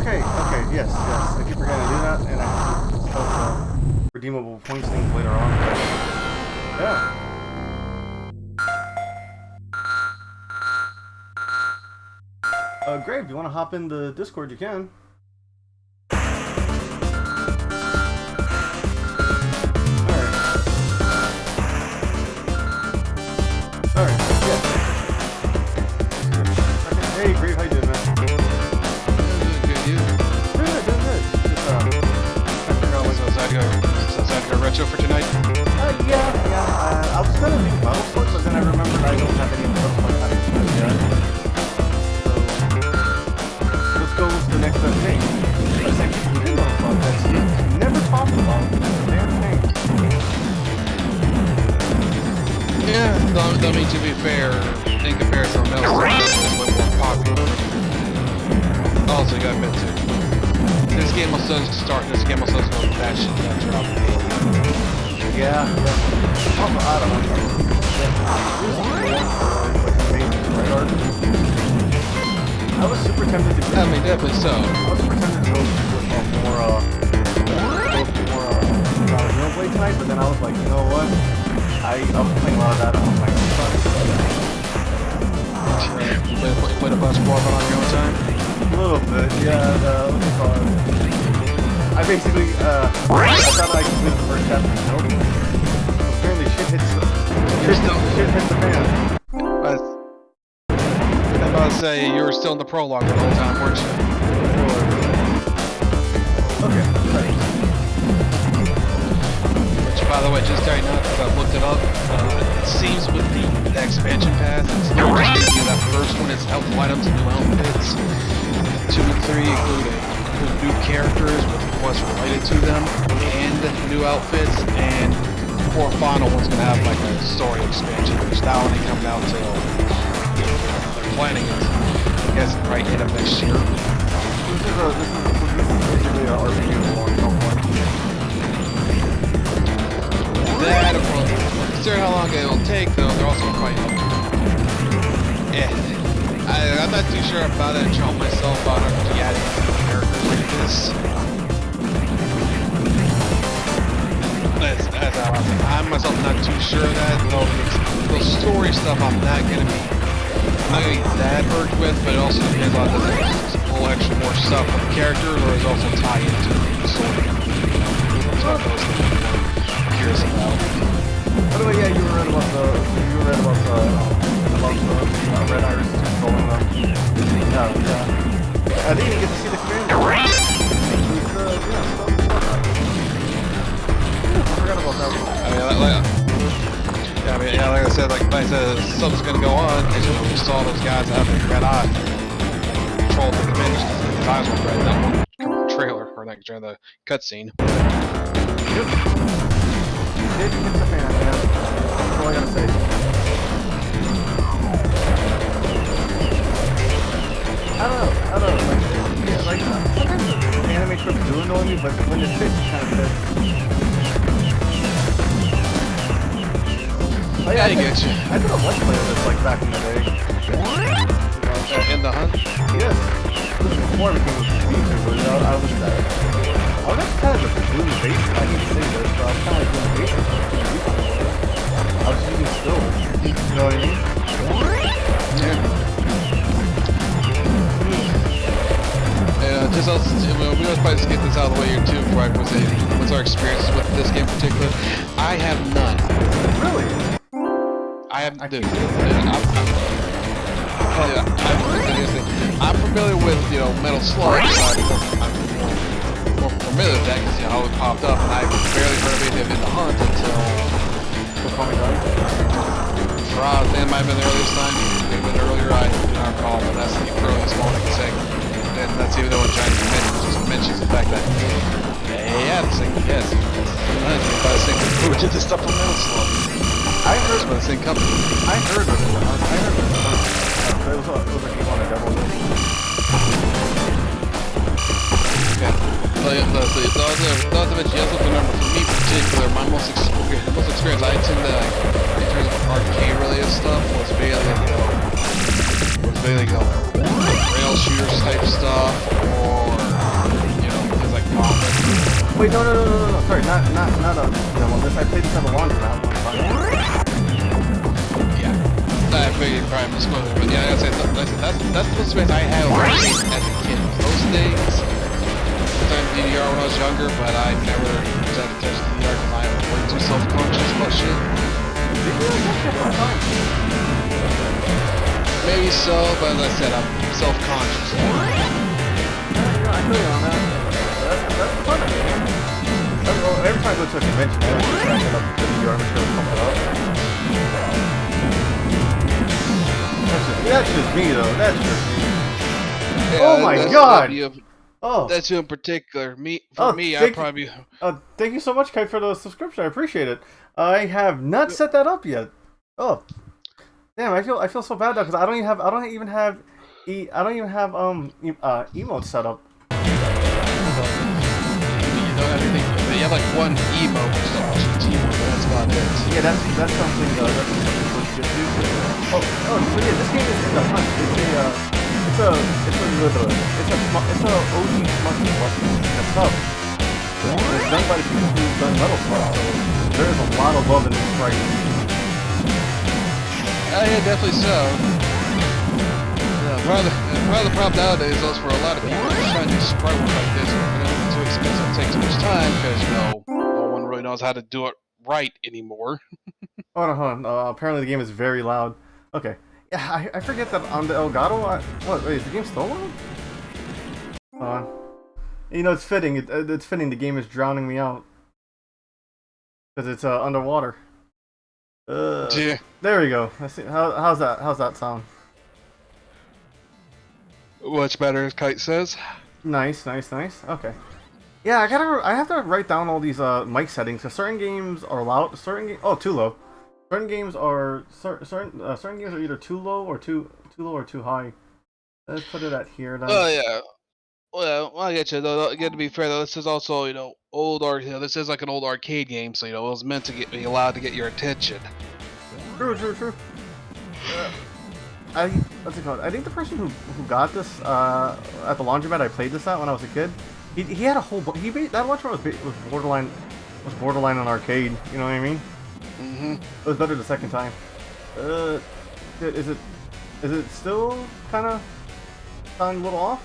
okay, yes. I keep forgetting to do that, and I have to sell redeemable points things later on. But yeah. Grave, if you want to hop in the Discord, you can. Alright, yeah. Hey, Grave, how you doing, man? Good, you? Good. Just, trying to figure out So is that your retro for tonight? Yeah. I was gonna do Battle Sports, but then I remembered I don't have any of my time yet. Go to the next thing. I was like, you didn't know about that. You never talked about the damn thing. Yeah, I mean, to be fair, in comparison to Metal Slug, it's way more popular. Also, you gotta admit too, this game also start. This game also starts with that shit that drop. Yeah. Also, I don't know. I was super tempted to go. I mean, definitely so. I was super tempted to go with more Xenoblade tonight, but then I was like, you know what? I was playing a lot of that on my own time. You played a bunch of Warfare on your own time? A little bit, yeah. What's it called? I basically, I thought I could do the first chapter. Nope. Apparently shit hits the fan. I was about to say, you were still in the prologue the whole time, weren't you? Okay, right. Which, by the way, just carrying out, because I've looked it up, it seems with the expansion pass, it's not just going to be that first one, it's helpful items and new outfits. 2 and 3 include new characters with quests related to them, and new outfits, and the 4th final one's going to have like a story expansion, which that one ain't coming out till they're planning it. I guess right end of next year. This is basically an RPG along no point. That, well, considering how long it'll take, though, they're also quite. I'm not too sure about it. Control myself on RPG adding characters like this. That's how I think. I'm myself not too sure of that. Though the story stuff, I'm not gonna be that urged with, but it also depends on the whole extra more stuff from the characters, or is also tied into the story. So those things I'm curious about. By the way, yeah, you were right about the Red Iris controlling them. Yeah. I didn't even get to see the commander. I forgot about that one. Like I said, something's gonna go on, and you just saw those guys out there, red eye, control the commander, because his eyes were red, that one come the trailer, or like during the cutscene. Yep. Did hit the fan, man. That's all I gotta say. I don't know. Sometimes the anime scripts do annoy me, but when it fits, it kind of fits. Oh, yeah, I get you. I did a Let's Play of this, back in the day. In the hunt? Yes. This was before I became a YouTuber. I was kind of doing the basics. I didn't say this, but I was kind of doing the basics. I was using stills. You know what I mean? Yeah. We must probably just get this out of the way here too before I go say what's our experiences with this game in particular. I have none. Really? I'm familiar with, Metal Slug, I'm more familiar with that because, how it popped up, and I barely heard of it in the hunt until it might have been the earliest time, maybe a bit earlier, I do not recall, but that's the earliest one I can say. And that's even though in Chinese mentions the fact that, yes, by the same people who did this stuff from Metal Slug. I heard by the same company. I heard of it. It was a game on a demo. Yeah. Not to mention, you also remember, for me in particular, the most experience I tend to, in terms of arcade related stuff, was mainly, rail shooters type stuff, or Wait, no. Sorry, not this. I played this at the laundromat. Yeah. I figured probably misquoted, but yeah, like I said, that's the experience I had with arcades as a kid. Those things, sometimes DDR when I was younger, but I never was at attention to DDR because I was way too self-conscious about shit. Maybe so, but as I said, I'm self-conscious. I feel you on that. That's fun of it, man. Every time I go to a convention, I always try to get up to DDR material coming up. That's just me, though. That's just me. Yeah, oh my god! Oh, that's you in particular. I'd probably. Thank you so much, Kite, for the subscription. I appreciate it. I have not set that up yet. Oh, damn! I feel so bad though because I don't even have emotes set up. You don't have anything. You have like one emote, which is also teamwork, but that's about it. Yeah, that's something. That's something to get used to. So yeah, this game is a hunt. It's a OG monkey weapon. It's up. It's done by the people who've done Metal Slug, so there is a lot of love in this sprite. Yeah, definitely so. Yeah, part of the problem nowadays is for a lot of people trying to do sprite work like this, it's too expensive and take too much time because no one really knows how to do it right anymore. Hold on. Apparently the game is very loud. Okay. Yeah, I forget that on the Elgato. Wait, is the game still loud? Hold on. You know, it's fitting. It's fitting. The game is drowning me out because it's underwater. Yeah. There we go. Let's see. How's that sound? Much better, as Kite says. Nice. Okay. Yeah, I have to write down all these mic settings because certain games are loud. Too low. Certain games are certain games are either too low or too high. Let's put it at here. Then. Oh yeah. Well, I get you though. Again, to be fair though, this is also this is like an old arcade game, so it was meant to be allowed to get your attention. True. What's it called? I think the person who got this at the laundromat I played this at when I was a kid, he had a whole that laundromat was borderline on arcade. You know what I mean? Mm-hmm. It was better the second time. Is it still kind of sound a little off?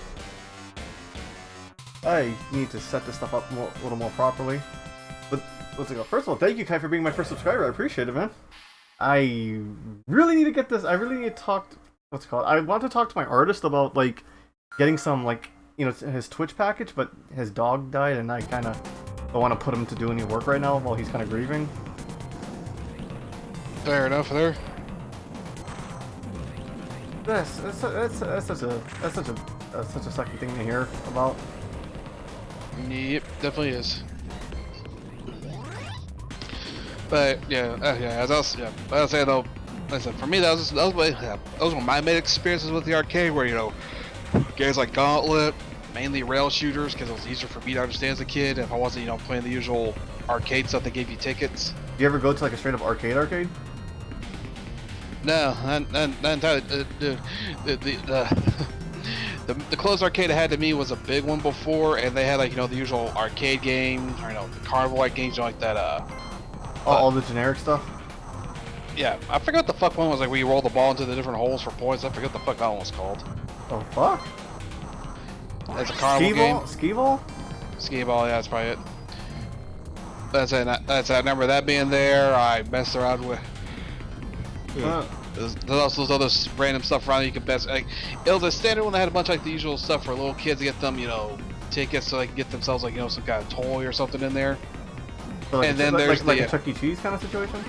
I need to set this stuff up a little more properly. But let's go. First of all, thank you, Kai, for being my first subscriber. I appreciate it, man. I really need to get this. I really need to talk. What's it called? I want to talk to my artist about like getting some his Twitch package, but his dog died, and I kind of don't want to put him to do any work right now while he's kind of grieving. Fair enough there. That's such a sucky thing to hear about. Yep, definitely is. But yeah, as I was saying though, listen, for me that was one of my main experiences with the arcade, where games like Gauntlet, mainly rail shooters, because it was easier for me to understand as a kid. If I wasn't playing the usual arcade stuff, they gave you tickets. Do you ever go to like a straight up arcade? No, not entirely. The closest arcade I had to me was a big one before, and they had the usual arcade games, or the carnival-like games, like that. All the generic stuff. Yeah, I forgot the fuck one was like where you roll the ball into the different holes for points. I forget the fuck that one was called. Oh fuck! It's a carnival game. Skee-ball? Skee-ball, yeah, that's probably it. That's it. I remember that being there. I messed around with. There's also those other random stuff around you could best. It was a standard one that had a bunch of the usual stuff for little kids to get them, tickets so they can get themselves some kind of toy or something in there. So and then there's like a Chuck E. Cheese kind of situation.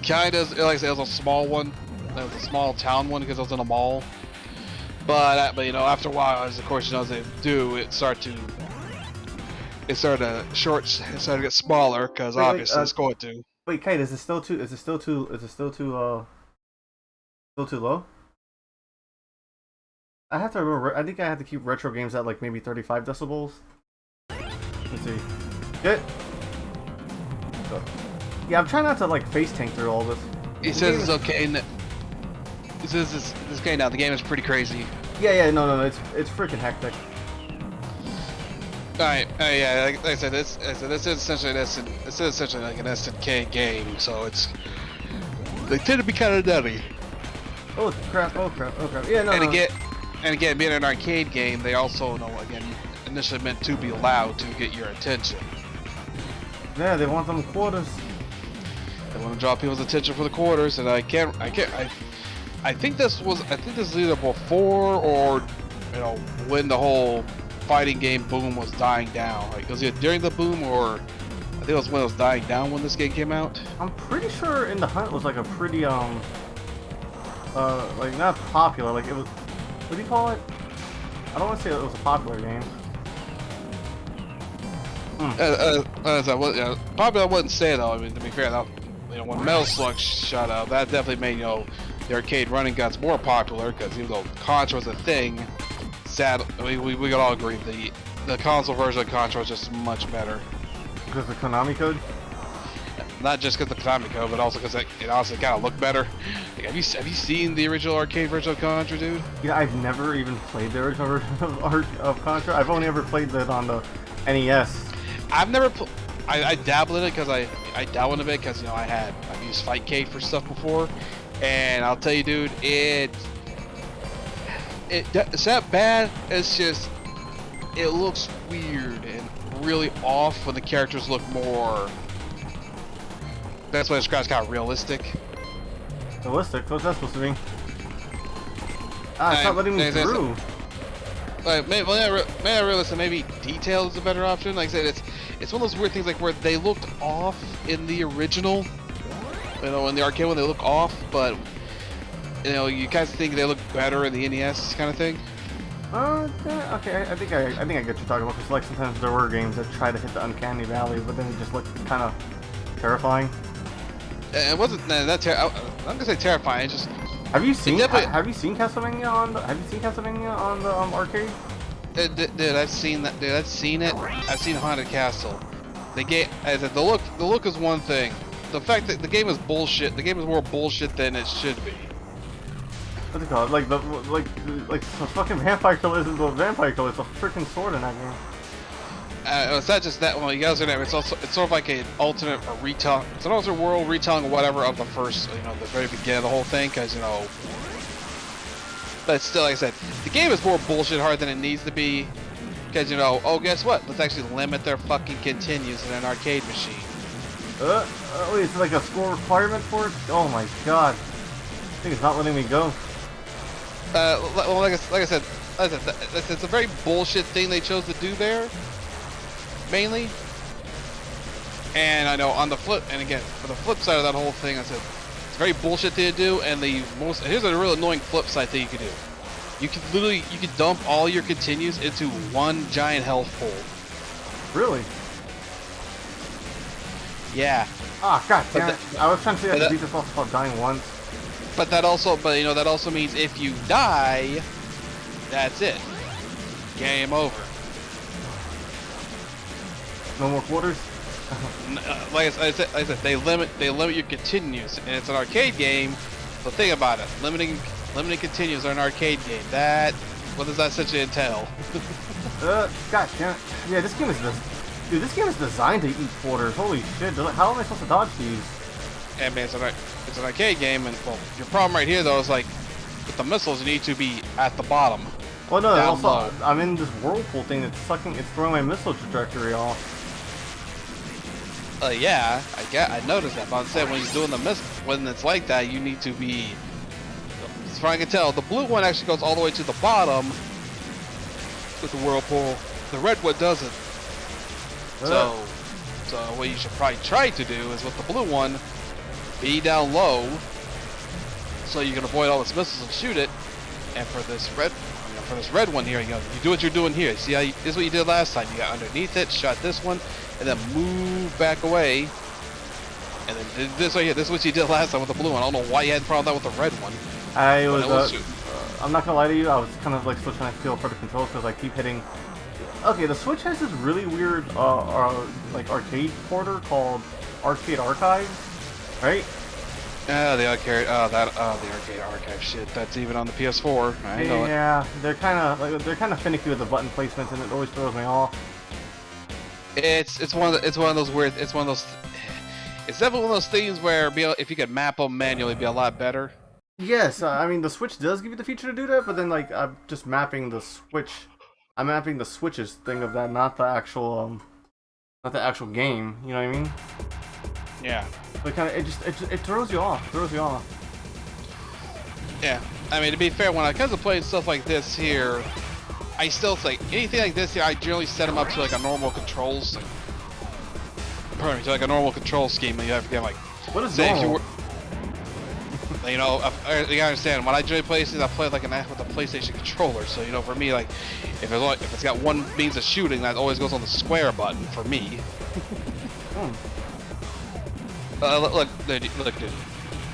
Kind of, like I said, it was a small one. It was a small town one because it was in a mall. But after a while, as they do, it started to get smaller because obviously it's going to. Wait, Kate, is it still too low? I have to remember. I think I have to keep retro games at like maybe 35 decibels. Let's see. Good. Yeah, I'm trying not to like face tank through all this. He says it's okay. He says it's okay now. The game is pretty crazy. Yeah, no, it's freaking hectic. Alright, yeah, like I said, this is essentially like an SNK game, so they tend to be kind of nutty. Oh crap! Yeah, no. And again, being an arcade game, they also initially meant to be loud to get your attention. Yeah, they want them quarters. They want to draw people's attention for the quarters, and I think this is either before or when the whole fighting game boom was dying down. Like, was it during the boom, or I think it was when it was dying down when this game came out? I'm pretty sure In the Hunt was like a pretty like not popular. Like it was. What do you call it? I don't want to say it was a popular game. Popular I wouldn't say though. I mean, to be fair, when Metal Slug shot out, that definitely made the arcade running guns more popular, because even though Contra was a thing, we could all agree the console version of Contra was just much better. Because the Konami code? Not just because the Konami code, but also because it honestly kind of looked better. Like, have you seen the original arcade version of Contra, dude? Yeah, I've never even played the original version of Contra. I've only ever played that on the NES. I've never. I dabbled in it because I dabbled in it because I've used Fightcade for stuff before, and I'll tell you, dude, it's not bad. It's just it looks weird and really off when the characters look more. That's what it describes kind of realistic. Realistic? What's that supposed to mean? It's not letting me through. Like, maybe realistic. Maybe detail is a better option. Like I said, it's one of those weird things like where they looked off in the original. In the arcade when they look off, but you guys think they look better in the NES kind of thing. Okay. I think I get what you're talking about. Because like sometimes there were games that try to hit the uncanny valley, but then it just looked kind of terrifying. It wasn't that I'm gonna say terrifying. It's just. Have you seen Castlevania on the arcade? Dude, I've seen that. Dude, I've seen it. I've seen Haunted Castle. The look is one thing. The fact that the game is bullshit. The game is more bullshit than it should be. What's it called? Like the fucking vampire killer isn't the vampire killer. It's a freaking sword in that game. It's not just that. Well, you guys are there. It's sort of like an alternate or retelling. It's an alternate world retelling or whatever of the first, the very beginning of the whole thing. Because but still, like I said, the game is more bullshit hard than it needs to be. Because oh, guess what? Let's actually limit their fucking continues in an arcade machine. Wait, it's like a score requirement for it? Oh my god! I think it's not letting me go. Well, like I said, it's a very bullshit thing they chose to do there. Mainly, and I know on the flip, and again, for the flip side of that whole thing, I said it's very bullshit thing to do. And here's a real annoying flip side thing you could do. You could dump all your continues into one giant health pool. Really? Yeah. Ah, god damn it! I was trying to say that beat this off about dying once. But that also means if you die, that's it. Game over. No more quarters? Like I said, they limit your continues, and it's an arcade game. So think about it: limiting continues on an arcade game. What does that essentially entail? God damn it! Yeah, this game is designed to eat quarters. Holy shit! How am I supposed to dodge these? Yeah, man, it's an arcade game, and well, your problem right here though is like with the missiles, you need to be at the bottom. Well, no, also I'm in this whirlpool thing that's throwing my missile trajectory off. Yeah, I noticed that. But I'm saying when he's doing the missile, when it's like that, you need to be. As far as I can tell, the blue one actually goes all the way to the bottom with the whirlpool. The red one doesn't. So what you should probably try to do is with the blue one, be down low, so you can avoid all its missiles and shoot it. And for this red one here, you do what you're doing here. See how this is what you did last time. You got underneath it, shot this one, and then move back away. And then did this right here. This is what you did last time with the blue one. I don't know why you had a problem with the red one. I'm not gonna lie to you. I was kind of like still trying to feel for the controls because I keep hitting. Okay, the Switch has this really weird like arcade porter called Arcade Archive, right? The arcade archive shit. That's even on the PS4. I know it. Yeah, they're kind of finicky with the button placements, and it always throws me off. It's one of those weird. It's one of those. It's definitely one of those things where if you could map them manually, it'd be a lot better. Yes, I mean the Switch does give you the feature to do that, but then like I'm just mapping the Switch. I'm mapping the Switch's thing of that, not the actual game. You know what I mean? Yeah. But kind of it throws you off. Yeah. I mean, to be fair, when it comes to playing stuff like this here, I still think anything like this here, I generally set them up to like a normal controls. Pardon me, to like a normal control scheme, and you have to get like. What is normal? You know, you gotta understand. When I generally play things, I play like with a PlayStation controller. So you know, for me, like if it's got one means of shooting, that always goes on the square button for me. Look, dude.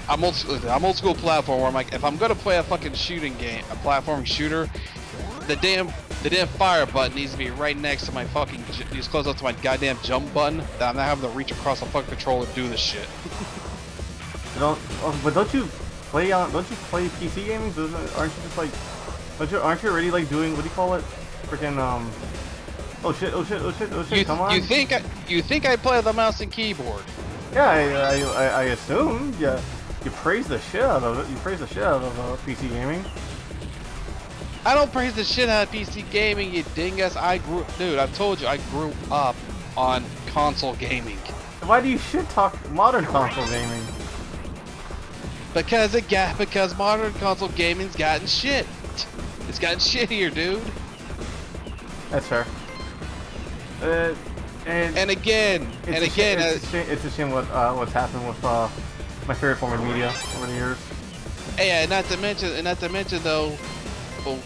I'm old school platform where I'm like, if I'm gonna play a fucking shooting game, a platforming shooter, the damn fire button needs to be right next to my fucking. Needs close up to my goddamn jump button. That I'm not having to reach across the fucking controller to do this shit. But don't you play PC gaming? Aren't you just like, aren't you already like doing, what do you call it? Freaking oh shit, come on. You think I play the mouse and keyboard? Yeah, I assume. Yeah, you praise the shit out of it. You praise the shit out of PC gaming. I don't praise the shit out of PC gaming, you dingus. Dude, I've told you, I grew up on console gaming. Why do you shit talk modern console gaming? Because modern console gaming's gotten shit. It's gotten shittier, dude. That's fair. And again, it's a shame what's happened with my favorite form of media over the years. Yeah, not to mention though, well,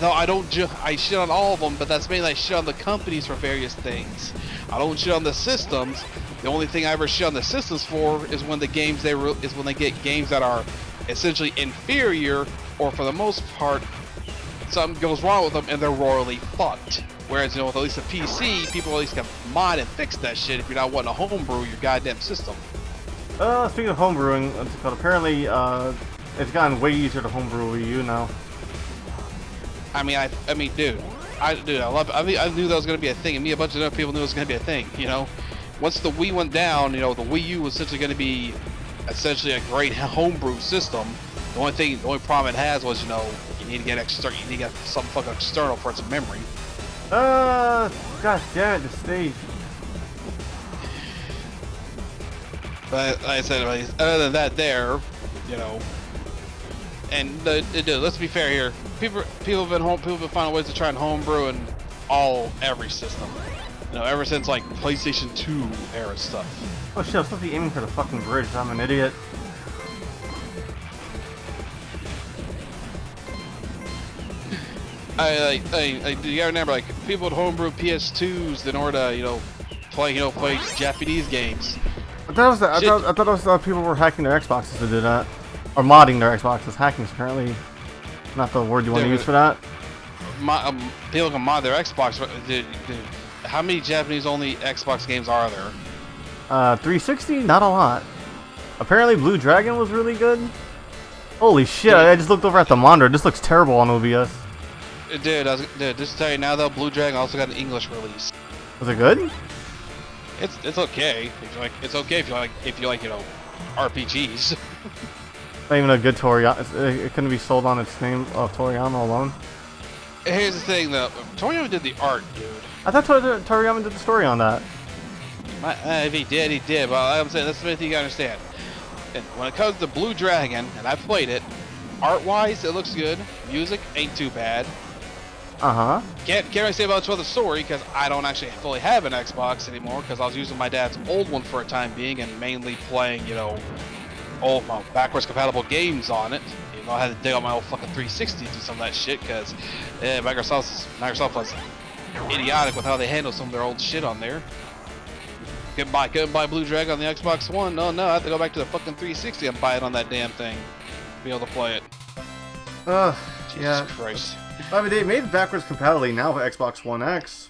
no, I shit on all of them, but that's mainly I shit on the companies for various things. I don't shit on the systems. The only thing I ever shit on the systems for is when the games when they get games that are essentially inferior, or for the most part, something goes wrong with them and they're royally fucked. Whereas, you know, with at least a PC, people at least can mod and fix that shit if you're not wanting to homebrew your goddamn system. Speaking of homebrewing, apparently it's gotten way easier to homebrew Wii U now. I mean, dude, I love it. I knew that was gonna be a thing, and me and a bunch of other people knew it was gonna be a thing. You know, once the Wii went down, you know, the Wii U was essentially gonna be a great homebrew system. The only problem it has was, you know, you need to get some fucking external for its memory. Gosh damn it, the stage. But like I said, other than that, you know, and let's be fair here. People have been finding ways to try and homebrew in every system. You know, ever since like PlayStation 2 era stuff. Oh shit, I'm supposed to be aiming for the fucking bridge. I'm an idiot. You gotta remember, like, people would homebrew PS2s in order to, you know, play Japanese games. I thought it was people were hacking their Xboxes to do that, or modding their Xboxes. Hacking is apparently not the word you want to use for that. People can mod their Xbox. Dude, how many Japanese-only Xbox games are there? 360, not a lot. Apparently, Blue Dragon was really good. Holy shit! Dude. I just looked over at the monitor. This looks terrible on OBS. Dude, just to tell you now though, Blue Dragon also got an English release. Was it good? It's okay. It's okay if you like you know, RPGs. Not even a good Toriyama. It couldn't be sold on its name of Toriyama alone. Here's the thing though, Toriyama did the art, dude. I thought Toriyama did the story on that. If he did, he did. But like I'm saying, that's the thing you gotta understand. And when it comes to Blue Dragon, and I played it, art-wise, it looks good. Music ain't too bad. Can't really say much about the story because I don't actually fully have an Xbox anymore because I was using my dad's old one for a time being and mainly playing, you know, old backwards compatible games on it. You know, I had to dig out my old fucking 360 to do some of that shit because Microsoft was idiotic with how they handle some of their old shit on there. Couldn't buy Blue Dragon on the Xbox One. No, I have to go back to the fucking 360 and buy it on that damn thing to be able to play it. Jesus Christ. I mean, they made backwards compatibility now for Xbox One X.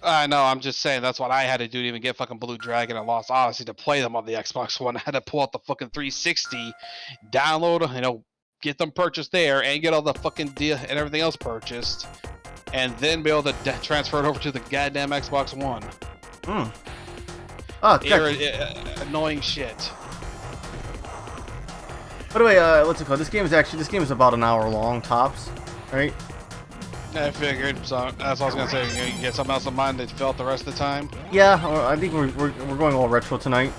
I know, I'm just saying that's what I had to do to even get fucking Blue Dragon and Lost Odyssey to play them on the Xbox One. I had to pull out the fucking 360, download, you know, get them purchased there, and get all the fucking deal and everything else purchased. and then be able to transfer it over to the goddamn Xbox One. Oh, Annoying shit. By the way, what's it called? This game is about an hour long tops, right? I figured, so that's what I was gonna say. You get something else in mind that you felt the rest of the time? Yeah, I think we're going all retro tonight.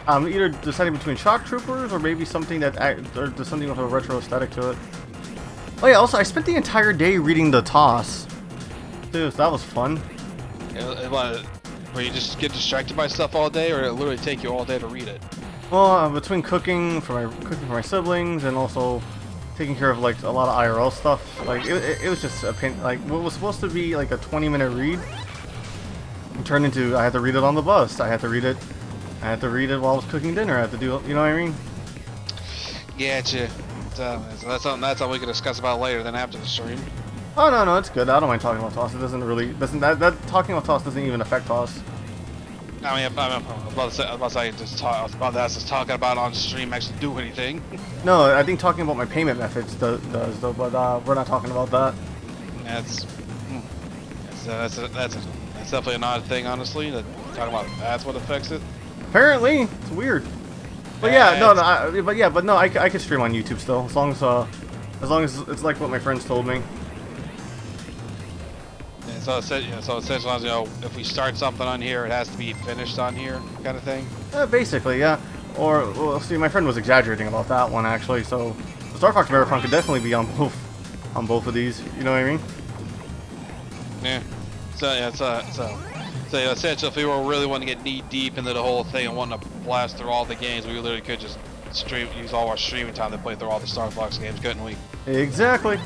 Either deciding between Shock Troopers or maybe something or there's something with a retro aesthetic to it. Oh yeah, also I spent the entire day reading the TOS. Dude, that was fun. Where you just get distracted by stuff all day, or it literally take you all day to read it? Well, between cooking for my siblings and also taking care of like a lot of IRL stuff, like it was just a pain. Like what was supposed to be like a 20-minute read turned into I had to read it on the bus. I had to read it while I was cooking dinner. I had to do, you know what I mean? Gotcha. So that's something we can discuss about later than after the stream. Oh no, it's good. I don't mind talking about TOS. It that talking about TOS doesn't even affect TOS. I mean, I'm about to say just talking about it on stream actually do anything. No, I think talking about my payment methods does though, but we're not talking about that. That's definitely an odd thing, honestly. That talking about that's what affects it. Apparently, it's weird. But yeah, no, I can stream on YouTube still, as long as it's like what my friends told me. So essentially, you know, if we start something on here, it has to be finished on here, kind of thing. Basically, yeah. Or well, see, my friend was exaggerating about that one actually. So, Star Fox Marathon could definitely be on both of these. You know what I mean? Yeah. So essentially, if we were really wanting to get knee deep into the whole thing and wanting to blast through all the games, we literally could just use all our streaming time to play through all the Star Fox games, couldn't we? Exactly.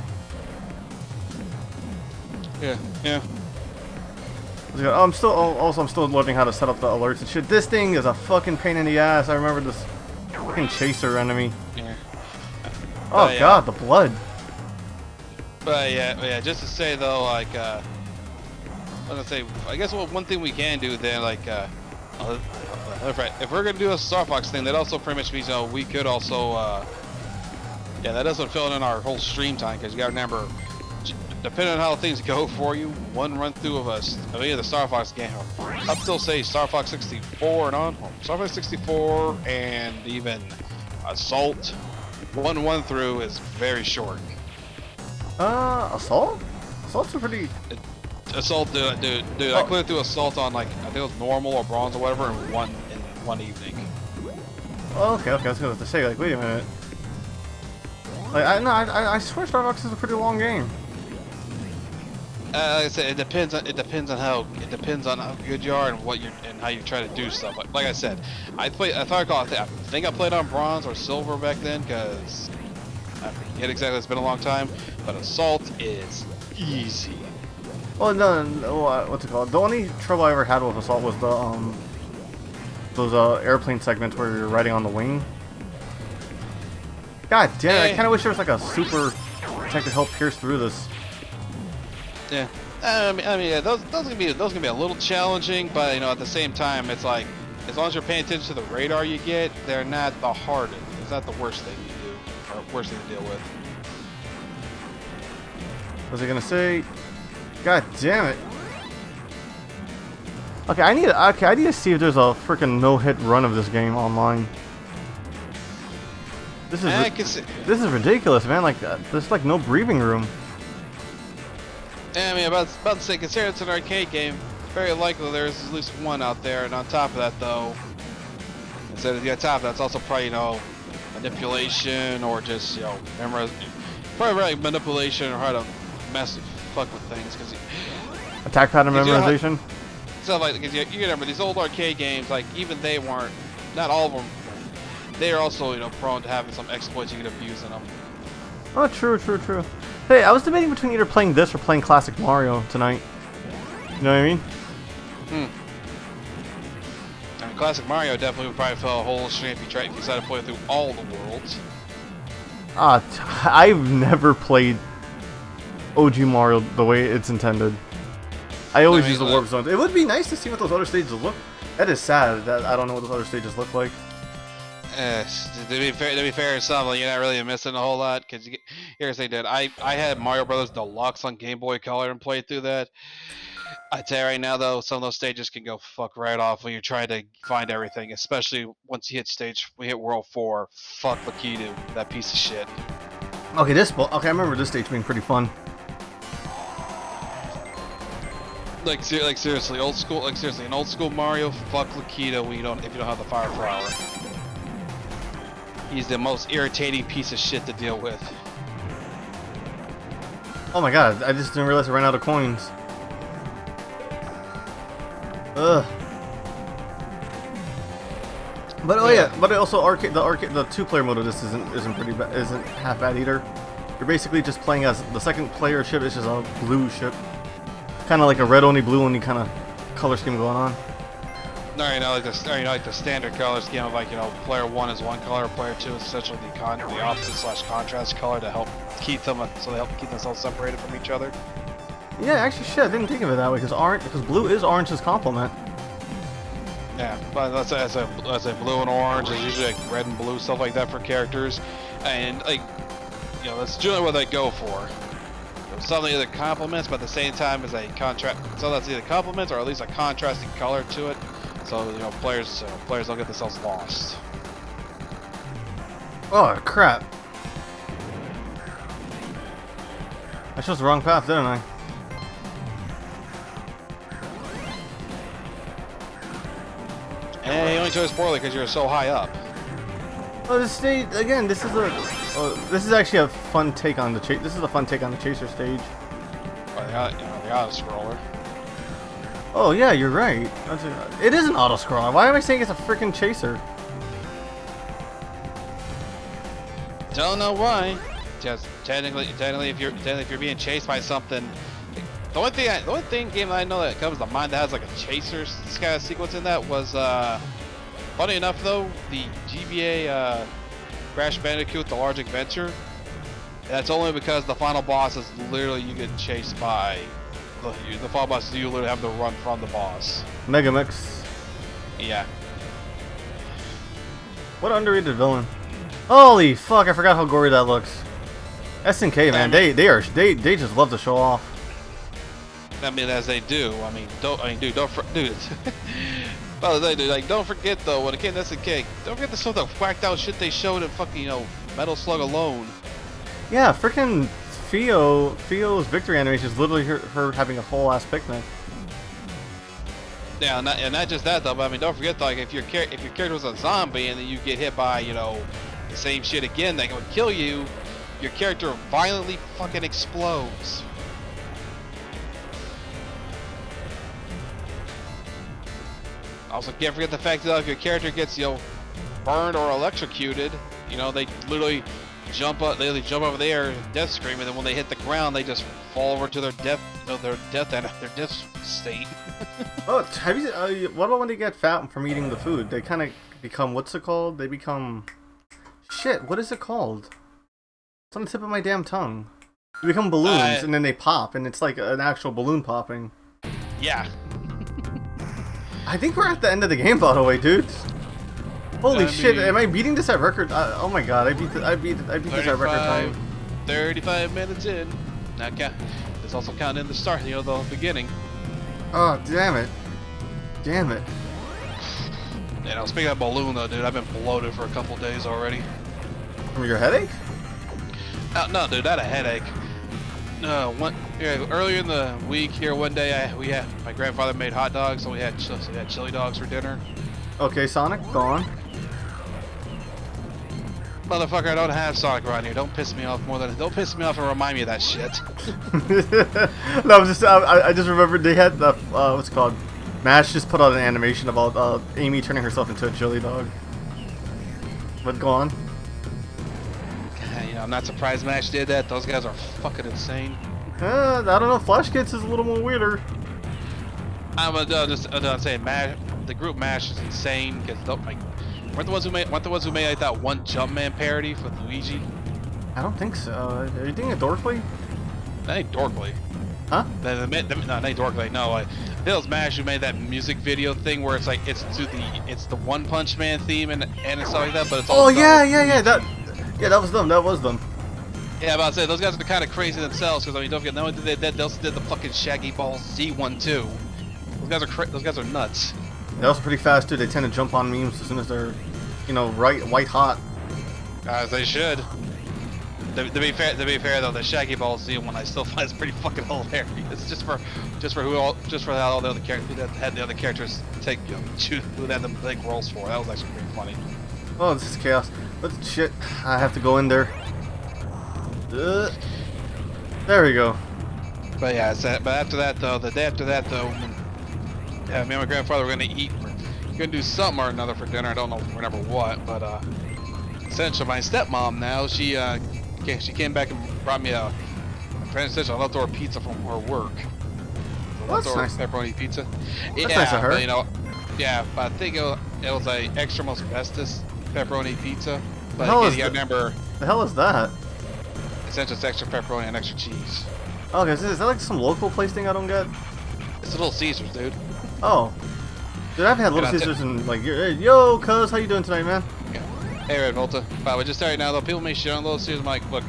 Yeah. I'm still learning how to set up the alerts and shit. This thing is a fucking pain in the ass. I remember this fucking chaser enemy. Yeah. Oh god, the blood. But yeah, just to say though, like, I was gonna say, I guess one thing we can do then, like, if we're gonna do a Star Fox thing, that also pretty much means, you know, we could also, that doesn't fill in our whole stream time, because you gotta remember, depending on how things go for you, one run through of any of the Star Fox game, up till say Star Fox 64 and on, Star Fox 64 and even Assault, one through is very short. Assault? Assault's a pretty... Assault, dude, I cleared through Assault on, like, I think it was normal or bronze or whatever in one evening. Oh, okay, I was gonna have to say, like, wait a minute. Like, I swear Star Fox is a pretty long game. Like I said, it depends on how good you are and how you try to do stuff. Like I said, I think I played on bronze or silver back then, because I forget exactly. It's been a long time. But Assault is easy. Well, no, what's it called? The only trouble I ever had with Assault was those airplane segments where you're riding on the wing. God damn! I kind of wish there was like a super tech to help pierce through this. Yeah, I mean, yeah, those can be a little challenging, but you know, at the same time, it's like as long as you're paying attention to the radar you get, they're not the hardest. It's not the worst thing you do, or worst thing to deal with. What was I gonna say? God damn it! Okay, I need to see if there's a freaking no-hit run of this game online. This is ridiculous, man. Like, there's like no breathing room. Yeah, I mean, about to say, considering it's an arcade game, very likely there's at least one out there. And on top of that, though, instead of on top of that, it's also probably, you know, manipulation or just, you know, probably really manipulation or how to fuck with things. Attack pattern memorization? So, like, because you remember, these old arcade games, like, even they weren't, not all of them, they are also, you know, prone to having some exploits you can abuse in them. Oh, true. Hey, I was debating between either playing this or playing Classic Mario tonight. You know what I mean? I mean, Classic Mario definitely would probably fill a whole stream if you decided to play through all the worlds. I've never played OG Mario the way it's intended. I always use the warp zones. It would be nice to see what those other stages look. That is sad that I don't know what those other stages look like. To be fair, something you're not really missing a whole lot because here's they did. I had Mario Brothers Deluxe on Game Boy Color and played through that. I tell you right now though, some of those stages can go fuck right off when you're trying to find everything, especially once you hit World 4. Fuck Lakitu, that piece of shit. Okay, I remember this stage being pretty fun. Like seriously, old school. Like seriously, an old school Mario. Fuck Lakitu when if you don't have the Fire Flower. He's the most irritating piece of shit to deal with. Oh my god, I just didn't realize I ran out of coins. Ugh. But but also the two-player mode of this isn't pretty bad, isn't half bad either. You're basically just playing as the second player ship is just a blue ship, kind of like a red only, blue only kind of color scheme going on. No, like the standard color scheme of player 1 is one color, player 2 is essentially the opposite / contrast color to help keep them themselves separated from each other. Yeah, actually, shit, I didn't think of it that way because blue is orange's complement. Yeah, but let's say blue and orange is usually like red and blue stuff like that for characters, and that's generally what they go for. Something either complements, but at the same time is a contrast. So that's either complements or at least a contrasting color to it. So players don't get themselves lost. Oh crap! I chose the wrong path, didn't I? Hey, you only chose poorly because you're so high up. Oh, this stage again. This is actually a fun take on the This is a fun take on the chaser stage. Well, the auto scroller. Oh yeah, you're right. It is an auto scroller. Why am I saying it's a freaking chaser? Don't know why. Just technically, if you're being chased by something. The only thing game that I know that comes to mind that has like a chaser kind of sequence in that was, funny enough though, the GBA Crash Bandicoot: The Large Adventure. That's only because the final boss is literally you get chased by the final boss. You literally have to run from the boss. Mega Mix. Yeah. What underrated villain? Holy fuck! I forgot how gory that looks. SNK man, they just love to show off. I mean, as they do. Don't forget though, when it came to SNK, don't forget some of the whacked out shit they showed in fucking, Metal Slug Alone. Yeah, freaking Theo's victory animation is literally her having a whole ass picnic. Yeah, and not just that though, but don't forget though, like if your character was a zombie and then you get hit by, the same shit again that would kill you, your character violently fucking explodes. Also, can't forget the fact that if your character gets, burned or electrocuted, they literally jump up, over there, death scream, and then when they hit the ground, they just fall over to their death state. Oh, have you? What about when they get fat from eating the food? They kind of become, what's it called? They become, shit. What is it called? It's on the tip of my damn tongue. They become balloons, and then they pop, and it's like an actual balloon popping. Yeah. I think we're at the end of the game, by the way, dude. Holy shit! Am I beating this at record? Oh my god! I beat this at record time. 35 minutes in. Now it's also counting in the start, the beginning. Oh damn it! Damn it! Speaking of balloon though, dude, I've been bloated for a couple days already. From your headache? No, dude, not a headache. Earlier in the week here, one day my grandfather made hot dogs, so we had chili dogs for dinner. Okay, Sonic, go on. Motherfucker, I don't have Sonic around here. Don't piss me off Don't piss me off and remind me of that shit. No, I just remembered they had the what's it called? MASH just put out an animation about Amy turning herself into a chili dog. But go on. I'm not surprised MASH did that. Those guys are fucking insane. I don't know. Flash Kids is a little more weirder. I'm saying MASH. The group MASH is insane because weren't the ones who made like that one Jumpman parody with Luigi? I don't think so. Are you thinking of Dorkly? That ain't Dorkly. Huh? No, Nate Dorkley. No, Bill Smash who made that music video thing where it's like it's the One Punch Man theme and stuff like that, but it's all. Oh yeah. That was them. That was them. Yeah, but I said those guys are kind of crazy themselves because I mean, don't forget, not only did they did, they also did the fucking Shaggy Ball Z1 too. Those guys are nuts. They're also pretty fast too. They tend to jump on memes as soon as they're, white hot. As they should. To be fair though, the Shaggy Ball Z1 I still find is pretty fucking hilarious. Just for how all the other characters had the other characters choose who they had them take roles for. That was actually pretty funny. Oh, this is chaos. But shit, I have to go in there. There we go. But yeah, but after that though, the day after that though, me and my grandfather were gonna eat. We're gonna do something or another for dinner. I don't know remember what, but essentially my stepmom now she came back and brought me a leftover pizza from her work. That's nice. Pepperoni pizza. That's nice of her. But, but I think it was a extra most bestest pepperoni pizza. But the remember. The hell is that? Essentially, it's extra pepperoni and extra cheese. Okay, is that like some local place thing I don't get? It's Little Caesars, dude. Oh. Dude, I've had Little Caesars and like, yo, cuz, how you doing tonight, man? Yeah. Hey, Red Volta. But we just right now, though, people make shit on Little Caesars. I'm like, look,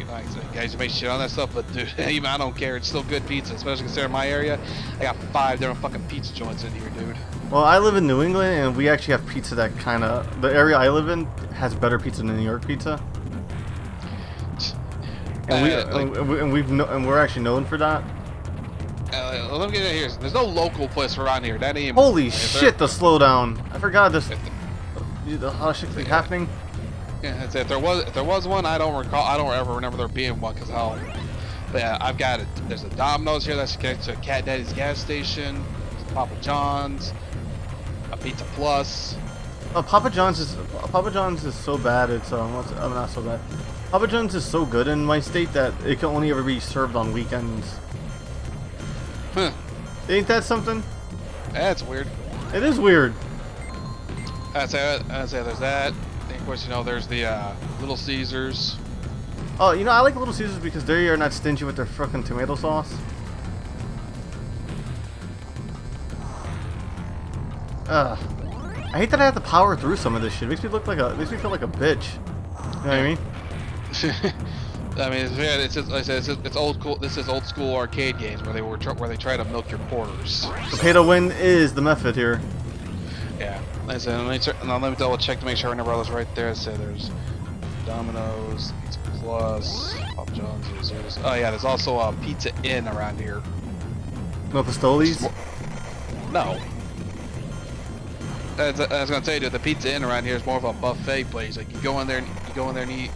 guys, you make shit on that stuff, but dude, even I don't care. It's still good pizza, especially considering my area. I got 5 different fucking pizza joints in here, dude. Well, I live in New England, and we actually have pizza that the area I live in has better pizza than New York pizza. And we're actually known for that. Let me get it here. There's no local place around here. That ain't. Holy shit! The slowdown. I forgot this. The hot shit thing happening. Yeah, if there was one, I don't recall. I don't ever remember there being one because how. But yeah, I've got it. There's a Domino's here that's connected to a Cat Daddy's gas station. There's Papa John's. A Pizza Plus. Oh, Papa John's is so bad. It's not so bad. Papa John's is so good in my state that it can only ever be served on weekends. Huh. Ain't that something? That's weird. It is weird. I'd say there's that. And of course, there's the Little Caesars. Oh, I like Little Caesars because they are not stingy with their fucking tomato sauce. I hate that I have to power through some of this shit. It makes me feel like a bitch. You know what I mean? I mean, it's old school. This is old school arcade games where they try to milk your quarters. Potato win is the method here. Yeah. Like I said, let me double check to make sure I remember all this right there. I said there's Domino's, Pizza Plus, Papa John's. Oh yeah, there's also a Pizza Inn around here. No Pistoles? No. I was gonna tell you, dude, the Pizza Inn around here is more of a buffet place. Like you go in there to eat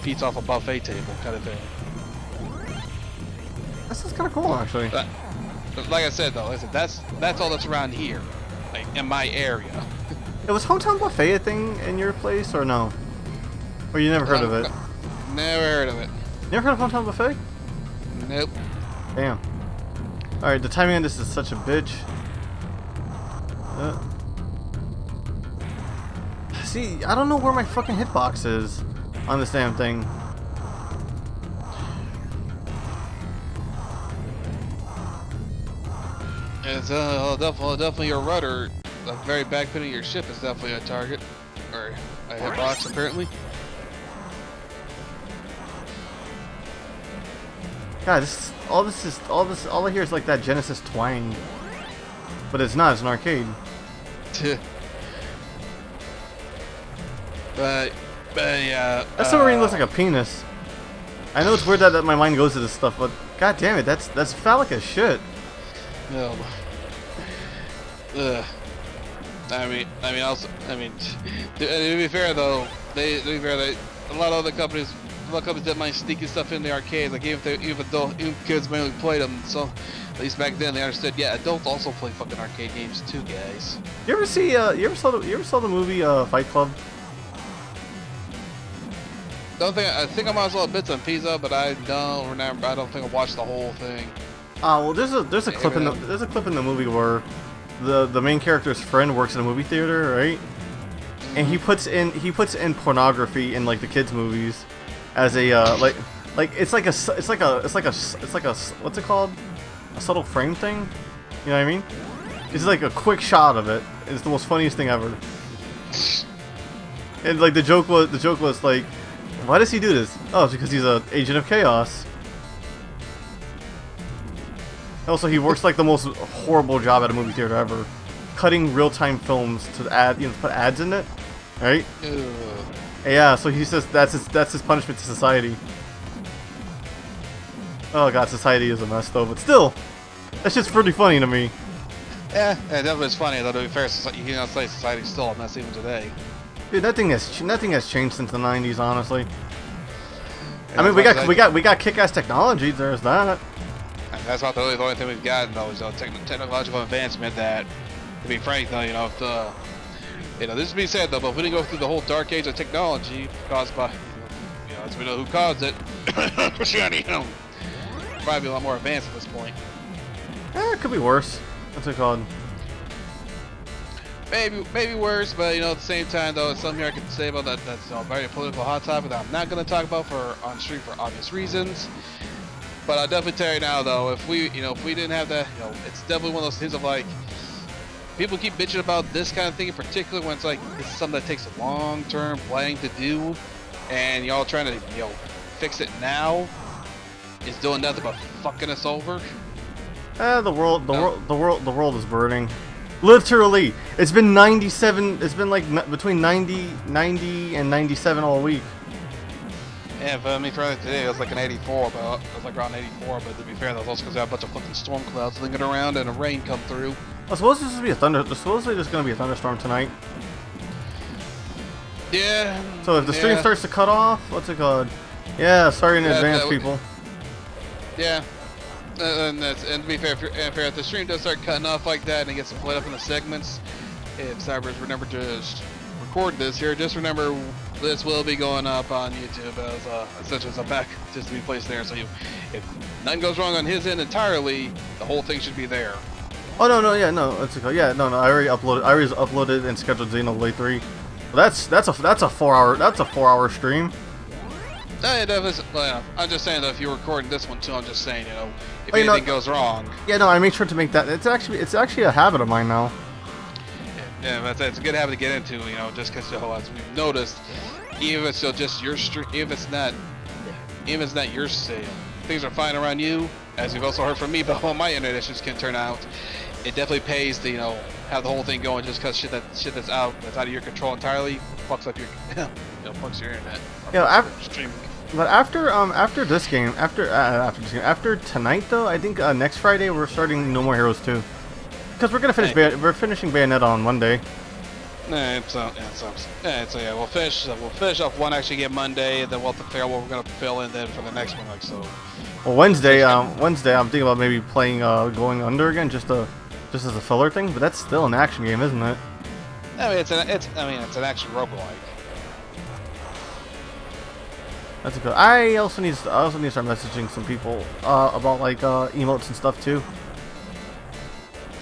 pizza off a buffet table, kind of thing. This is kind of cool, actually. Like I said, though, that's all that's around here, like in my area. It was Hometown Buffet a thing in your place, or no? Or you never heard of it? Never heard of it. Never heard of Hometown Buffet? Nope. Damn. All right, the timing on this is such a bitch. See, I don't know where my fucking hitbox is on this damn thing. It's definitely your rudder. The very back pin of your ship is definitely a target, or a hitbox apparently. God, all I hear is like that Genesis twang, but it's not. It's an arcade. But yeah. That submarine looks like a penis. I know it's weird that my mind goes to this stuff, but god damn it, that's phallic as shit. No. To be fair though, a lot of other companies that might sneaking stuff in the arcades. Like even kids mainly played them, so at least back then they understood. Yeah, adults also play fucking arcade games too, guys. You ever saw the movie Fight Club? I think I might as well have bits on pizza, but I don't remember. I don't think I watched the whole thing. Well, there's a clip in the movie where the main character's friend works in a movie theater, right? And he puts in pornography in like the kids' movies as a Like it's like a what's it called? A subtle frame thing. You know what I mean? It's like a quick shot of it. It's the most funniest thing ever. And like the joke was like, why does he do this? Oh, it's because he's an agent of chaos. Also, he works like the most horrible job at a movie theater ever, cutting real-time films to add, to put ads in it, right? Yeah. So he says that's his punishment to society. Oh god, society is a mess though, but still, that's just pretty funny to me. Yeah, that was funny. Though to be fair, you cannot say society's still a mess even today. Dude, nothing has changed since the '90s, honestly. Yeah, I mean, we got kick-ass technology. There's that. And that's not the only thing we've gotten though. Is technological advancement that, to be frank though, this is being said though, but if we didn't go through the whole dark age of technology caused by, as we know who caused it, probably a lot more advanced at this point. It could be worse. What's it called? Maybe worse, but at the same time though, it's something I can say about that. That's a very political hot topic that I'm not going to talk about on stream for obvious reasons. But I'll definitely tell you now though, if we didn't have that, it's definitely one of those things of like, people keep bitching about this kind of thing in particular when it's like this is something that takes a long-term planning to do, and y'all trying to fix it now is doing nothing but fucking us over. The world is burning. Literally, it's been 97. It's been like between 90 and 97 all week. Yeah, but I mean, for today it was like an 84, but it was like around 84. But to be fair, that was also because I had a bunch of fucking storm clouds lingering around and a rain come through. I suppose this is be a supposedly there's gonna be a thunderstorm tonight. Yeah. So if the stream starts to cut off, what's it called? Yeah, sorry in advance, people. Yeah. And to be fair, if the stream does start cutting off like that and it gets split up into segments, if Cybers remember to just record this here, just remember this will be going up on YouTube as such as a back just to be placed there. So if nothing goes wrong on his end entirely, the whole thing should be there. Oh no, it's yeah, no, I already uploaded and scheduled Xenoblade 3. Well, that's a 4-hour stream. Yeah, well, I'm just saying that if you're recording this one too, I'm just saying, if anything goes wrong. Yeah, no, I make sure to make that. It's actually a habit of mine now. Yeah, but it's a good habit to get into, just because as we've noticed, even if it's just your stream, even if it's not your sale, things are fine around you. As you've also heard from me about how my internet issues can turn out, it definitely pays to have the whole thing going. Just because shit that's out of your control entirely fucks up your fucks your internet. Yeah, but after this game, after tonight though, I think next Friday we're starting No More Heroes 2, because we're gonna finish. We're finishing Bayonetta on Monday. We'll finish off one actually get Monday, and then we'll have to figure out what we're gonna fill in then for the next one. Like so. Well, Wednesday, I'm thinking about maybe playing Going Under again, just as a filler thing. But that's still an action game, isn't it? I mean, it's an action roguelike. That's a good. I also need to start messaging some people about like emotes and stuff too.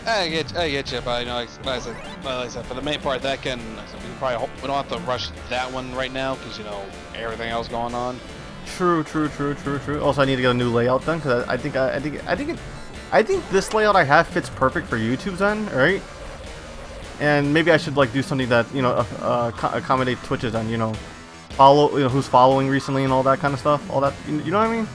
I get you, but like I said, for the main part, we don't have to rush that one right now because everything else going on. True. Also, I need to get a new layout done because I think this layout I have fits perfect for YouTube's end, right? And maybe I should like do something that accommodate Twitch's end, follow who's following recently and all that kind of stuff, all that, you know what I mean?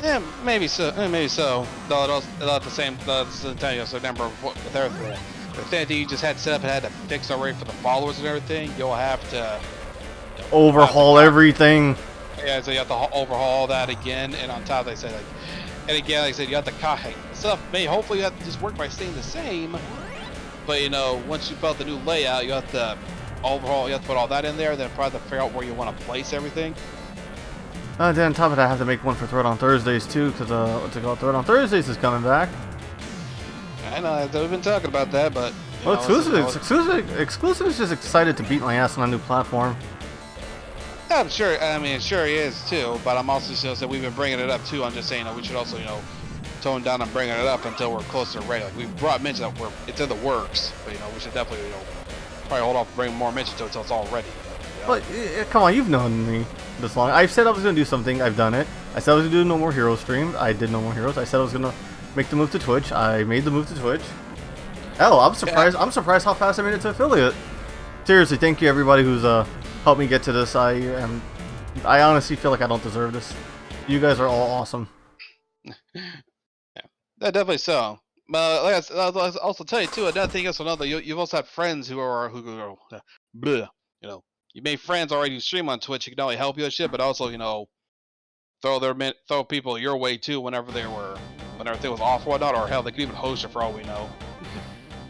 Yeah, maybe so. Though it'll at the same time, so remember with everything, the thing that you just had set up and had to fix already for the followers and everything, you'll have to overhaul everything. Yeah, so you have to overhaul that again, and on top they say and again, like I said, you have to stuff may hopefully you have to just work by staying the same, but once you build the new layout, you have to overhaul, you have to put all that in there, then probably figure out where you want to place everything. Then on top of that, I have to make one for Thread on Thursdays too, because Thread on Thursdays is coming back. I know, we've been talking about that, but well, exclusive is just excited to beat my ass on a new platform. Yeah, I'm sure. I mean, sure he is too. But I'm also saying we've been bringing it up too. I'm just saying we should also tone down on bringing it up until we're closer to ready. Like we've brought mention that it's in the works, but we should definitely probably hold off and bring more mention to it's all ready. But come on, you've known me this long. I've said I was gonna do something. I've done it. I said I was gonna do No More Heroes stream. I did No More Heroes. I said I was gonna make the move to Twitch. I made the move to Twitch. Hell, I'm surprised. I'm surprised how fast I made it to affiliate. Seriously, thank you everybody who's helped me get to this. I honestly feel like I don't deserve this. You guys are all awesome. Yeah, definitely so. But like I'll also tell you too, another thing is another. You've also had friends who bleh, you know, you made friends already who stream on Twitch. You can only help you and shit, but also throw people your way too whenever they was off or whatnot, or hell, they could even host it for all we know.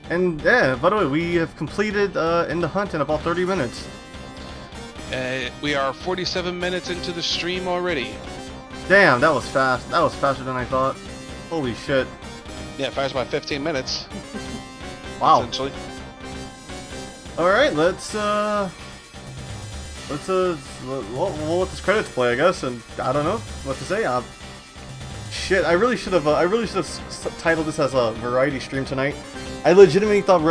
And yeah, by the way, we have completed In the Hunt in about 30 minutes. We are 47 minutes into the stream already. Damn, that was fast. That was faster than I thought. Holy shit. Yeah, faster by 15 minutes. Wow. Essentially. All right, we'll let this credits play, I guess, and I don't know what to say. Shit, I really should have titled this as a variety stream tonight. I legitimately thought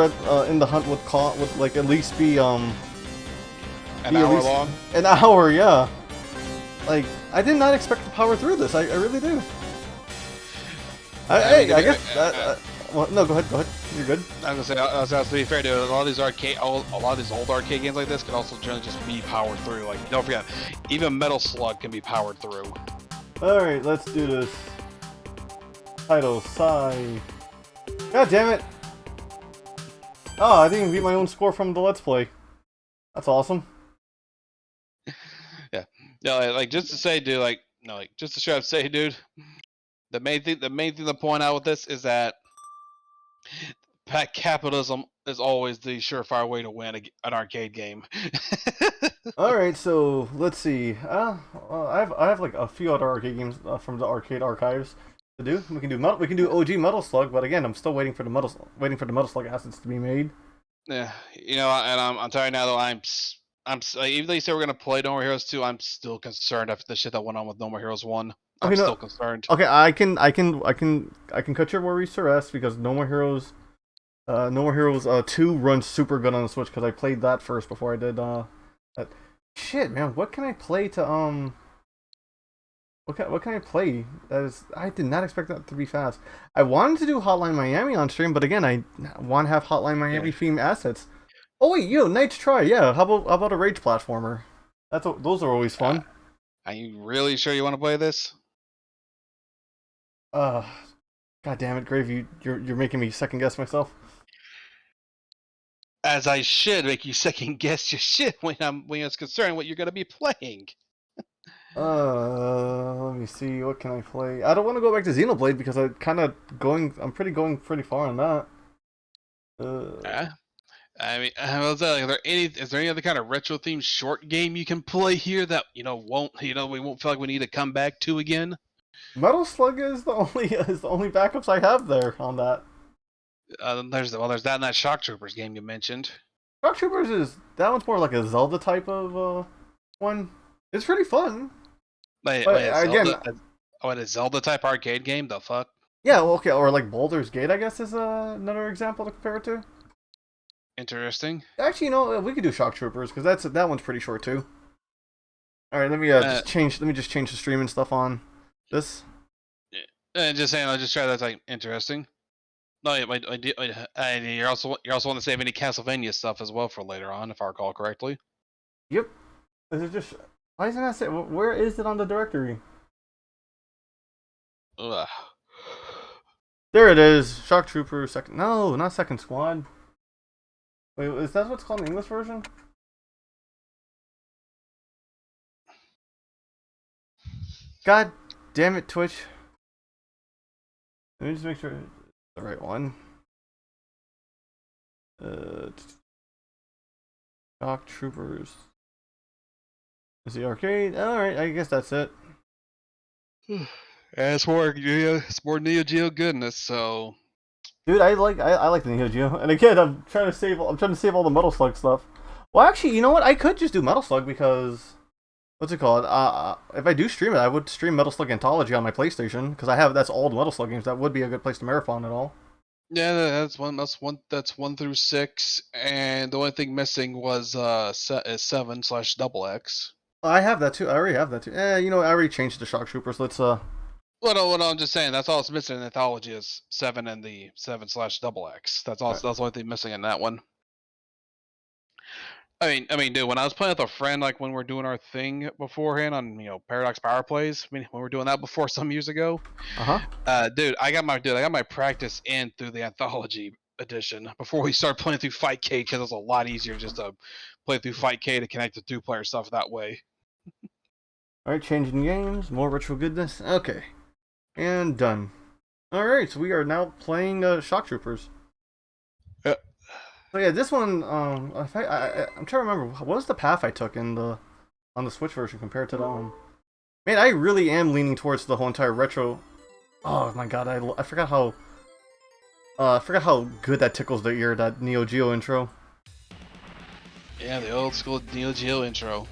In the Hunt would like at least be an hour long. An hour, yeah. Like I did not expect to power through this. I really do. I guess. Well, no, go ahead. You're good. I was gonna say, to be fair, dude, a lot of these old arcade games like this can also generally just be powered through. Like, don't forget, even Metal Slug can be powered through. All right, let's do this. Title, Psy. God damn it! Oh, I didn't even beat my own score from the Let's Play. That's awesome. Yeah, like just to say, dude, just to try to say, dude. The main thing to point out with this is that capitalism is always the surefire way to win an arcade game. All right, so let's see. I have like a few other arcade games from the arcade archives to do. We can do OG Metal Slug, but again, I'm still waiting for the Metal Slug assets to be made. Yeah, and I'm telling you now though, I'm even though you say we're gonna play No More Heroes 2, I'm still concerned after the shit that went on with No More Heroes 1. I'm still concerned. Okay, I can cut your worries to rest because No More Heroes 2 runs super good on the Switch because I played that first before I did that. Shit, man, what can I play to what can I play? I did not expect that to be fast. I wanted to do Hotline Miami on stream, but again, I want to have Hotline Miami themed assets. Oh wait, nice try. Yeah, how about a rage platformer? Those are always fun. Are you really sure you want to play this? God damn it, Grave! You're making me second guess myself. As I should make you second guess your shit when it's concerned what you're gonna be playing. Let me see. What can I play? I don't want to go back to Xenoblade because I'm going pretty far on that. I mean, is there any other kind of retro themed short game you can play here that we won't feel like we need to come back to again? Metal Slug is the only backups I have there on that. There's that and that Shock Troopers game you mentioned. Shock Troopers that one's more like a Zelda type of one. It's pretty fun. Wait, a Zelda type arcade game? The fuck? Yeah, well, okay, or like Baldur's Gate, I guess is another example to compare it to. Interesting. Actually, we could do Shock Troopers because that one's pretty short too. All right, let me just change the streaming stuff on this. Just saying, I'll just try that's like interesting. No, you're also want to save any Castlevania stuff as well for later on, if I recall correctly. Yep. Is it just? Why isn't that say? Where is it on the directory? Ugh. There it is. Shock Trooper second. No, not Second Squad. Wait, is that what's called in the English version? God damn it, Twitch. Let me just make sure it's the right one. Shock Troopers. Is the arcade? Alright, I guess that's it. It's more Neo-Geo goodness, so... Dude, I like the Neo-Geo. And again, I'm trying to save all the Metal Slug stuff. Well, actually, you know what? I could just do Metal Slug because... What's it called? If I do stream it, I would stream Metal Slug Anthology on my PlayStation because that's all the Metal Slug games. That would be a good place to marathon it all. Yeah, that's 1 through 6, and the only thing missing was 7/XX. I have that too. I already have that too. You know, I already changed the shock troopers. Let's Well, I'm just saying that's all it's missing in Anthology is 7 and the 7/XX. That's all. That's the only thing missing in that one. I mean, dude, when I was playing with a friend, like when we are doing our thing beforehand on, Paradox Power Plays. I mean, when we were doing that before some years ago, dude, I got my practice in through the Anthology edition before we started playing through Fight K because it was a lot easier just to play through Fight K to connect the 2-player stuff that way. All right, changing games, more ritual goodness. Okay, and done. All right, so we are now playing shock troopers. Yeah. So yeah, this one, I'm trying to remember what was the path I took in on the Switch version compared to the Man, I really am leaning towards the whole entire retro. Oh my god, I forgot how good that tickles the ear, that Neo-Geo intro. Yeah, the old school Neo-Geo intro.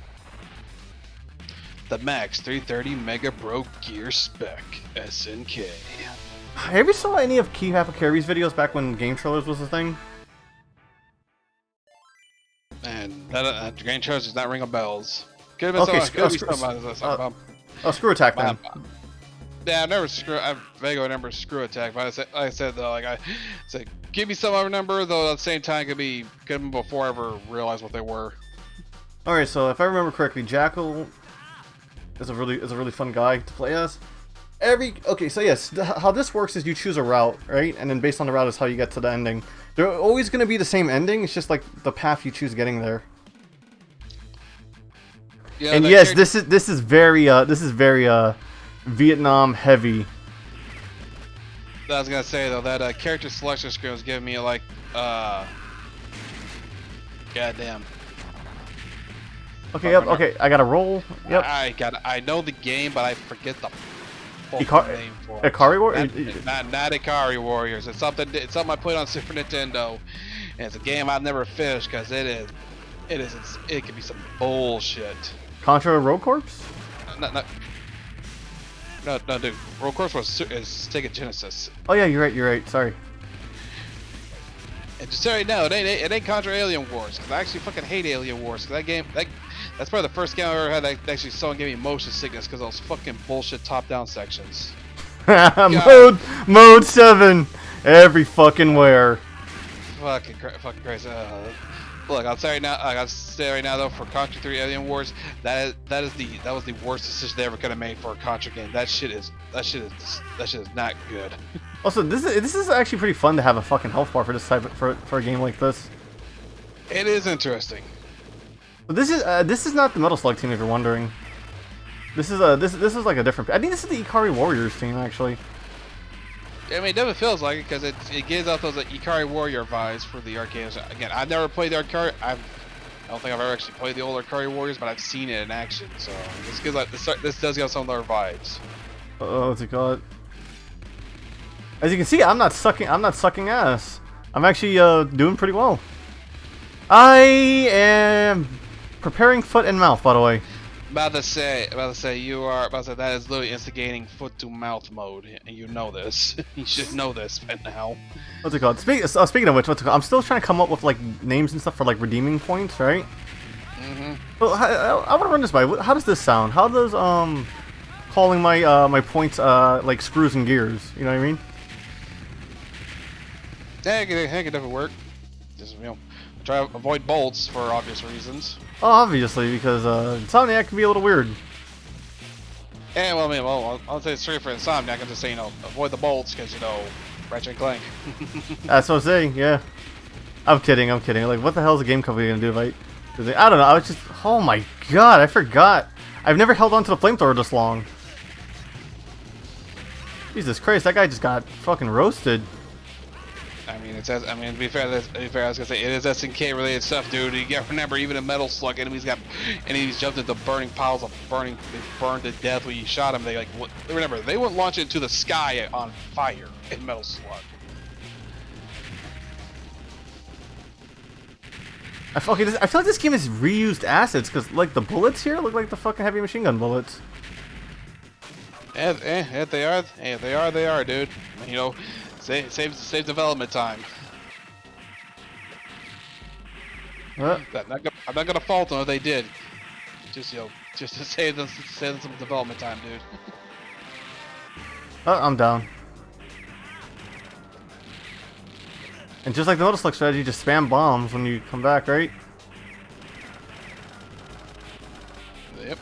The Max 330 Mega Bro Gear Spec SNK. Have you saw any of Key Half Carry's videos back when game trailers was a thing? And that game trailers does not ring a bells. Okay, Screw Attack then. Yeah, I vaguely remember Screw Attack, but I said though, like I said, give me some other number though. At the same time, could be before I ever realized what they were. All right, so if I remember correctly, Jackal is a really fun guy to play as. So yes, how this works is you choose a route, right? And then based on the route is how you get to the ending. They're always going to be the same ending. It's just like the path you choose getting there. Yeah, and yes, this is very Vietnam heavy. I was gonna say though that character selection screen was giving me like goddamn. Okay, okay, I gotta roll. Yep. I know the game, but I forget the name for it. Ikari Warriors? Not Ikari Warriors. It's something I played on Super Nintendo, and it's a game I've never finished because it can be some bullshit. Contra Road Corps? No, dude. Road Corps is Sega Genesis. Oh yeah, you're right. Sorry. And just sorry, no, it ain't Contra Alien Wars, because I actually fucking hate Alien Wars. Cause that's probably the first game I ever had that actually someone gave me motion sickness because of those fucking bullshit top-down sections. Mode 7, every fucking where. Fucking crazy. Look, I'll say right now though, for Contra 3 Alien Wars, that was the worst decision they ever could have made for a Contra game. That shit is not good. Also, this is actually pretty fun to have a fucking health bar for this type for a game like this. It is interesting. But this is not the Metal Slug team if you're wondering. This is like a different. I think this is the Ikari Warriors team actually. I mean, it definitely feels like it because it gives out those Ikari Warrior vibes for the arcade. Again, I've never played the Ikari. I don't think I've ever actually played the old Ikari Warriors, but I've seen it in action. So this gives like this does give some of their vibes. What's it called? As you can see, I'm not sucking ass. I'm actually doing pretty well. I am preparing foot and mouth, by the way. About to say that is literally instigating foot to mouth mode, and you know this. You should know this by now. What's it called? Speaking of which, I'm still trying to come up with like names and stuff for like redeeming points, right? Mm-hmm. Well, I want to run this by. How does this sound? How does calling my points like screws and gears? You know what I mean? Yeah, it can definitely work. Just try to avoid bolts for obvious reasons. Oh, obviously, because Insomniac can be a little weird. Yeah, well, I'll say straight for Insomniac. I can just say, avoid the bolts, because, Ratchet and Clank. That's what I'm saying, yeah. I'm kidding. Like, what the hell is the game company gonna do if I don't know, I was just... Oh my god, I forgot. I've never held on to the flamethrower this long. Jesus Christ, that guy just got fucking roasted. To be fair, I was gonna say it is SNK related stuff, dude. You gotta remember, even in Metal Slug, enemies jumped into burning piles of they burned to death when you shot them. Remember, they wouldn't launch it into the sky on fire in Metal Slug. I feel like this game has reused assets because like the bullets here look like the fucking heavy machine gun bullets. Yeah, they are. Hey, they are, dude. Save development time. What? I'm not gonna fault them if they did. Just just to save them some development time, dude. I'm down. And just like the Metal Slug strategy, just spam bombs when you come back, right? Yep.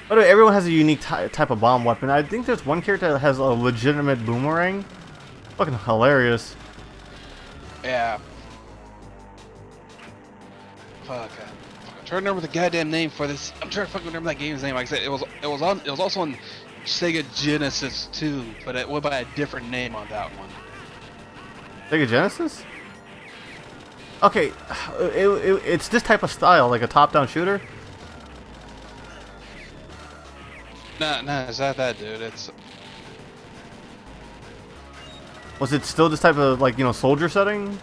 By the way, everyone has a unique type of bomb weapon. I think there's one character that has a legitimate boomerang. Fucking hilarious. Yeah. Fuck. I'm trying to remember the goddamn name for this. I'm trying to fucking remember that game's name. Like I said, it was also on Sega Genesis too, but it went by a different name on that one. Sega Genesis? Okay, it's this type of style, like a top-down shooter. Nah, it's not that, dude. It's. Was it still this type of, like, you know, soldier setting?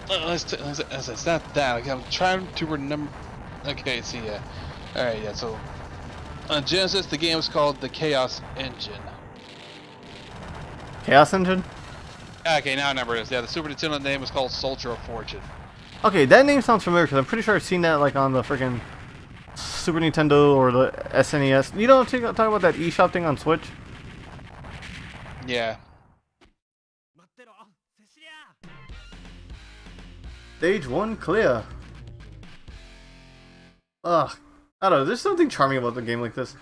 It's not that. Like, I'm trying to remember. Okay, see, yeah. Alright, yeah, so. On Genesis, the game was called the Chaos Engine. Chaos Engine? Okay, now I remember this. Yeah, the Super Nintendo name was called Soldier of Fortune. Okay, that name sounds familiar because I'm pretty sure I've seen that, like, on the freaking Super Nintendo or the SNES. You know what I'm talking about, that eShop thing on Switch? Yeah. Stage 1 clear. Ugh. I don't know, there's something charming about the game like this.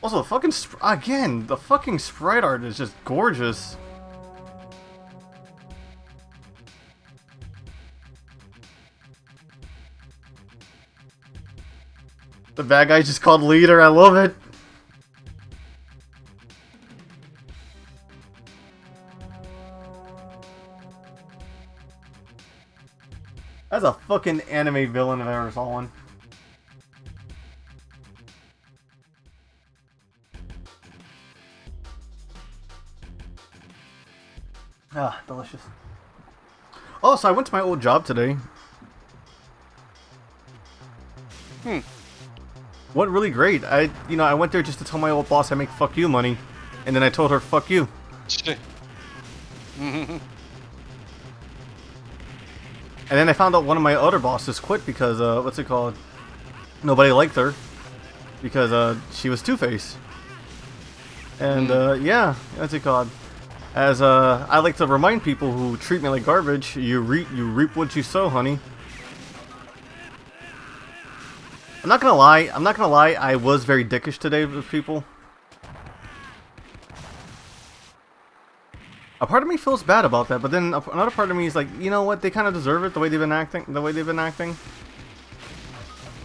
Also, the fucking sprite art is just gorgeous. The bad guy just called leader, I love it. That's a fucking anime villain if I ever saw one. Ah, delicious. Oh, so I went to my old job today. Went really great. I went there just to tell my old boss I make fuck you money, and then I told her fuck you. And then I found out one of my other bosses quit because, what's it called? Nobody liked her. Because, she was Two-Face. And, yeah, what's it called? As, I like to remind people who treat me like garbage, you reap what you sow, honey. I'm not gonna lie, I was very dickish today with people. A part of me feels bad about that, but then another part of me is like, you know what? They kind of deserve it the way they've been acting.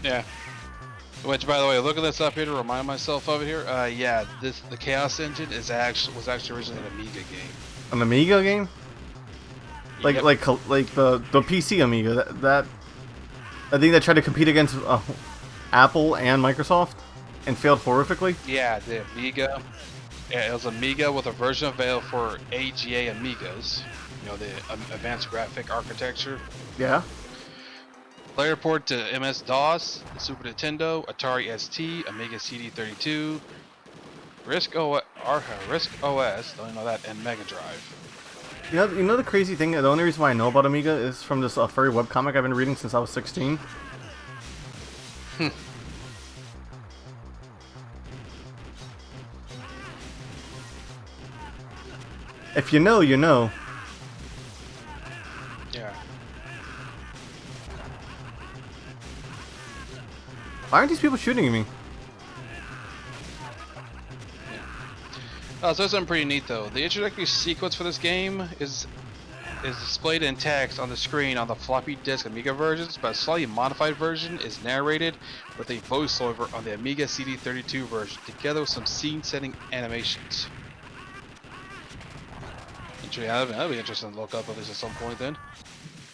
Yeah. Which, by the way, looking this up here to remind myself of it here. Yeah, the Chaos Engine was actually originally an Amiga game. An Amiga game? Like Yep. like the PC Amiga. That I think that tried to compete against Apple and Microsoft and failed horrifically. Yeah, the Amiga. Yeah, it was Amiga with a version available for AGA Amigas. You know, the Advanced Graphic Architecture. Yeah. Player port to MS-DOS, Super Nintendo, Atari ST, Amiga CD32, RISC OS, don't know that, and Mega Drive. You know the crazy thing. The only reason why I know about Amiga is from this furry webcomic I've been reading since I was 16. If you know, you know. Yeah. Why aren't these people shooting at me? So that's something pretty neat though. The introductory sequence for this game is displayed in text on the screen on the floppy disk Amiga versions, but a slightly modified version is narrated with a voiceover on the Amiga CD32 version, together with some scene-setting animations. That'd be interesting to look up at least at some point then.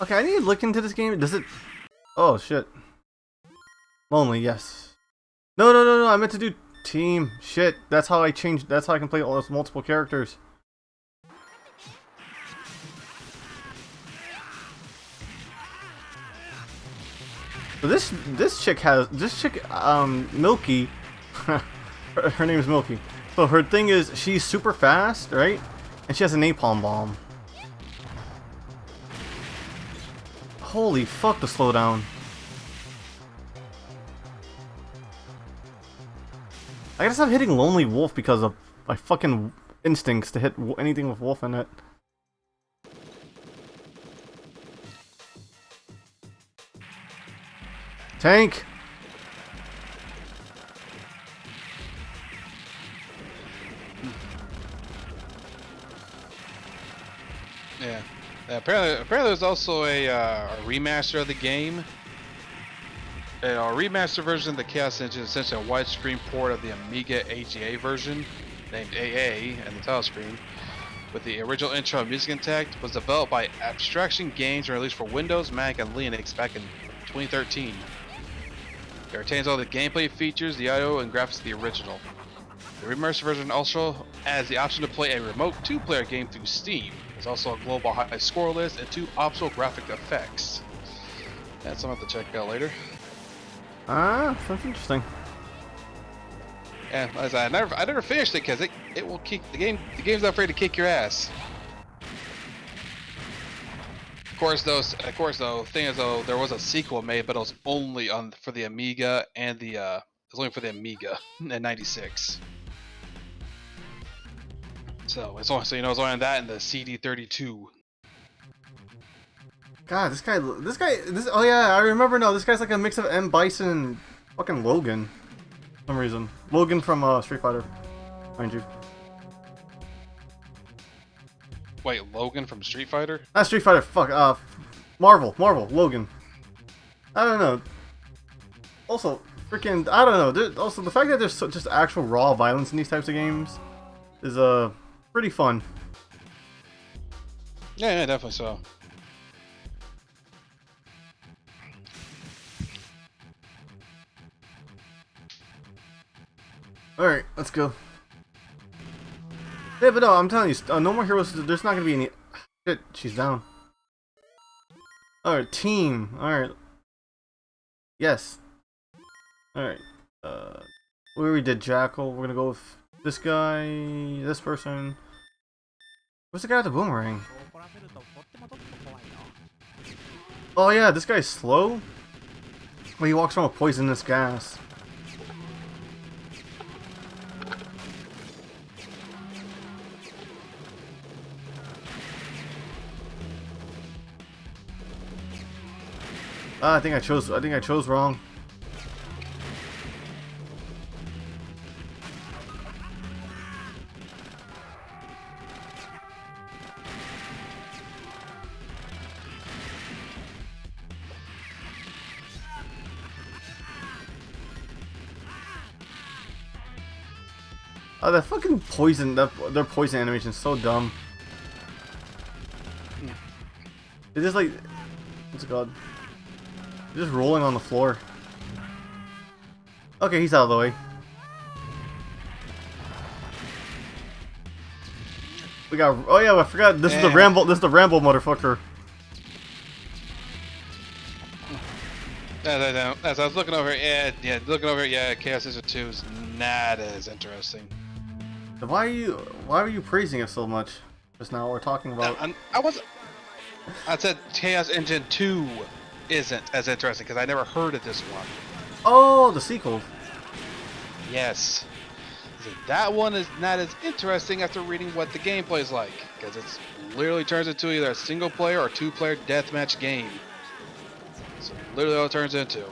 Okay, I need to look into this game. Does it... Oh, shit. Lonely, yes. No, I meant to do team. Shit, that's how I changed... That's how I can play all those multiple characters. So this chick, Milky... her name is Milky. So her thing is, she's super fast, right? And she has a napalm bomb. Holy fuck, the slowdown. I gotta stop hitting Lonely Wolf because of my fucking instincts to hit anything with wolf in it. Tank! Yeah. Apparently there's also a remaster of the game. A remaster version of the Chaos Engine is essentially a widescreen port of the Amiga AGA version, named AA and the title screen, with the original intro and music intact. Was developed by Abstraction Games and released for Windows, Mac, and Linux back in 2013. It retains all the gameplay features, the audio, and graphics of the original. The remastered version also adds the option to play a remote 2-player game through Steam. There's also a global high score list and 2 optional graphic effects. That's something to check out later. Ah, that's interesting. Yeah, as I never finished it because it will kick the game. The game's not afraid to kick your ass. Of course, though, thing is though, there was a sequel made, but it was only for the Amiga and it was only for the Amiga in '96. So it's only it's only on that and the CD32. God, this oh yeah, I remember now. This guy's like a mix of M. Bison and fucking Logan. For some reason. Logan from Street Fighter, mind you. Wait, Logan from Street Fighter? Not Street Fighter, fuck, Marvel, Logan. I don't know. Also, freaking, I don't know. Also, the fact that there's just actual raw violence in these types of games is, pretty fun. Yeah, definitely so. Alright, let's go. Yeah, but no, I'm telling you, No More Heroes, there's not gonna be any... Shit, she's down. Alright, team. Alright. Yes. Alright. We already did Jackal. We're gonna go with this guy, this person. What's the guy with the boomerang? Oh yeah, this guy's slow. Well, he walks around with poisonous gas. I think I chose wrong. Oh, that fucking poison, their poison animation is so dumb. It's just like, what's it called? Just rolling on the floor. Okay, he's out of the way. We got. Oh yeah, I forgot. This is the Rambo. This is the Rambo motherfucker. As I was looking over, looking over, Chaos Engine 2 is not as interesting. Why were you praising it so much? Just now we're talking about. I said Chaos Engine 2 isn't as interesting because I never heard of this one. Oh, the sequel. Yes. That one is not as interesting after reading what the gameplay is like, because it literally turns into either a single player or 2-player deathmatch game. So literally all it turns into.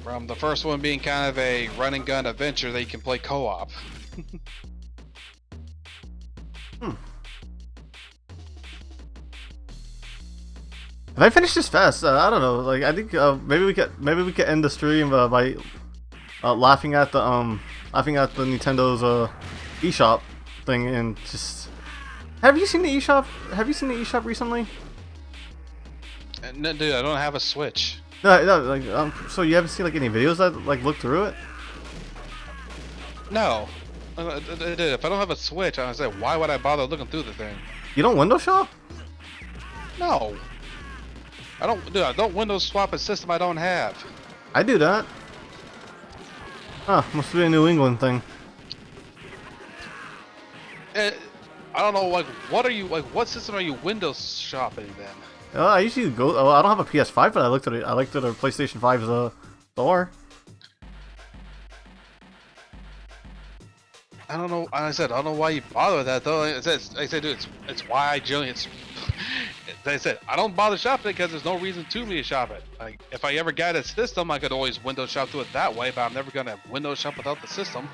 From the first one being kind of a run and gun adventure that you can play co-op. If I finish this fast, I don't know. Like I think maybe we could end the stream by laughing at the Nintendo's eShop thing and just. Have you seen the eShop? Have you seen the eShop recently? No, dude, I don't have a Switch. No, like so you haven't seen like any videos that like look through it? No. Dude, if I don't have a Switch, I was like, why would I bother looking through the thing? You don't window shop? No. I don't Windows swap a system I don't have. I do that. Huh, must be a New England thing. I don't know. Like, what are you like? What system are you Windows shopping then? I usually go. Oh, I don't have a PS5, but I looked at it. I looked at a PlayStation 5's store. I don't know. I said I don't know why you bother with that though. I said, dude, it's why I generally they said I don't bother shopping because there's no reason to me to shop it. Like if I ever got a system, I could always Windows shop to it that way, but I'm never gonna Windows shop without the system.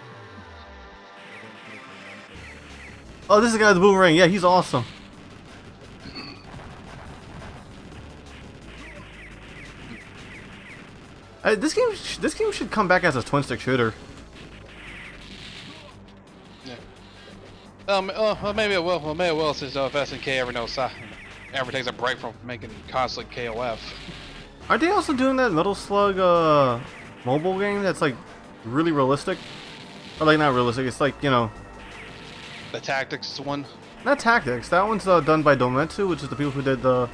Oh, this is the guy with the boomerang. Yeah, he's awesome. This game should come back as a twin-stick shooter. Yeah. Well, maybe it will. Well, maybe it will since if SNK ever takes a break from making constant KOF. Aren't they also doing that Metal Slug mobile game that's like really realistic? Or like not realistic, it's like, you know, the Tactics one? Not Tactics, that one's done by Dometsu, which is the people who did the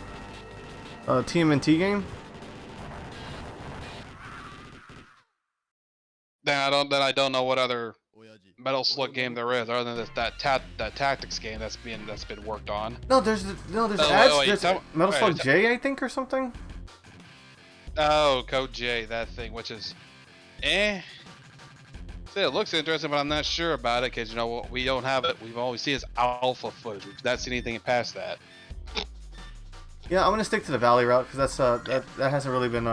TMNT game. Then I don't know what other Metal Slug game there is other than that Tactics game that's been worked on. No, there's Metal Slug J, I think, or something. Oh, Code J, that thing, which is, See, it looks interesting, but I'm not sure about it because you know we don't have it. We've always seen is alpha footage. We've not seen anything past that. Yeah, I'm gonna stick to the Valley route because that's that hasn't really been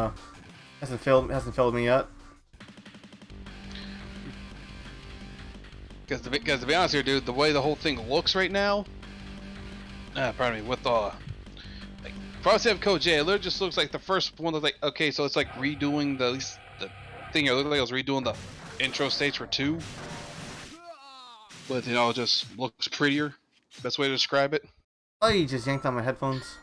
hasn't failed me yet. Because to be honest here, dude, the way the whole thing looks right now, pardon me, with the like, for us to have Code J, it literally just looks like the first one. Like, okay, so it's like redoing the thing here. It looked like it was redoing the intro stage for 2, but you know, it just looks prettier. Best way to describe it. Oh, you just yanked on my headphones.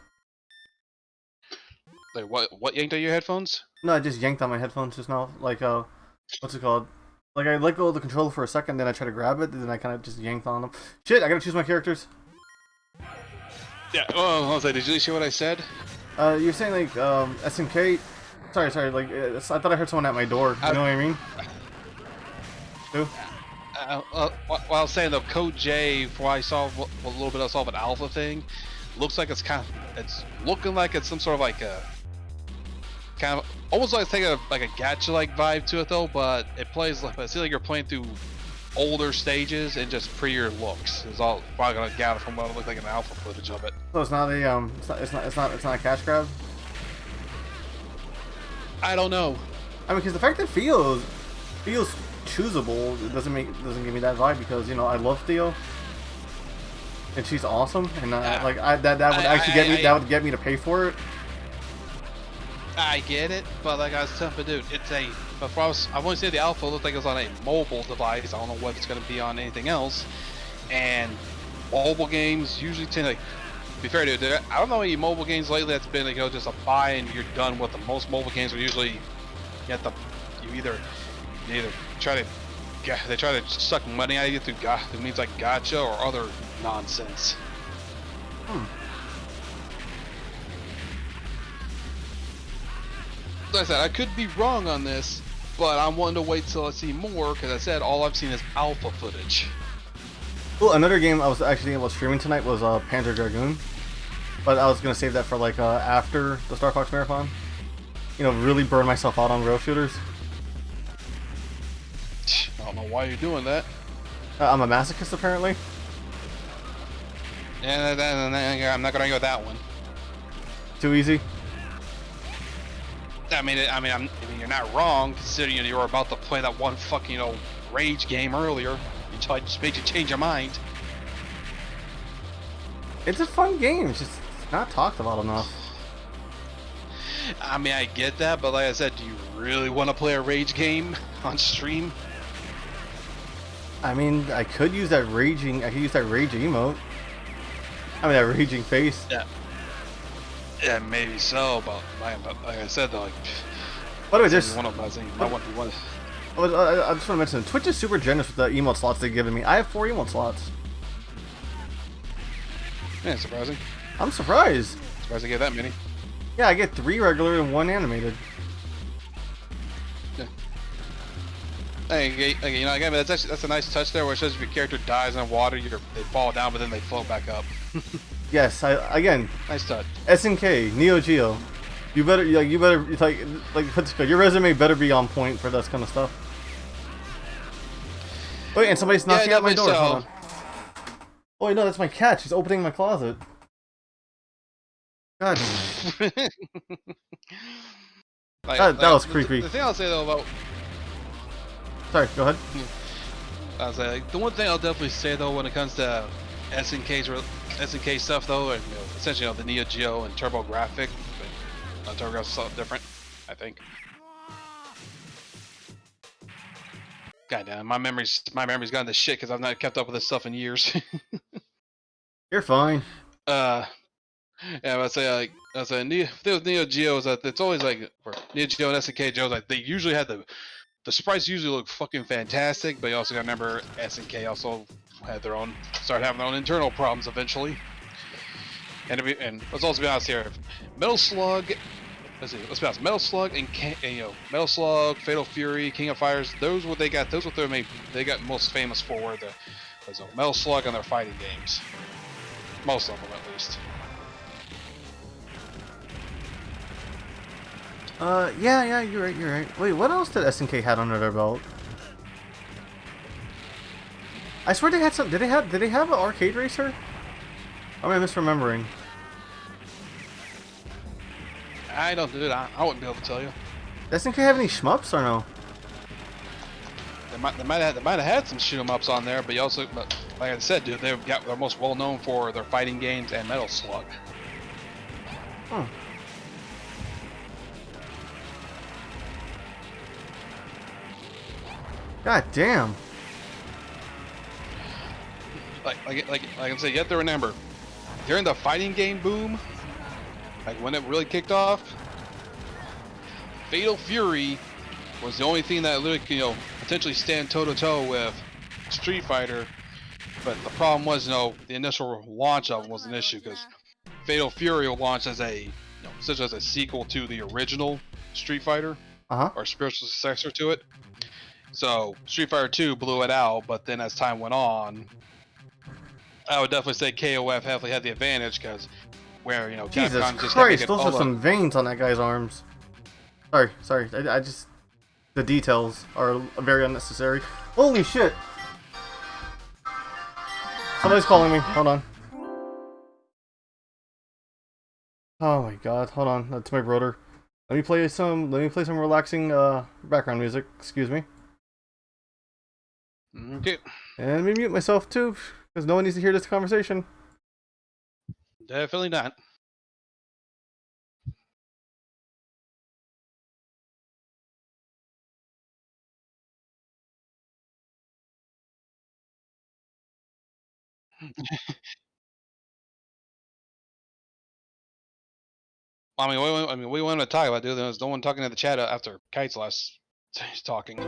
Like what yanked on your headphones? No, I just yanked on my headphones just now. Like what's it called? Like I let go of the controller for a second, then I try to grab it, and then I kind of just yanked on them. Shit, I gotta choose my characters. Yeah. Oh, I was like, did you see what I said? You're saying like SMK. Sorry. Like I thought I heard someone at my door. You know what I mean? Who? Well, I was saying though, Code J, before I saw a little bit of an alpha thing, looks like it's looking like it's some sort of like a kind of almost like taking like a gacha-like vibe to it though, but it plays like it seems like you're playing through older stages and just prettier looks. Is all probably gonna gather from what it looked like in the alpha footage of it. So it's not a it's not a cash grab. I don't know. I mean, because the fact that feels choosable, it doesn't give me that vibe because you know I love Theo, and she's awesome, and that would get me to pay for it. I get it, but like I was telling, dude, I've only seen the alpha looked like it was on a mobile device. I don't know what it's going to be on anything else. And mobile games usually tend to, be fair, dude, I don't know any mobile games lately that's been like, you know, just a buy and you're done with them. Most mobile games are usually you either try to suck money out of you through means like gacha or other nonsense. Like I said, I could be wrong on this, but I'm wanting to wait till I see more because I said all I've seen is alpha footage. Well, another game I was actually able to streaming tonight was Panzer Dragoon, but I was gonna save that for like after the Star Fox Marathon. You know, really burn myself out on rail shooters. I don't know why you're doing that. I'm a masochist apparently. Yeah, I'm not gonna go with that one. Too easy. I mean, you're not wrong considering you were about to play that one fucking rage game earlier. It just made you change your mind. It's a fun game. It's just not talked about enough. I mean, I get that, but like I said, do you really want to play a rage game on stream? I mean, I could use that raging. I could use that rage emote. I mean, that raging face. Yeah. Yeah, maybe so, but like I said, though, like, by the way, there's one of them. I want one. I just want to mention, Twitch is super generous with the emote slots they've given me. I have 4 emote slots. Yeah, surprising. I'm surprised. Surprised I get that many. Yeah, I get 3 regular and 1 animated. Yeah. Hey, you know, again, that's a nice touch there, where it says if your character dies in water, they fall down, but then they float back up. Yes, again, Nice touch. SNK, Neo-Geo. You better your resume better be on point for that kind of stuff. Wait, and somebody's knocking at my door. So. Hold on. Oh wait, no, that's my cat. She's opening my closet. God. That was creepy. The thing I'll say though about. Sorry, go ahead. I was like, the one thing I'll definitely say though when it comes to SNK stuff though, and essentially the Neo Geo and TurboGrafx, but TurboGrafx is something different, I think. Goddamn, my memory's gone to shit because I've not kept up with this stuff in years. You're fine. Yeah, I say Neo Geo is that it's always like for Neo Geo and SNK Joe's like they usually had the sprites usually look fucking fantastic, but you also gotta remember SNK also had started having their own internal problems eventually. And let's also be honest here, Metal Slug. Let's be honest. Metal Slug and Metal Slug, Fatal Fury, King of Fighters. Those what they got most famous for were the Metal Slug and their fighting games. Most of them, at least. Yeah, you're right. Wait, what else did SNK had under their belt? I swear they had some. Did they have an arcade racer? Or am I misremembering? I don't do that. I wouldn't be able to tell you. Does SNK have any shmups or no? They might have had some shoot 'em ups on there, but like I said, dude, they're most well known for their fighting games and Metal Slug. Oh. God damn. Like I'm saying, you have to remember, during the fighting game boom, like when it really kicked off, Fatal Fury was the only thing that literally potentially stand toe to toe with Street Fighter. But the problem was, the initial launch of it was an issue because Fatal Fury launched as essentially as a sequel to the original Street Fighter, or spiritual successor to it. So Street Fighter 2 blew it out, but then as time went on, I would definitely say KOF heavily had the advantage because where Jesus Capcom just Christ, those are some veins on that guy's arms. Sorry, I just the details are very unnecessary. Holy shit! Somebody's calling me. Hold on. Oh my god, hold on. That's my brother. Let me play some relaxing background music. Excuse me. Okay. And let me mute myself too, because no one needs to hear this conversation. Definitely not. I mean, we want to talk about, dude. There's no one talking in the chat after Kite's last talking.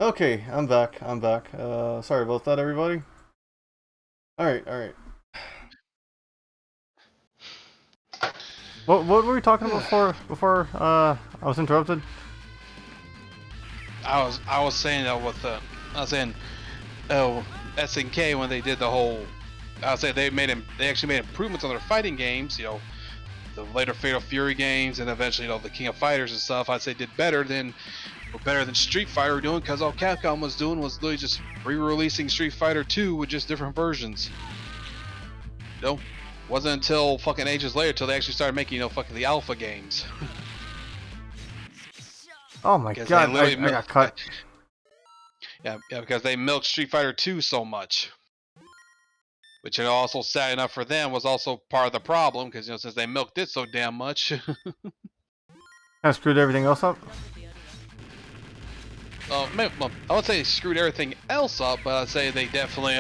Okay, I'm back. I'm back. Sorry about that, everybody. Alright, alright. What were we talking about before I was interrupted? I was saying with the SNK when they did the whole. I was saying they actually made improvements on their fighting games. You know, the later Fatal Fury games and eventually the King of Fighters and stuff. I'd say did better than Street Fighter were doing, because all Capcom was doing was literally just re-releasing Street Fighter 2 with just different versions. You know, wasn't until fucking ages later till they actually started making fucking the alpha games. Oh my god, I got cut. Yeah, because they milked Street Fighter 2 so much. Which also sad enough for them was also part of the problem, because since they milked it so damn much. Kind of screwed everything else up. I would say they screwed everything else up, but I'd say they definitely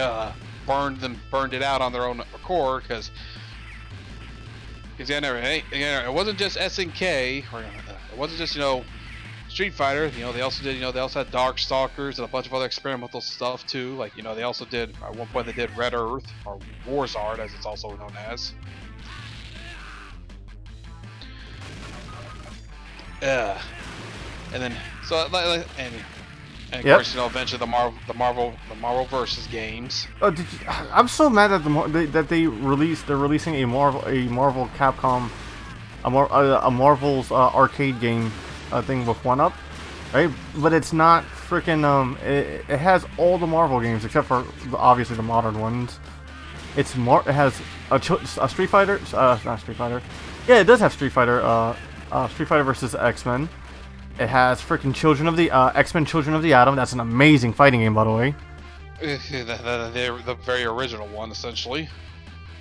burned it out on their own accord, because it wasn't just SNK, or it wasn't just Street Fighter. They also did they also had Darkstalkers and a bunch of other experimental stuff too. Like they also did at one point they did Red Earth, or Warzard as it's also known as. And then and of course eventually the Marvel versus games. Oh, I'm so mad at they're releasing a Marvel Capcom, a Marvel's arcade game thing with 1UP, right? But it's not freaking it has all the Marvel games except for obviously the modern ones. It has a Street Fighter, not Street Fighter. Yeah, it does have Street Fighter. Street Fighter versus X-Men. It has freaking X-Men Children of the Atom. That's an amazing fighting game, by the way. The very original one, essentially.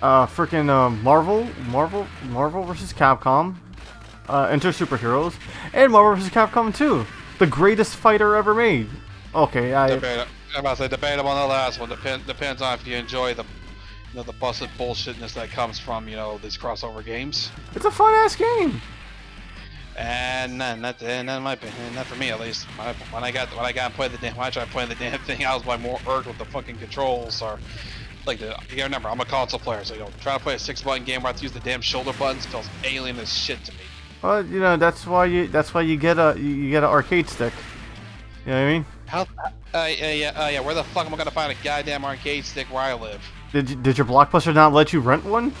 Freaking Marvel versus Capcom. Enter Superheroes. And Marvel vs. Capcom 2. The greatest fighter ever made. Okay, I'm about to say debatable on the last one. Depends on if you enjoy the the busted bullshitness that comes from these crossover games. It's a fun-ass game. And not for me at least. When I got to play the damn, when I tried playing the damn thing, I was more irked with the fucking controls. Or you gotta remember, I'm a console player, so trying to play a 6-button game where I have to use the damn shoulder buttons feels alien as shit to me. Well, that's why you get an arcade stick. You know what I mean? How? Yeah. Where the fuck am I gonna find a goddamn arcade stick where I live? Did your Blockbuster not let you rent one?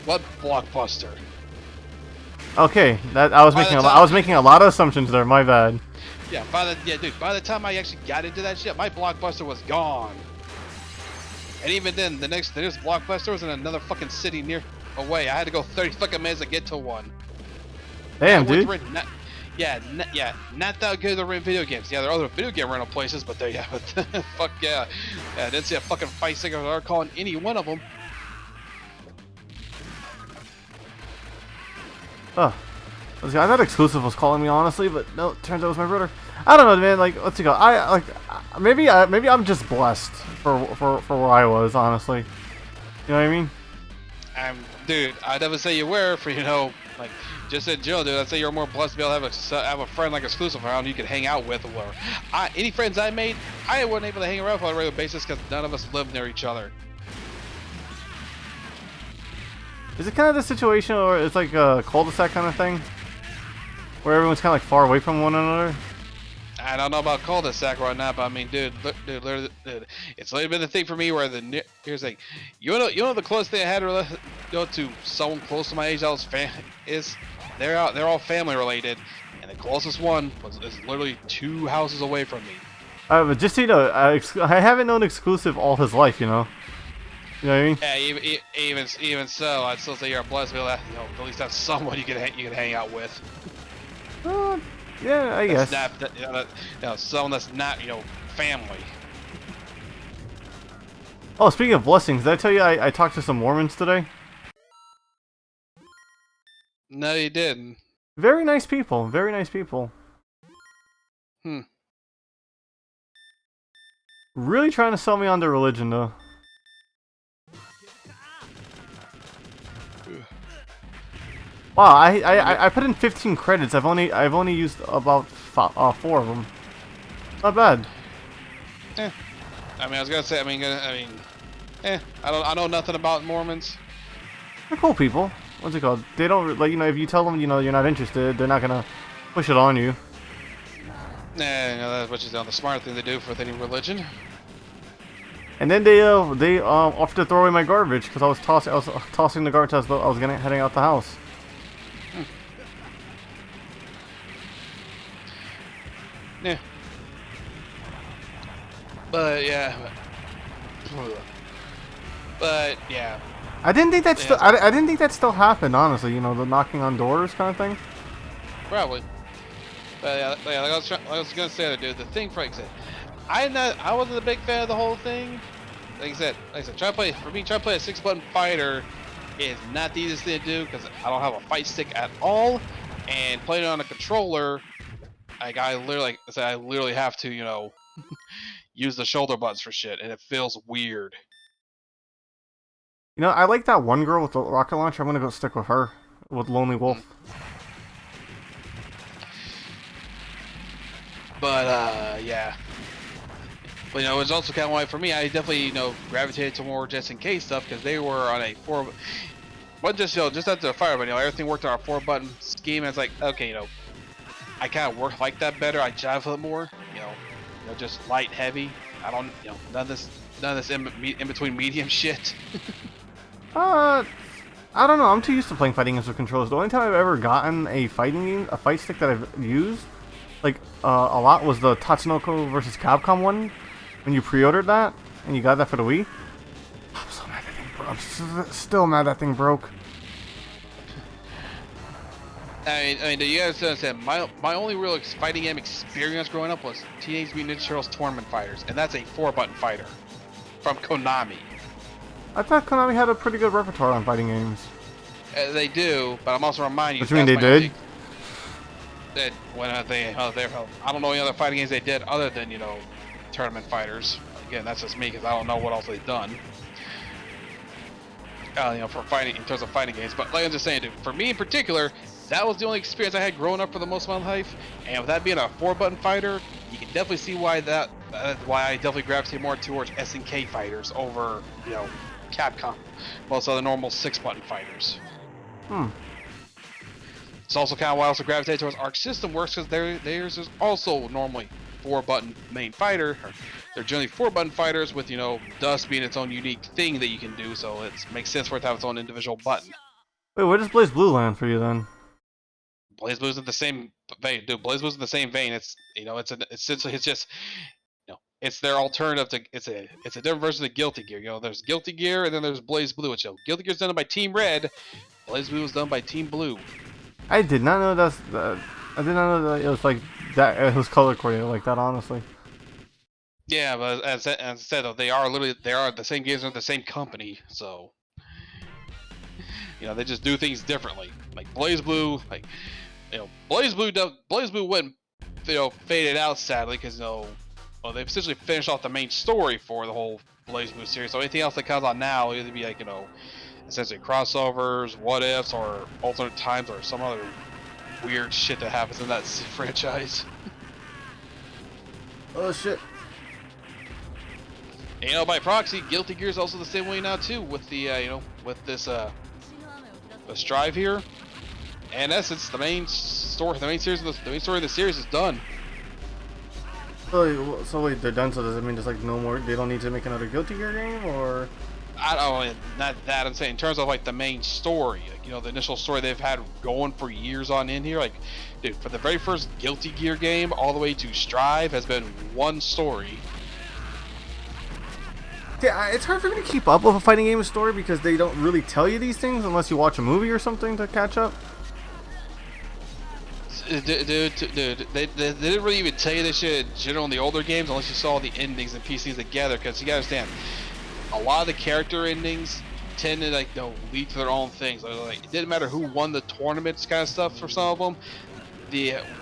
What Blockbuster? Okay, I was making a lot of assumptions there. My bad. Yeah, by the time I actually got into that shit, my Blockbuster was gone. And even then, the nearest Blockbuster was in another fucking city away. I had to go 30 fucking minutes to get to one. Damn, dude. Not that good to rent video games. Yeah, there are other video game rental places, but fuck yeah. I didn't see a fucking fight sticker or calling any one of them. Oh, I thought Exclusive was calling me, honestly, but no, it turns out it was my brother. I don't know, man. Let's go. Maybe I'm just blessed for where I was, honestly. You know what I mean? Dude, I'd never say you were for just in general, dude. I'd say you're more blessed to be able to have a friend like Exclusive around you could hang out with, or any friends I made, I wasn't able to hang around on a regular basis because none of us lived near each other. Is it kind of the situation where it's like a cul-de-sac kind of thing? Where everyone's kind of far away from one another? I don't know about cul-de-sac right now, but I mean, dude, it's really been the thing for me where here's the thing. You know the closest thing I had to someone close to my age is they're all family related, and the closest one is literally 2 houses away from me. But just so you know, I haven't known Exclusive all his life, You know what I mean? Yeah, even so, I'd still say you're blessed to be able to, at least have someone you can hang out with. Yeah, I guess. Someone that's not, family. Oh, speaking of blessings, did I tell you I talked to some Mormons today? No, you didn't. Very nice people. Very nice people. Really trying to sell me on their religion, though. Wow, I put in 15 credits. I've only used about 4 of them. Not bad. I mean, I was gonna say. I know nothing about Mormons. They're cool people. What's it called? They don't like, you know, if you tell them, you know, you're not interested, they're not gonna push it on you. Nah, you know, that's what you know, the smart thing to do with any religion. And then they offered to throw away my garbage because I was tossing the garbage as I was heading out the house. Yeah. But yeah. But yeah. I didn't think that I didn't think that still happened, honestly. You know, the knocking on doors kind of thing. Probably. But yeah, like I was gonna say, dude, the thing, for example, I wasn't a big fan of the whole thing. Like I said, trying to play a 6-button fighter is not the easiest thing to do because I don't have a fight stick at all, and playing it on a controller, like I literally have to, you know, use the shoulder buttons for shit, and it feels weird. You know, I like that one girl with the rocket launcher. I'm gonna go stick with her, with Lonely Wolf. But yeah. But you know, it was also kind of like for me. I definitely, you know, gravitated to more just in case stuff because they were on a 4. But just after the fire, but you know, everything worked on our 4-button scheme. And it's like, okay, you know, I kind of work like that better. I jive a little more, you know, just light, heavy. I don't, you know, none of this in between medium shit. I don't know. I'm too used to playing fighting games with controllers. The only time I've ever gotten a fighting game, a fight stick that I've used, like a lot, was the Tatsunoko versus Capcom one. When you pre-ordered that and you got that for the Wii. I'm so mad that thing broke. I'm still mad that thing broke. I mean, do you guys understand? My only real fighting game experience growing up was Teenage Mutant Ninja Turtles Tournament Fighters, and that's a 4-button fighter from Konami. I thought Konami had a pretty good repertoire on fighting games. They do, but I'm also reminding you. What do you mean they did? I don't know any other fighting games they did other than, you know, tournament fighters. Again, that's just me because I don't know what else they've done. You know, for fighting, in terms of fighting games. But like I'm just saying, dude, for me in particular, that was the only experience I had growing up for the most of my life. And with that being a 4-button fighter, you can definitely see why why I definitely gravitate more towards SNK fighters over, you know, Capcom, most other normal 6-button fighters. It's also kind of why I also gravitate towards Arc System Works because theirs is also normally 4-button main fighter. They're generally 4-button fighters with, you know, Dust being its own unique thing that you can do, so it makes sense for it to have its own individual button. Wait, where does Blaze Blue land for you then? Blaze Blue's in the same vein, dude. Blaze Blue's in the same vein. It's, you know, it's just, you know, it's their alternative to, it's a different version of Guilty Gear. You know, there's Guilty Gear and then there's Blaze Blue. Which, you know, Guilty Gear's done by Team Red. Blaze Blue is done by Team Blue. I did not know I did not know that it was like that. It was color coordinated like that, honestly. Yeah, but as I said, though, they are the same games with the same company, so you know, they just do things differently. Like Blaze Blue, like, you know, Blaze Blue went, you know, faded out sadly because, you know, well, they've essentially finished off the main story for the whole Blaze Blue series. So anything else that comes on now will either be like, you know, essentially crossovers, what ifs, or alternate times, or some other weird shit that happens in that franchise. Oh shit. And, you know, by proxy, Guilty Gear is also the same way now too, with the you know, with this the Strive here. And in essence, the main story of the series is done. So wait, they're done. So does it mean there's like no more? They don't need to make another Guilty Gear game, or? I don't, not that. I'm saying in terms of like the main story, like, you know, the initial story they've had going for years on in here. Like, dude, for the very first Guilty Gear game all the way to Strive has been one story. Yeah, it's hard for me to keep up with a fighting game story because they don't really tell you these things unless you watch a movie or something to catch up. Dude, they didn't really even tell you this shit in general in the older games unless you saw the endings and PCs together. Because you gotta understand, a lot of the character endings tend to, like, you know, lead to their own things. Like, it didn't matter who won the tournaments, kind of stuff for some of them.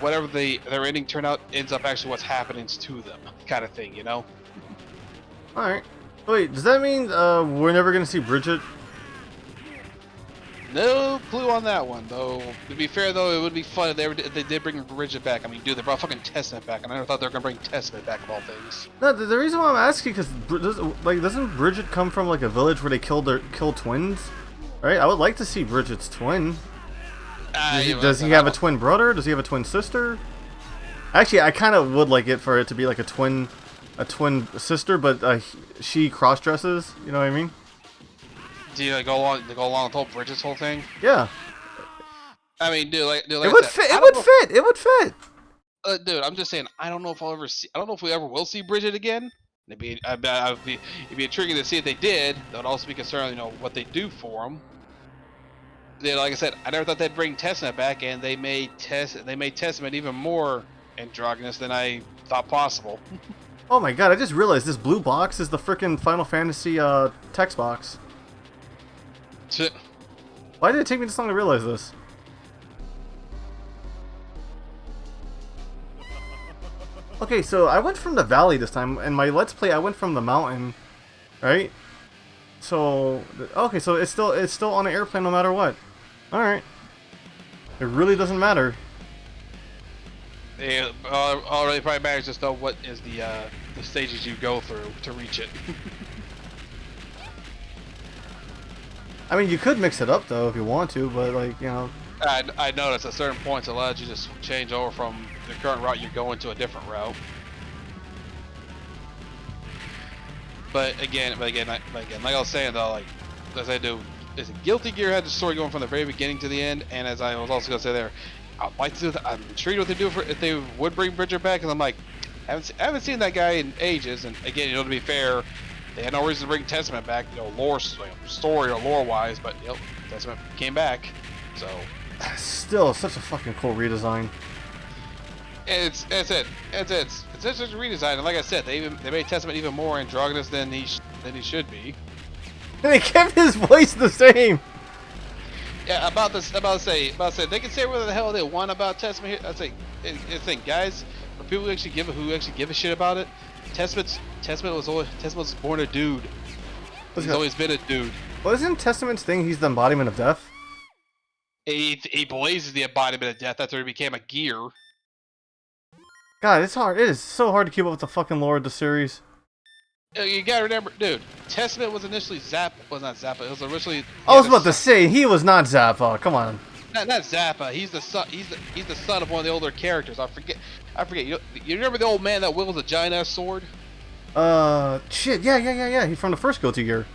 Whatever their ending turned out ends up actually what's happening to them, kind of thing, you know. All right. Wait, does that mean we're never gonna see Bridget? No clue on that one, though. To be fair, though, it would be fun if they did bring Bridget back. I mean, dude, they brought fucking Testament back, and I never thought they were gonna bring Testament back of all things. No, the reason why I'm asking because doesn't Bridget come from like a village where they kill twins? Right? I would like to see Bridget's twin. Does he have a twin brother? Does he have a twin sister? Actually, I kind of would like it for it to be like a twin sister, but she cross dresses. You know what I mean? Do you go along with the whole Bridget's whole thing? Yeah. I mean, dude, like it would fit. It would fit. Dude, I'm just saying. I don't know if I'll ever see. I don't know if we ever will see Bridget again. It'd be intriguing to see if they did. That would also be concerned, you know, what they do for them. Then, like I said, I never thought they'd bring Testament back, and they made Testament even more androgynous than I thought possible. Oh my god! I just realized this blue box is the frickin' Final Fantasy text box. Why did it take me this long to realize this? Okay, so I went from the valley this time, and my Let's Play I went from the mountain, right? So okay, so it's still on an airplane no matter what. All right, it really doesn't matter. Yeah, all really probably matters just know what is the stages you go through to reach it. I mean, you could mix it up though if you want to, but like, you know. I noticed at certain points it allows you to just change over from the current route you're going to a different route. But again, like I was saying though, like as I do, is Guilty Gear had the story going from the very beginning to the end, and as I was also gonna say there, I'd like to do that. I'm intrigued what they do if they would bring Bridger back, and I'm like, I haven't seen that guy in ages, and again, you know, to be fair, they had no reason to bring Testament back, you know, story or lore wise, but you know, Testament came back, so. Still, such a fucking cool redesign. It's such a redesign, and like I said, they made Testament even more androgynous than he should be. And they kept his voice the same. Yeah, about to say they can say whatever the hell they want about Testament here. I say, guys, for people who actually give a shit about it, Testament was born a dude. He's always been a dude. Well, isn't Testament's thing he's the embodiment of death? He believes the embodiment of death after he became a gear. God, it's hard. It is so hard to keep up with the fucking lore of the series. You gotta remember, dude. Testament was initially Zappa. Was not Zappa. It was originally. I was about to say he was not Zappa. Come on. Not Zappa. He's the son. He's the son of one of the older characters. I forget. You remember the old man that wields a giant ass sword? Shit. Yeah. He's from the first Guilty Gear.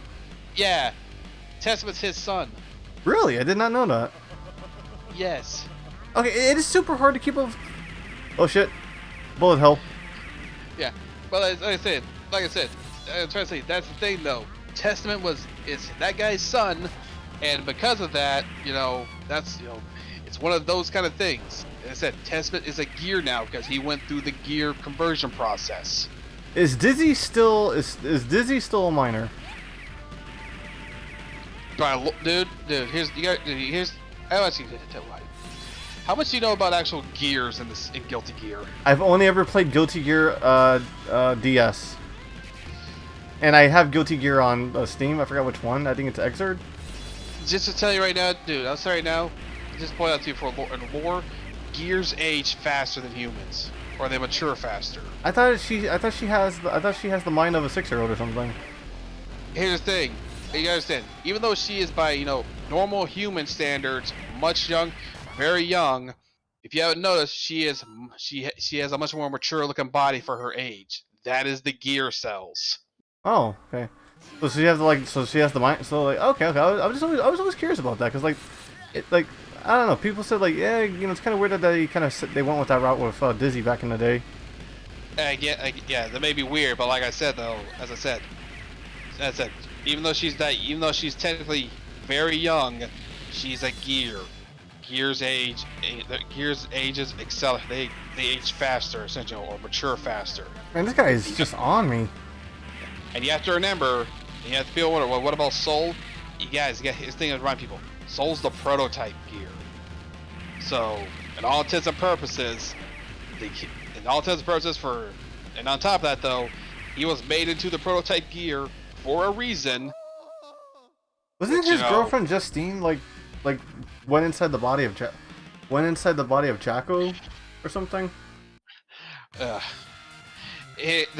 Yeah. Testament's his son. Really? I did not know that. Yes. Okay, it is super hard to keep up. Oh shit. Bullet hell. Yeah. But like I said, I'm trying to say that's the thing though. Testament is that guy's son, and because of that, you know, it's one of those kind of things. As I said, Testament is a gear now because he went through the gear conversion process. Is Dizzy still a minor? Dude, here's. I'll ask you to tell why. How much do you know about actual gears in Guilty Gear? I've only ever played Guilty Gear DS. And I have Guilty Gear on Steam. I forgot which one. I think it's Exerd. Just to tell you right now, dude, I'm sorry now. Just point out to you for lore, gears age faster than humans, or they mature faster. I thought she has the mind of a 6-year-old or something. Here's the thing. You gotta understand. Even though she is by normal human standards, very young. If you haven't noticed, she has a much more mature looking body for her age. That is the gear cells. Oh, okay. So she has she has the mind. So okay. I was always curious about that because I don't know. People said yeah, it's kind of weird that they went with that route with Dizzy back in the day. Yeah, that may be weird, but like I said though, as I said, even though she's technically very young, she's a gear. Gears ages accelerate. They age faster, essentially, or mature faster. Man, this guy is just on me. And you have to remember, you have to feel what about Soul? You guys, his thing to remind people, Soul's the prototype gear. So, in all intents and purposes, and on top of that though, he was made into the prototype gear for a reason. Wasn't his girlfriend Justine like went inside the body of Jacko or something. The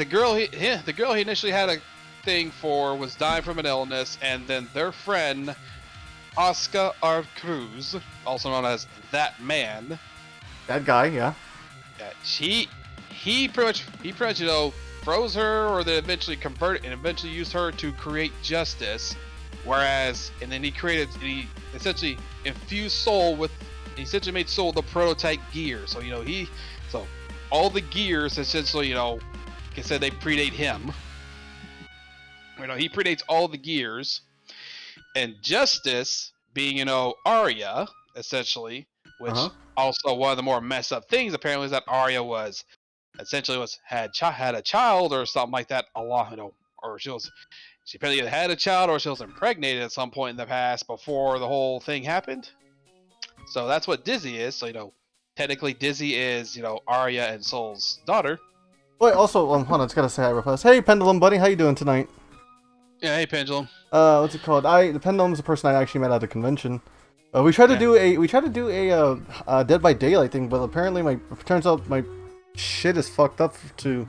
girl he initially had a thing for was dying from an illness, and then their friend Oscar R. Cruz, also known as that man, That guy, yeah. He pretty much froze her, or they eventually converted and eventually used her to create justice. Whereas, and then he essentially infused Soul with, he essentially made Soul the prototype gear. So so all the gears essentially, like I said, they predate him. He predates all the gears, and Justice being Arya essentially, which also one of the more messed up things apparently is that Arya was essentially had a child or something like that or she apparently either had a child or she was impregnated at some point in the past before the whole thing happened. So that's what Dizzy is. So technically Dizzy is Arya and Soul's daughter. Wait, also hold on, I just gotta say hi real fast. Hey Pendulum buddy, how you doing tonight? Yeah, hey Pendulum. What's it called? The Pendulum's a person I actually met at a convention. We tried to do a Dead by Daylight thing, but apparently turns out my shit is fucked up to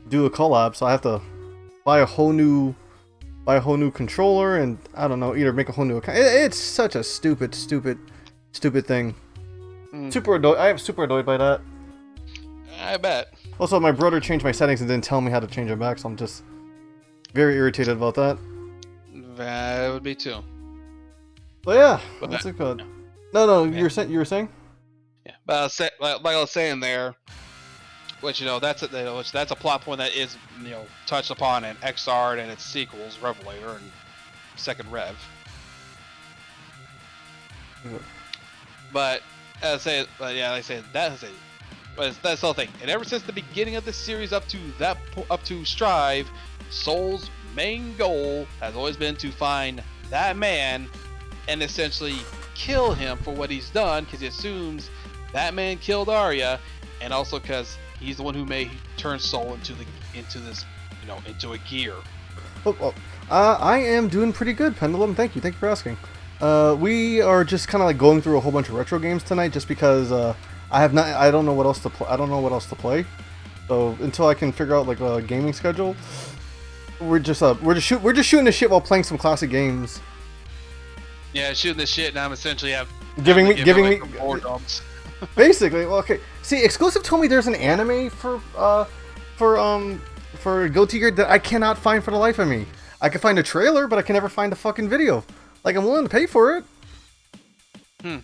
do a collab, so I have to buy a whole new controller, and I don't know, either make a whole new account. It's such a stupid thing. Super annoyed. I am super annoyed by that. I bet. Also, my brother changed my settings and didn't tell me how to change them back, so I'm just very irritated about that. That would be too. But yeah, what's it called? No, yeah. You were saying? Yeah, but like I was saying there, which that's a plot point that is touched upon in XR and its sequels, Revelator and Second Rev. But that's the whole thing. And ever since the beginning of the series up to Strive, Soul's main goal has always been to find that man and essentially kill him for what he's done, because he assumes that man killed Arya, and also because he's the one who may turn Soul into a gear. I am doing pretty good, Pendulum. Thank you for asking. We are just kind of like going through a whole bunch of retro games tonight, just because I don't know what else to play. So until I can figure out like a gaming schedule, we're just shooting the shit while playing some classic games. Yeah, shooting the shit, and I'm essentially giving me more dumps. Basically, well, okay. See, Exclusive told me there's an anime for Guilty Gear that I cannot find for the life of me. I can find a trailer, but I can never find a fucking video. Like, I'm willing to pay for it. Yeah.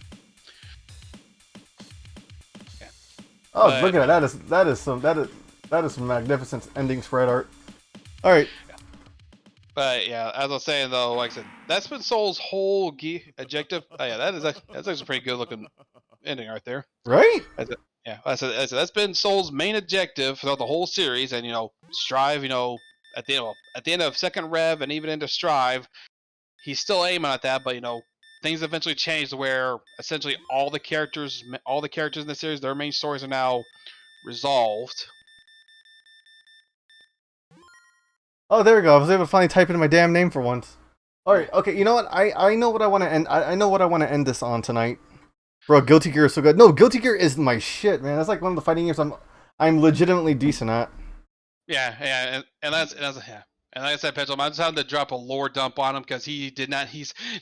Oh, look at that is some magnificent ending spread art. All right. But yeah, as I was saying though, like I said, that's been Soul's whole objective. Oh, yeah, that's actually pretty good looking ending right there. Right? That's been Soul's main objective throughout the whole series, and Strive, at the end of Second Rev and even into Strive, he's still aiming at that, but things eventually changed where essentially all the characters in the series, their main stories are now resolved. Oh, there we go. I was able to finally type in my damn name for once. All right. Okay. You know what? I know what I want to end. I know what I want to end this on tonight. Bro, Guilty Gear is so good. No, Guilty Gear is my shit, man. That's like one of the fighting games I'm legitimately decent at. Yeah, and that's yeah. And like I said, Petrol, I just had to drop a lore dump on him because he's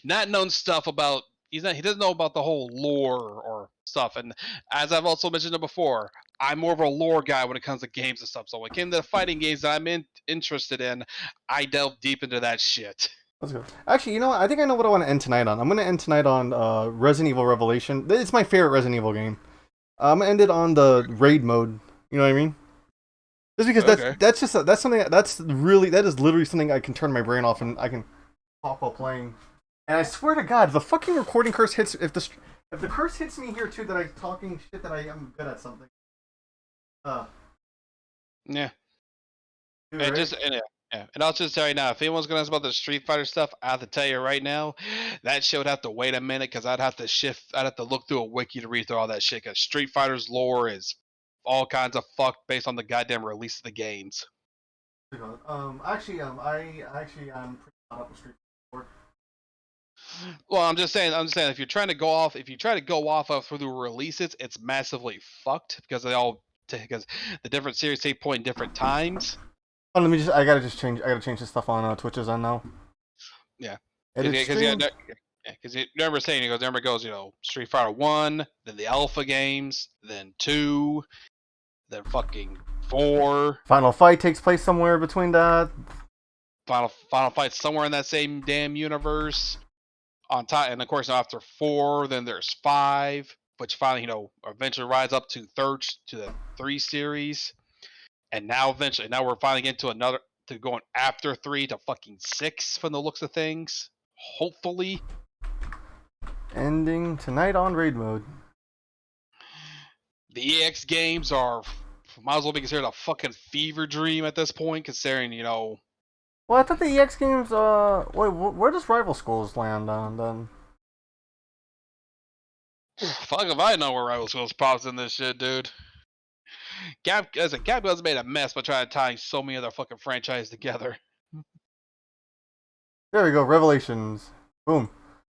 not known stuff about. He doesn't know about the whole lore or stuff. And as I've also mentioned it before, I'm more of a lore guy when it comes to games and stuff. So when it came to the fighting games that I'm interested in, I delve deep into that shit. Let's go. Actually, you know what? I think I know what I want to end tonight on. I'm going to end tonight on Resident Evil Revelation. It's my favorite Resident Evil game. I'm going to end it on the raid mode. You know what I mean? Just because that is literally something I can turn my brain off and I can pop while playing. And I swear to God, the fucking recording curse hits. If the curse hits me here too, that I'm talking shit that I am good at something. Yeah. Right? And I'll just tell you now, if anyone's gonna ask about the Street Fighter stuff, I have to tell you right now, that shit would have to wait a minute because I'd have to look through a wiki to read through all that shit. Because Street Fighter's lore is all kinds of fucked based on the goddamn release of the games. I'm pretty caught up with Street Fighter. Well, I'm just saying, if you're trying to go off, if you try to go off of through the releases, it's massively fucked because because the different series take point in different times. Oh, let me just. I gotta change this stuff on Twitch's on now. Yeah, Edit because stream. you remember saying it goes, Street Fighter 1, then the Alpha games, then 2, then fucking 4. Final fight takes place somewhere between that. Final fight somewhere in that same damn universe. On top, and of course after 4, then there's 5, which finally eventually rides up to the 3 series, and now we're finally getting to going after 3 to fucking 6 from the looks of things. Hopefully, Ending tonight on raid mode. the EX games might as well be considered a fucking fever dream at this point, considering Well, I thought the EX games. Wait, where does Rival Schools land on then? fuck if I know where Rival Schools pops in this shit, dude. Capcom's made a mess by trying to tie so many other fucking franchises together. There we go, Revelations. Boom.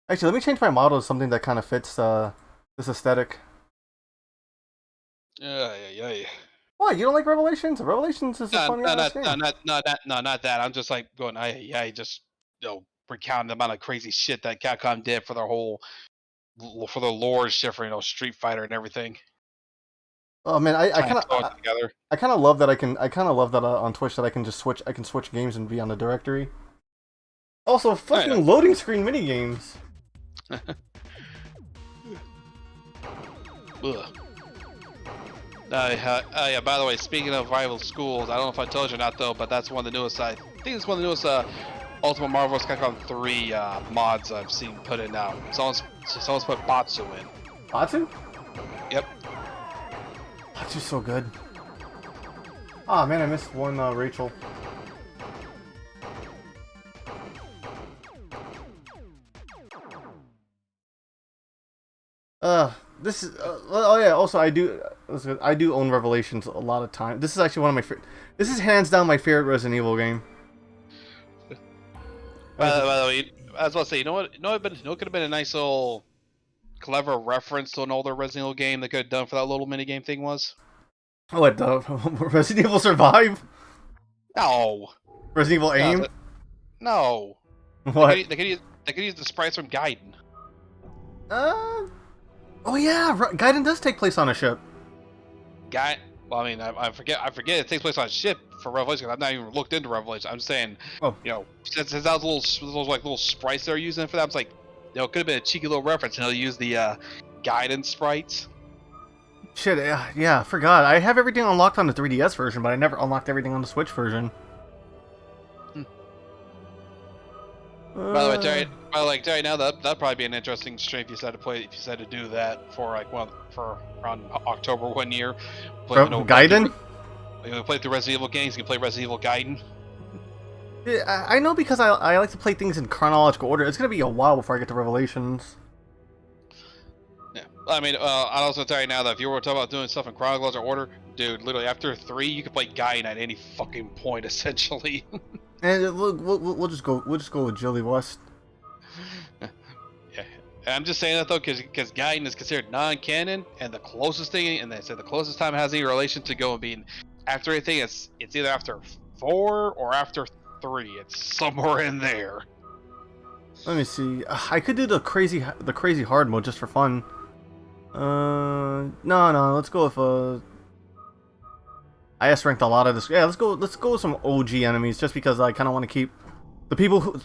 Actually, let me change my model to something that kind of fits this aesthetic. Yeah. What? You don't like Revelations? Revelations is a funny ass game. Not that. I'm just like going. I just recount the amount of crazy shit that Capcom did for their lore shit for Street Fighter and everything. Oh man, I kind of love that on Twitch that I can switch games and be on the directory. Also, fucking loading screen mini games. Ugh. Yeah, by the way, speaking of Rival Schools, I don't know if I told you or not though, but that's one of the newest. I think it's one of the newest Ultimate Marvel vs. Capcom 3 mods I've seen put in now. Someone's put Batsu in. Batsu? Yep. Batsu's so good. Ah man, I missed one Rachel. This is oh yeah. Also, I do own Revelations a lot of time. This is actually one of my favorite. This is hands down my favorite Resident Evil game. By the way, I was about to say, what could have been a nice little clever reference to an older Resident Evil game they could have done for that little mini game thing was? What, Resident Evil Survive? No. Resident Evil Aim? No. What? They could use the sprites from Gaiden. Oh yeah, Gaiden does take place on a ship. Well, I mean, I forget it takes place on a ship for Revelation. I've not even looked into Revelation. I'm just saying, since that was little sprites they're using for that, it's like, it could have been a cheeky little reference, and they'll use the Gaiden sprites. Shit, yeah, I forgot. I have everything unlocked on the 3DS version, but I never unlocked everything on the Switch version. By the way, Terry, now that'd probably be an interesting stream if you decided to do that for around October 1 year. Gaiden? You play through Resident Evil games, you can play Resident Evil Gaiden. Yeah, I know because I like to play things in chronological order. It's gonna be a while before I get to Revelations. Yeah, I mean, I'll also tell you now that if you were talking about doing stuff in chronological order, dude, literally after 3, you can play Gaiden at any fucking point, essentially. And we'll just go with Jilly West. Yeah, I'm just saying that though, because Gaiden is considered non-canon, and the closest thing, and they said the closest time it has any relation to go and being after anything, it's either after 4 or after 3. It's somewhere in there. Let me see. I could do the crazy hard mode just for fun. No, let's go with I S ranked a lot of this. Yeah, let's go with some OG enemies just because I kind of want to keep the people who,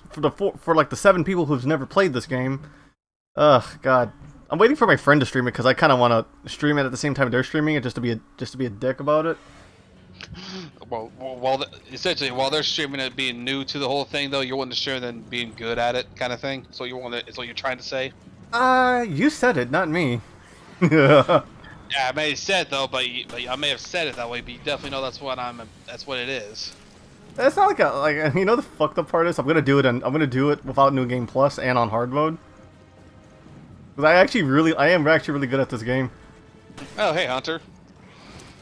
for like the 7 people who've never played this game. Ugh, God. I'm waiting for my friend to stream it because I kind of want to stream it at the same time they're streaming it just to be a dick about it. Well, essentially, while they're streaming it being new to the whole thing, though, you're wanting to stream them being good at it, kind of thing. So is what you're trying to say? You said it, not me. Yeah, I may have said though, but I may have said it that way. But you definitely know that's what it is. It's not like the fucked up part is I'm gonna do it without New Game Plus and on hard mode. Because I am actually really good at this game. Oh, hey, Hunter.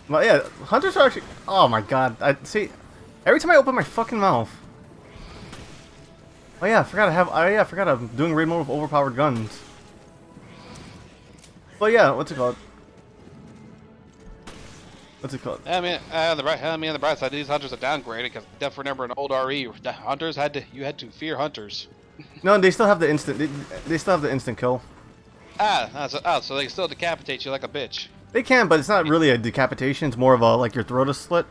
Well, yeah, Hunters are actually. Oh my God! See, every time I open my fucking mouth. Oh yeah, I forgot I have. Oh yeah, I forgot I'm doing raid mode with overpowered guns. But yeah, what's it called? What's it called? I mean, on the bright side, these hunters are downgraded because definitely remember in old RE, the hunters you had to fear hunters. No, they still have the instant. They still have the instant kill. So they can still decapitate you like a bitch. They can, but it's not really a decapitation. It's more of a like your throat is slit.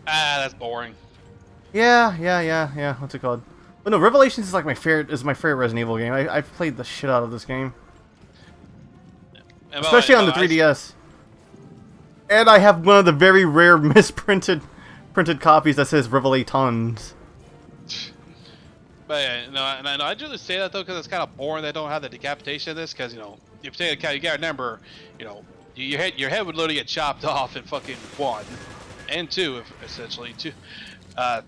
That's boring. Yeah. What's it called? But no, Revelations is like my favorite. Is my favorite Resident Evil game. I've played the shit out of this game, especially on the 3DS. And I have one of the very rare misprinted copies that says Revelations. But yeah, no, and I just say that though because it's kind of boring. They don't have the decapitation in this because you know if you take account, you gotta remember, you know, your head would literally get chopped off in fucking 1 and 2, essentially 2.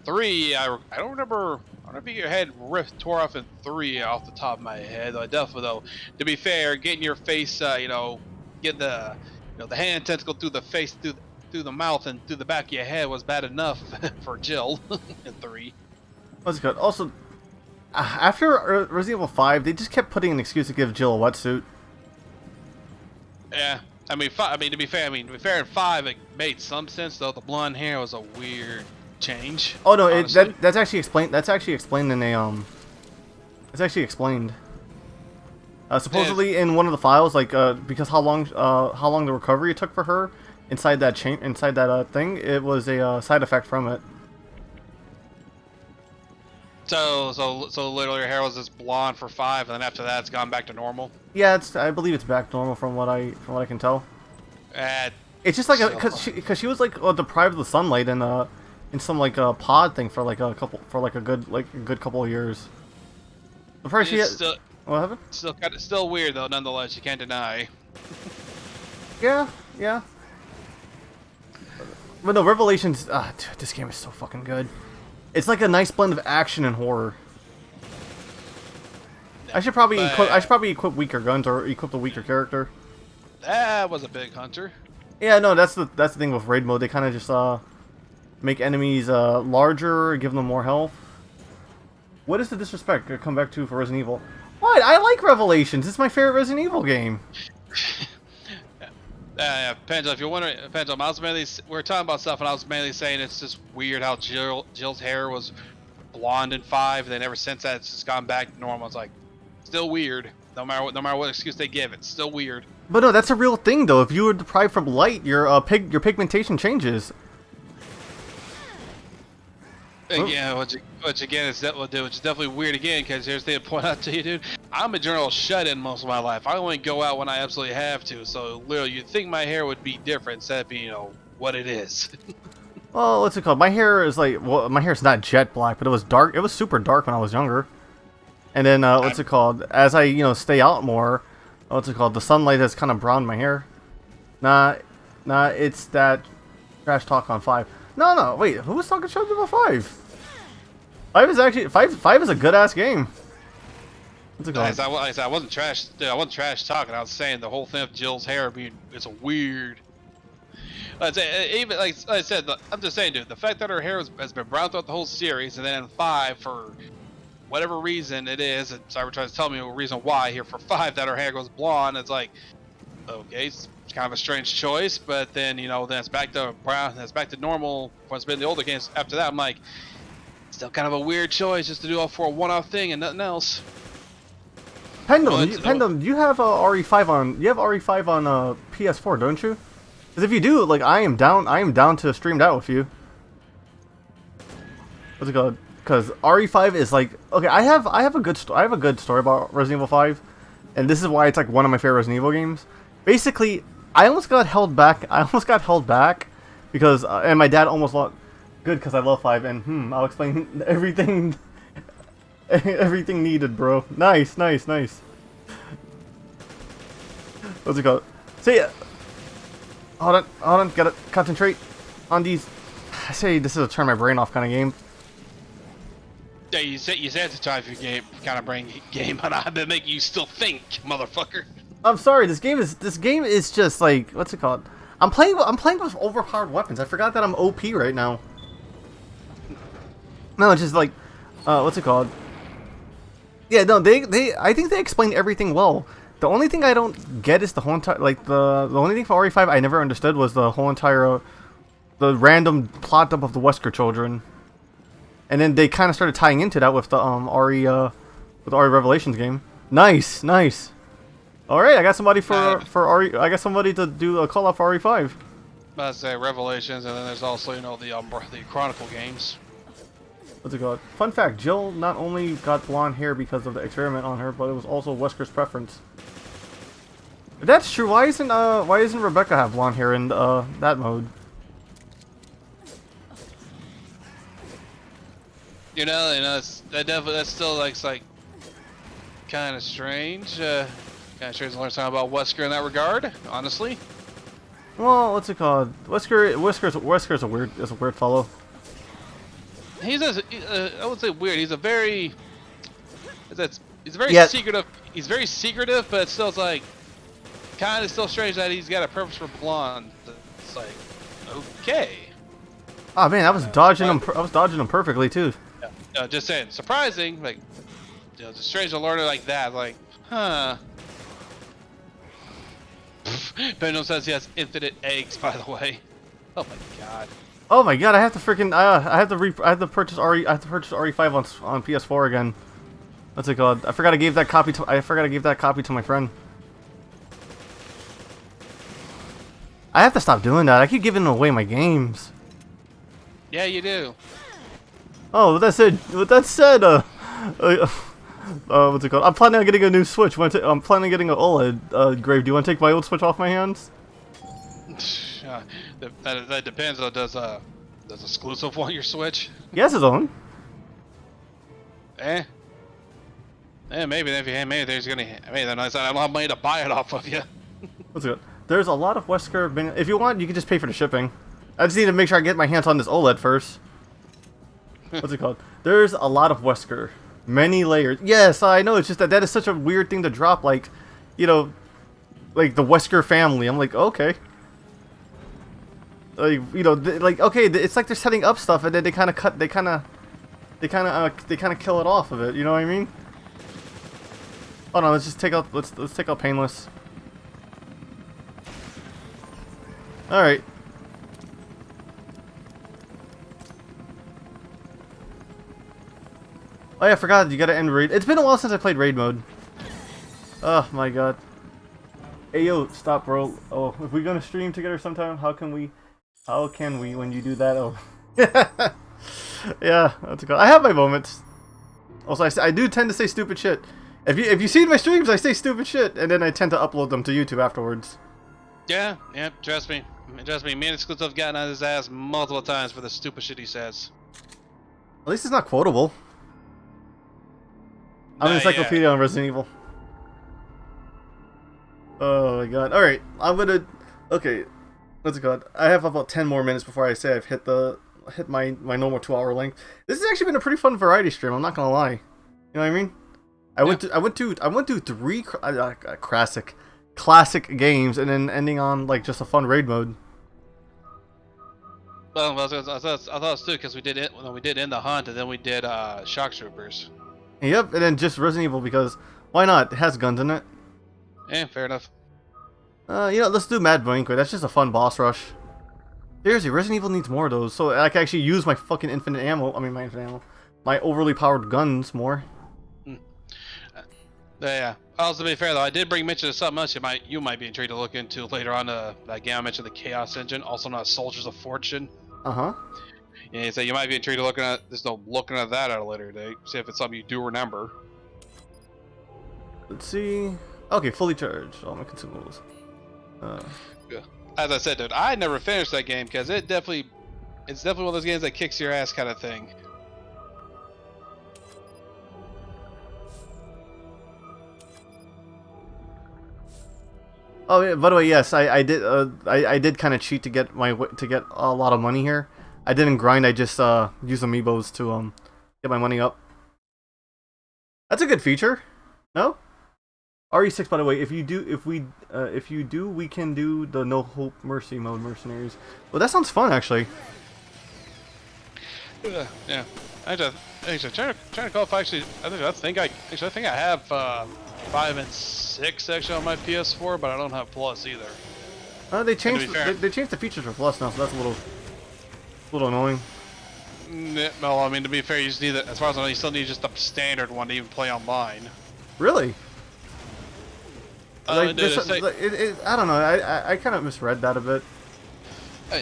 3, I don't remember. I don't think your head tore off in 3 off the top of my head. Though definitely though, to be fair, getting your face, you know, getting the the hand tentacle through the face, through the mouth, and through the back of your head was bad enough for Jill in 3. What's it called? Also, after Resident Evil 5, they just kept putting an excuse to give Jill a wetsuit. Yeah, I mean, to be fair, in 5 it made some sense though. The blonde hair was a weird change. Oh no, that's actually explained. That's actually explained in a It's actually explained. Supposedly in one of the files, like because how long the recovery took for her inside that thing, it was a side effect from it. So literally her hair was just blonde for 5, and then after that it's gone back to normal. Yeah, I believe it's back to normal from what I can tell. It's just like because she was like deprived of the sunlight in some like a pod thing for a good couple of years. The first what happened? Still weird though, nonetheless. You can't deny. Yeah. But no, Revelations. Dude, this game is so fucking good. It's like a nice blend of action and horror. I should probably equip weaker guns or equip the weaker character. That was a big hunter. Yeah, no, that's the thing with raid mode. They kind of just make enemies larger, give them more health. What is the disrespect I come back to for Resident Evil? What? I like Revelations. It's my favorite Resident Evil game. Pendulum, if you're wondering, Pendulum, we were talking about stuff, and I was mainly saying it's just weird how Jill's hair was blonde in 5, and then ever since that, it's just gone back to normal. It's like, still weird. No matter what excuse they give, it's still weird. But no, that's a real thing, though. If you were deprived from light, your pigmentation changes. Yeah, which again is definitely weird again, because here's the thing to point out to you, dude. I'm a general shut-in most of my life. I only go out when I absolutely have to, so literally you'd think my hair would be different instead of being, you know, what it is. Well, what's it called? My hair is like, well, my hair's not jet black, but it was dark. It was super dark when I was younger. And then, what's it called? As I, stay out more, what's it called? The sunlight has kind of browned my hair. Nah, it's that trash talk on 5. No, wait, who was talking shit about 5? 5 is actually, 5 is a good-ass game. What's it called? I wasn't trash, dude, I wasn't trash talking. I was saying the whole thing of Jill's hair it's a weird. Even like I said, I'm just saying, dude, the fact that her hair has been brown throughout the whole series, and then in 5, for whatever reason it is, and Cyber tries to tell me a reason why here for 5 that her hair goes blonde, it's like, okay, it's kind of a strange choice, but then, then it's back to brown, then it's back to normal when it's been the older games. After that, I'm like, still kind of a weird choice just to do all for a one-off thing and nothing else. Pendulum, you have RE5 on. You have RE5 on PS4, don't you? Because if you do, like, I am down to stream that with you. What's it called? Because RE5 is like, okay, I have a good story about Resident Evil 5, and this is why it's like one of my favorite Resident Evil games. Basically, I almost got held back. Because and my dad almost lost. Good, because I love 5, and I'll explain everything. Everything needed, bro. Nice. What's it called? See, hold on, gotta concentrate on these. I say this is a turn my brain off kind of game. Yeah, you said it's a time for your game, kind of brain game, but I've been making you still think, motherfucker. I'm sorry, this game is just like, what's it called? I'm playing with overpowered weapons. I forgot that I'm OP right now. No, it's just like, what's it called? Yeah, no, I think they explained everything well. The only thing I don't get is the whole entire, like, the only thing for RE5 I never understood was the whole entire, the random plot dump of the Wesker children. And then they kind of started tying into that with the, with the RE Revelations game. Nice, nice. Alright, I got somebody for RE, I got somebody to do a call-out for RE5. I'd say Revelations, and then there's also, you know, the Chronicle games. What's it called? Fun fact, Jill not only got blonde hair because of the experiment on her, but it was also Wesker's preference. If that's true, why isn't Rebecca have blonde hair in that mode? You know, that's still like kind of strange. Kind of strange to learn something about Wesker in that regard, honestly. Well, what's it called? Wesker's a weird fellow. He's I would say weird. He's very secretive. He's very secretive, but still, it's like kind of still strange that he's got a preference for blonde. It's like, okay. Oh man, I was dodging him. I was dodging him perfectly too. Yeah, just saying, surprising. Like, you know, it's strange to learn it like that. Like, huh. Pendulum says he has infinite eggs, by the way. Oh my god. Oh my god, I have to freaking I have to purchase RE5 on PS4 again. What's it called? I forgot I gave that copy to my friend. I have to stop doing that. I keep giving away my games. Yeah, you do. Oh, with that said, what's it called? I'm planning on getting a new Switch. I'm planning on getting an OLED. Grave, do you want to take my old Switch off my hands? That depends. Does exclusive want your Switch? He has his own. Maybe there's gonna. Then I said I don't have money to buy it off of you. What's it called? There's a lot of Wesker. If you want, you can just pay for the shipping. I just need to make sure I get my hands on this OLED first. What's it called? There's a lot of Wesker. Many layers. Yes, I know. It's just that is such a weird thing to drop. Like, you know, like the Wesker family. I'm like, okay. Like, you know, like, okay, it's like they're setting up stuff and then they kind of kill it off of it. You know what I mean? Hold on, let's just take out. Let's take out Painless. All right. Oh yeah, I forgot, you gotta end raid. It's been a while since I played raid mode. Oh my god. Hey yo, stop bro. Oh, if we're gonna stream together sometime, how can we when you do that? Oh. Yeah, that's good. I have my moments. Also, I do tend to say stupid shit. If you see my streams, I say stupid shit, and then I tend to upload them to YouTube afterwards. Yeah, trust me. Me and Exclusive have gotten on his ass multiple times for the stupid shit he says. At least it's not quotable. I'm an encyclopedia on Resident Evil. Oh my god. Alright, okay. What's it called? I have about 10 more minutes before I say I've hit my normal 2-hour length. This has actually been a pretty fun variety stream, I'm not gonna lie. You know what I mean? I went to 3 classic games and then ending on like just a fun raid mode. Well, I thought it was too, because we did In the Hunt, and then we did Shock Troopers. Yep, and then just Resident Evil because why not? It has guns in it. Yeah, fair enough. You know, let's do Mad Banquet. That's just a fun boss rush. Seriously, Resident Evil needs more of those, so I can actually use my fucking infinite ammo. I mean, my infinite ammo, my overly powered guns more. Yeah. Also, to be fair though, I did bring mention of something else you might be intrigued to look into later on. That game I mentioned, the Chaos Engine, also known as Soldiers of Fortune. Yeah, so you might be intrigued to looking at that at a later date. See if it's something you do remember. Let's see. Okay, fully charged. All my consumables. Yeah. As I said, dude, I never finished that game because it's definitely one of those games that kicks your ass kind of thing. Oh yeah, by the way, yes, I did kind of cheat to get a lot of money here. I didn't grind. I just used amiibos to get my money up. That's a good feature. No? RE6, by the way, if you do, we can do the No Hope Mercy mode mercenaries. Well, that sounds fun actually. Yeah. Actually, trying to recall if actually, I think I have 5 and 6 actually on my PS4, but I don't have Plus either. They changed they changed the features for Plus now, so that's a little annoying. No, I mean to be fair, you just need it. As far as I know, you still need just the standard one to even play online. Really? Like, Dude, I don't know. I kind of misread that a bit.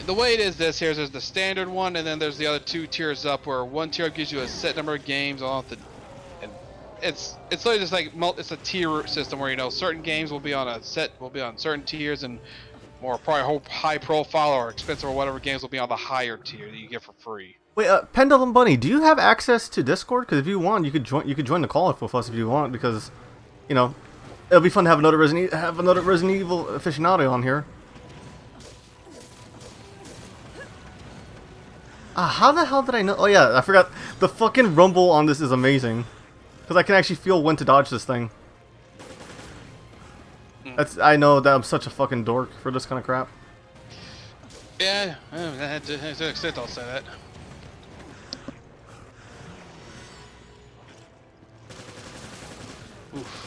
The way it is this here is there's the standard one, and then there's the other 2 tiers up, where one tier gives you a set number of games on the, and it's literally just like it's a tier system where, you know, certain games will be on certain tiers, and more probably high profile or expensive or whatever games will be on the higher tier that you get for free. Wait, Pendulum Bunny, do you have access to Discord? Because if you want, you could join the call with us if you want, because, you know, it'll be fun to have another Resident Evil aficionado on here. How the hell did I know? Oh yeah, I forgot. The fucking rumble on this is amazing. Because I can actually feel when to dodge this thing. I know that I'm such a fucking dork for this kind of crap. Yeah, to an extent I'll say that. Oof.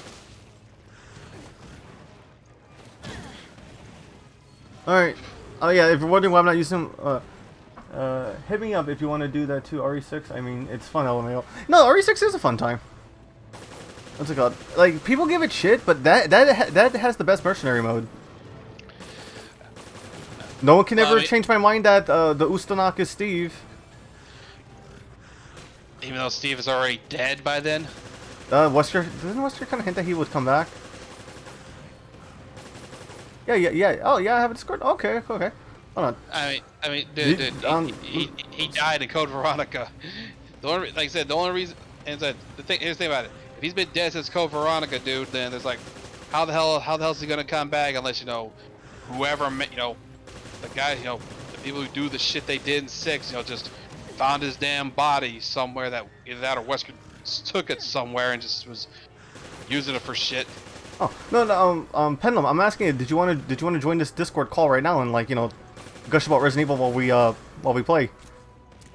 Alright. Oh yeah, if you're wondering why I'm not using hit me up if you want to do that too, RE6. I mean, it's fun, LMAO. No, RE6 is a fun time. What's it called? Like, people give it shit, but that has the best mercenary mode. No one can ever change my mind that the Ustanak is Steve. Even though Steve is already dead by then? Doesn't Wesker kind of hint that he would come back? Yeah. Oh, yeah, I have a Discord? Okay. Hold on. I mean, dude, he died in Code Veronica. Like I said, the only reason, and here's the thing about it. If he's been dead since Code Veronica, dude, then there's like, how the hell is he gonna come back unless, you know, whoever, you know, the guy, you know, the people who do the shit they did in 6, you know, just found his damn body somewhere, that either that or Wesker took it somewhere and just was using it for shit. Oh no, Pendulum, I'm asking you, did you want to join this Discord call right now and, like, you know, gush about Resident Evil while we play?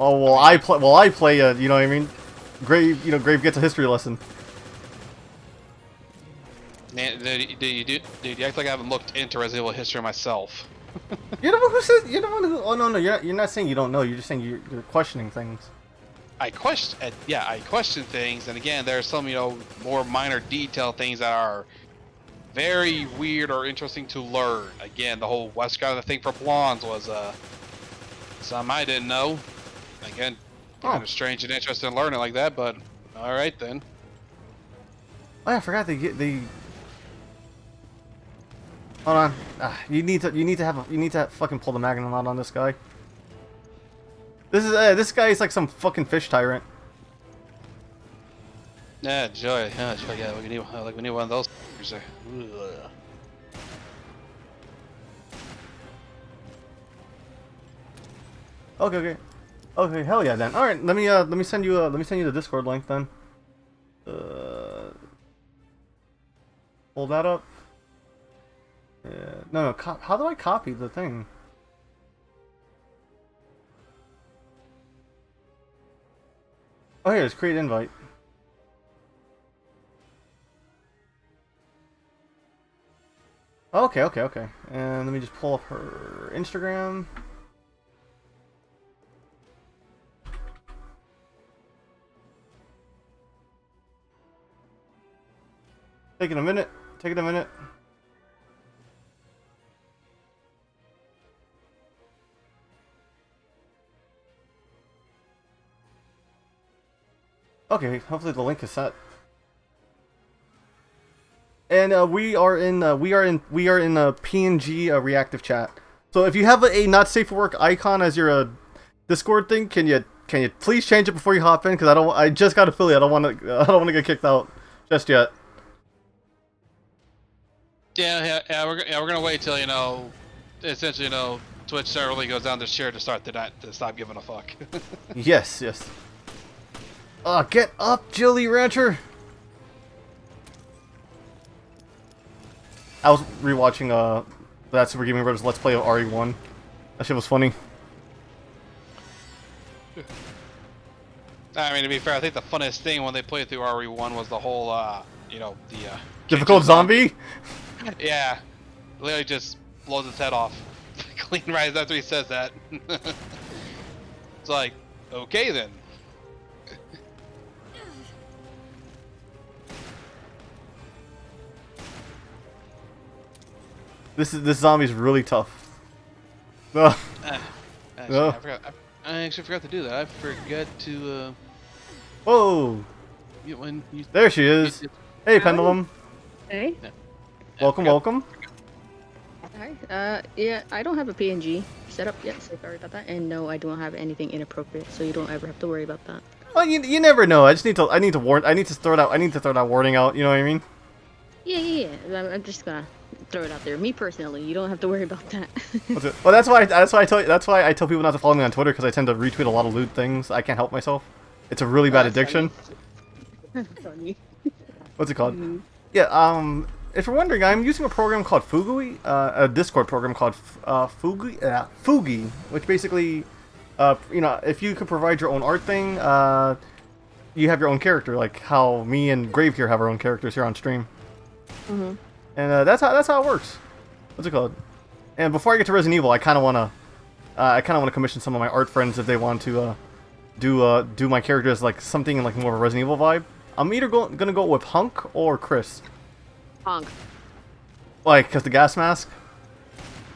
Oh, while I play, you know what I mean? Grave gets a history lesson. Man, dude, you act like I haven't looked into Resident Evil history myself. You're the one who says. You're the one who. Oh no, you're not saying you don't know. You're just saying you're questioning things. I question things, and again, there are some, you know, more minor detail things that are very weird or interesting to learn. Again, the whole Wesker thing for blondes was something I didn't know. Again, kind of strange and interesting to learn it like that, but all right then. Oh yeah, I forgot they. Hold on. You need to fucking pull the Magnum out on this guy. This guy is like some fucking fish tyrant. Yeah, Joy. Yeah, we need one of those. Okay, hell yeah then. All right, let me send you the Discord link then. Pull that up. Yeah. No. How do I copy the thing? Oh, here, it's create invite. Okay. And let me just pull up her Instagram. Taking a minute. Okay, hopefully the link is set. And we are in PNG reactive chat. So if you have a not safe for work icon as your Discord thing, can you please change it before you hop in? Because I just got affiliate. I don't want to get kicked out just yet. Yeah, we're gonna wait till, you know, essentially, you know, Twitch server really goes down the share to stop giving a fuck. Yes. Get up, Jilly Rancher! I was rewatching that Super Gaming Brothers Let's Play of RE1. That shit was funny. I mean, to be fair, I think the funniest thing when they played through RE1 was the whole, you know, the Difficult kitchen zombie? Yeah, literally just blows his head off. Clean right after he says that. It's like, okay then. This zombie's really tough. Ugh. Actually, Ugh. I actually forgot to do that. I forgot to Whoa! when you. There she is. Hey, Pendulum. Hey. Yeah, Welcome, forgot- welcome. Hi. Yeah, I don't have a PNG set up yet, so sorry about that. And no, I don't have anything inappropriate, so you don't ever have to worry about that. Well, you never know. I need to throw that warning out. You know what I mean? Yeah. I'm just gonna throw it out there. Me personally, you don't have to worry about that. Well, that's why I tell people not to follow me on Twitter, because I tend to retweet a lot of lewd things. I can't help myself. It's a really bad That's addiction. Funny. What's it called? Yeah. If you're wondering, I'm using a program called Fugui, a Discord program called Fugi, which basically, you know, if you could provide your own art thing, you have your own character, like how me and Grave here have our own characters here on stream. And that's how it works. What's it called? And before I get to Resident Evil, I kind of wanna commission some of my art friends if they want to do my characters like something like more of a Resident Evil vibe. I'm either gonna go with Hunk or Chris. Hunk. Like, cause the gas mask.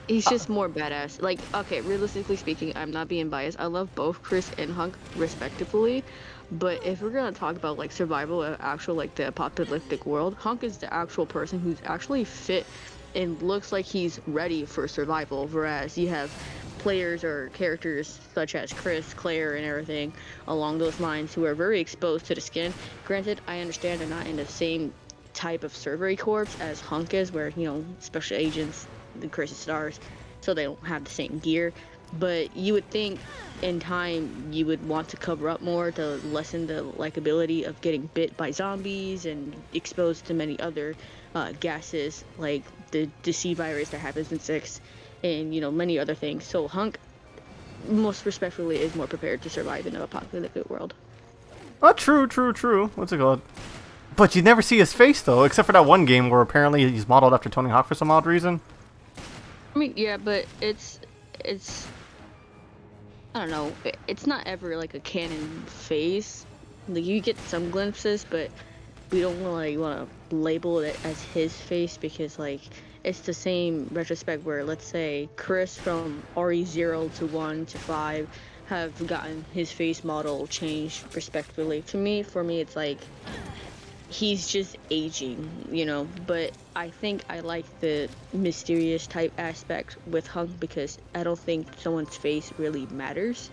He's just more badass. Like, okay, realistically speaking, I'm not being biased. I love both Chris and Hunk respectively, but if we're gonna talk about like survival of actual like the apocalyptic world, Hunk is the actual person who's actually fit and looks like he's ready for survival, whereas you have players or characters such as Chris, Claire, and everything along those lines who are very exposed to the skin. Granted, I understand they're not in the same type of survey corps as Hunk is, where, you know, special agents, the Chris stars, so they don't have the same gear. But you would think in time you would want to cover up more to lessen the likability of getting bit by zombies and exposed to many other gases like the C virus that happens in 6 and, you know, many other things. So Hunk, most respectfully, is more prepared to survive in an apocalyptic world. Oh, true. What's it called? But you never see his face though, except for that one game where apparently he's modeled after Tony Hawk for some odd reason. I mean, yeah, but it's I don't know. It's not ever like a canon face. Like, you get some glimpses, but we don't want to label it as his face, because like it's the same retrospect where, let's say, Chris from RE0 to 1 to 5 have gotten his face model changed respectively. For me, it's like he's just aging, you know. But I think I like the mysterious type aspect with Hunk, because I don't think someone's face really matters,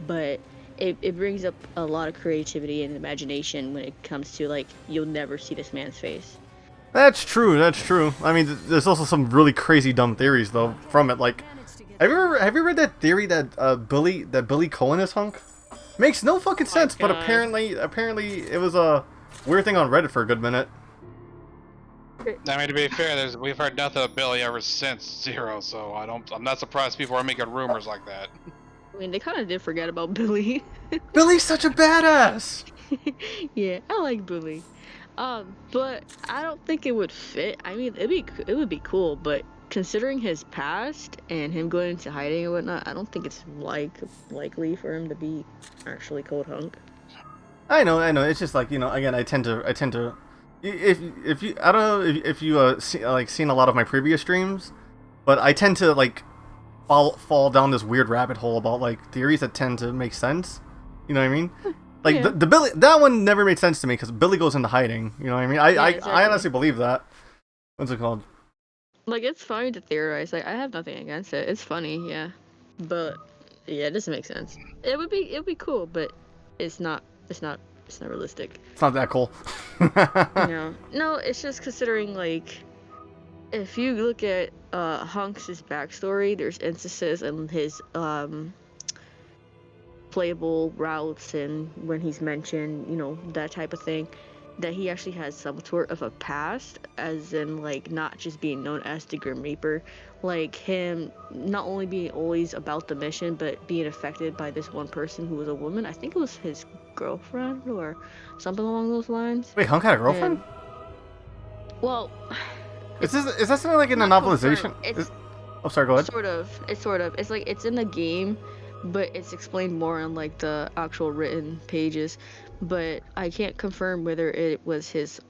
but it brings up a lot of creativity and imagination when it comes to, like, you'll never see this man's face. That's true. I mean, there's also some really crazy dumb theories though from it. Like, have you read that theory that Billy Cohen is Hunk? Makes no fucking sense, but apparently it was a weird thing on Reddit for a good minute. I mean, to be fair, we've heard nothing of Billy ever since 0, so I'm not surprised people are making rumors like that. I mean, they kind of did forget about Billy. Billy's such a badass. Yeah, I like Billy. But I don't think it would fit. I mean, it would be cool, but considering his past and him going into hiding and whatnot, I don't think it's likely for him to be actually called Hunk. I know. It's just like, you know, again, I tend to, if you, I don't know if you seen a lot of my previous streams, but I tend to like fall down this weird rabbit hole about like theories that tend to make sense. You know what I mean? Like, yeah. the Billy, that one never made sense to me because Billy goes into hiding. You know what I mean? I honestly believe that. What's it called? Like, it's funny to theorize. Like, I have nothing against it. It's funny, yeah. But yeah, it doesn't make sense. It would be cool, but it's not realistic. It's not that cool. No, it's just considering, like, if you look at Hunk's backstory, there's instances in his playable routes and when he's mentioned, you know, that type of thing, that he actually has some sort of a past, as in like not just being known as the Grim Reaper, like him not only being always about the mission, but being affected by this one person who was a woman. I think it was his girlfriend or something along those lines. Wait, Hunk had a girlfriend? Well, Is that something like in the not novelization? confirmed. Oh, sorry, go ahead. Sort of. It's like it's in the game, but it's explained more on like the actual written pages. But I can't confirm whether it was his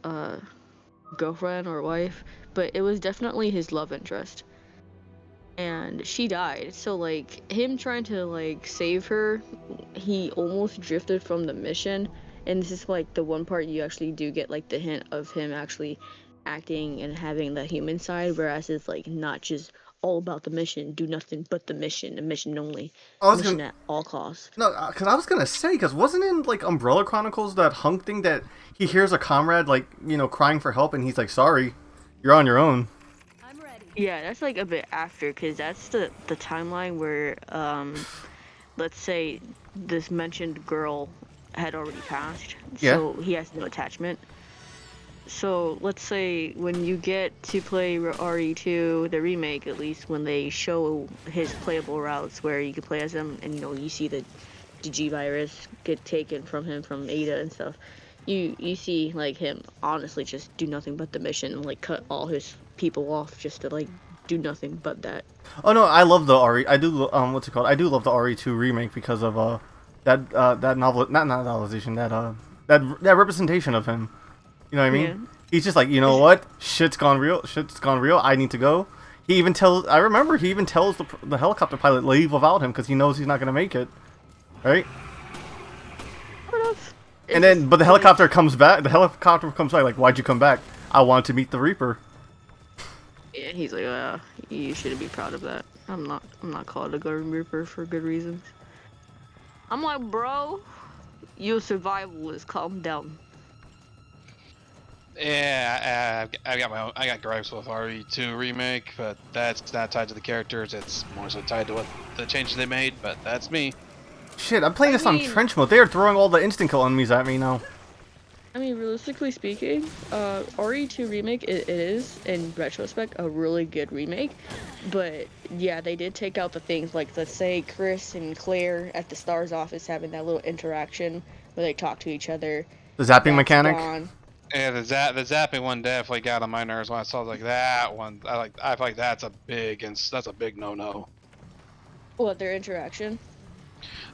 girlfriend or wife, but it was definitely his love interest. And she died. So like him trying to like save her, he almost drifted from the mission. And this is like the one part you actually do get like the hint of him actually acting and having the human side, whereas it's like not just all about the mission, do nothing but the mission only, mission at all costs. No, because I was gonna say, because wasn't in like Umbrella Chronicles that Hunk thing that he hears a comrade like crying for help and he's like, sorry, you're on your own. I'm ready. Yeah, that's like a bit after, because that's the timeline where let's say this mentioned girl had already passed, so he has no attachment. So let's say when you get to play RE2, the remake, at least when they show his playable routes where you can play as him, and you see the G virus get taken from him from Ada and stuff, you see like him honestly just do nothing but the mission and like cut all his people off just to like do nothing but that. Oh no, I love the RE. I do what's it called? I do love the RE2 remake because of that novel, not novelization, that representation of him. You know what I mean? Yeah. He's just like, you know what? Shit's gone real. I need to go. I remember he even tells the helicopter pilot leave without him because he knows he's not gonna make it. Right? But the helicopter comes back. The helicopter comes back like, why'd you come back? I wanted to meet the Reaper. Yeah, he's like, you shouldn't be proud of that. I'm not called a Grim Reaper for good reasons. I'm like, bro, you're a survivalist. Calm down. Yeah, I got gripes with RE2 remake, but that's not tied to the characters. It's more so tied to what the changes they made. But that's me. Shit, I'm playing this on trench mode. They are throwing all the instant kill enemies at me now. I mean, realistically speaking, RE2 remake it is in retrospect a really good remake, but yeah, they did take out the things like, let's say, Chris and Claire at the STARS office having that little interaction where they talk to each other. The zapping mechanic. Gone. Yeah, the zapping one definitely got on my nerves when I saw like that one. I feel like that's a big no-no. What, their interaction?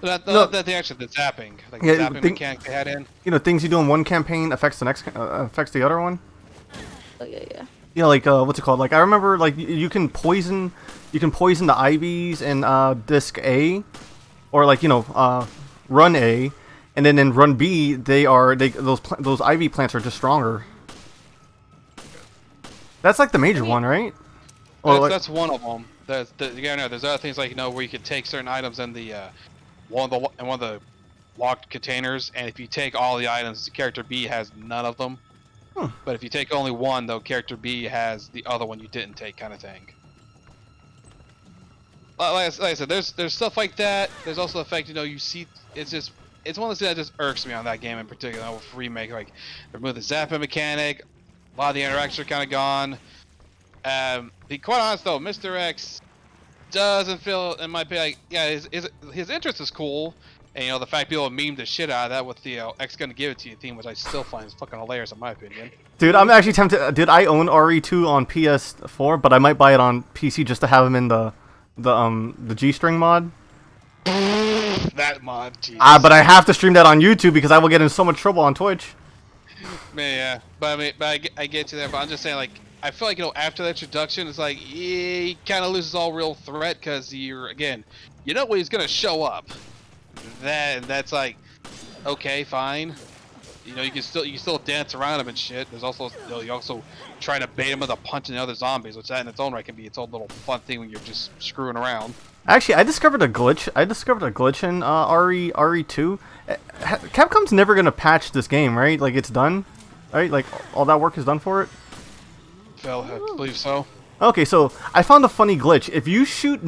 The zapping, like the zapping mechanic they had in. Things you do in one campaign affects the next, affects the other one. Oh yeah. Yeah, like what's it called? Like I remember, like you can poison the IVs in disc A, or like run A. And then in run B, those IV plants are just stronger. That's like the major one, right? That's one of them. There's other things like where you could take certain items in the one of the locked containers, and if you take all the items, character B has none of them. But if you take only one, though, character B has the other one you didn't take, kind of thing. Like I said, there's stuff like that. There's also the fact you see it's one of the things that just irks me on that game in particular with remake. Like, they removed the zapping mechanic, a lot of the interactions are kind of gone. Be quite honest though, Mr. X doesn't feel, in my opinion, like, yeah, his interest is cool, and the fact people meme the shit out of that with the X gonna give it to you theme, which I still find is fucking hilarious in my opinion. Dude, I'm actually tempted. Dude, I own RE2 on PS4, but I might buy it on PC just to have him in the G-string mod. That mod, Jesus. But I have to stream that on YouTube because I will get in so much trouble on Twitch. Yeah, but I get you there. But I'm just saying, like, I feel like after the introduction, it's like he kind of loses all real threat because when he's gonna show up. That's like, okay, fine. You can still dance around him and shit. There's also you also try to bait him with a punch in the other zombies, which that in its own right can be its own little fun thing when you're just screwing around. Actually, I discovered a glitch. In RE2. Capcom's never gonna patch this game, right? Like it's done, right? Like all that work is done for it. I believe so. Okay, so I found a funny glitch. If you shoot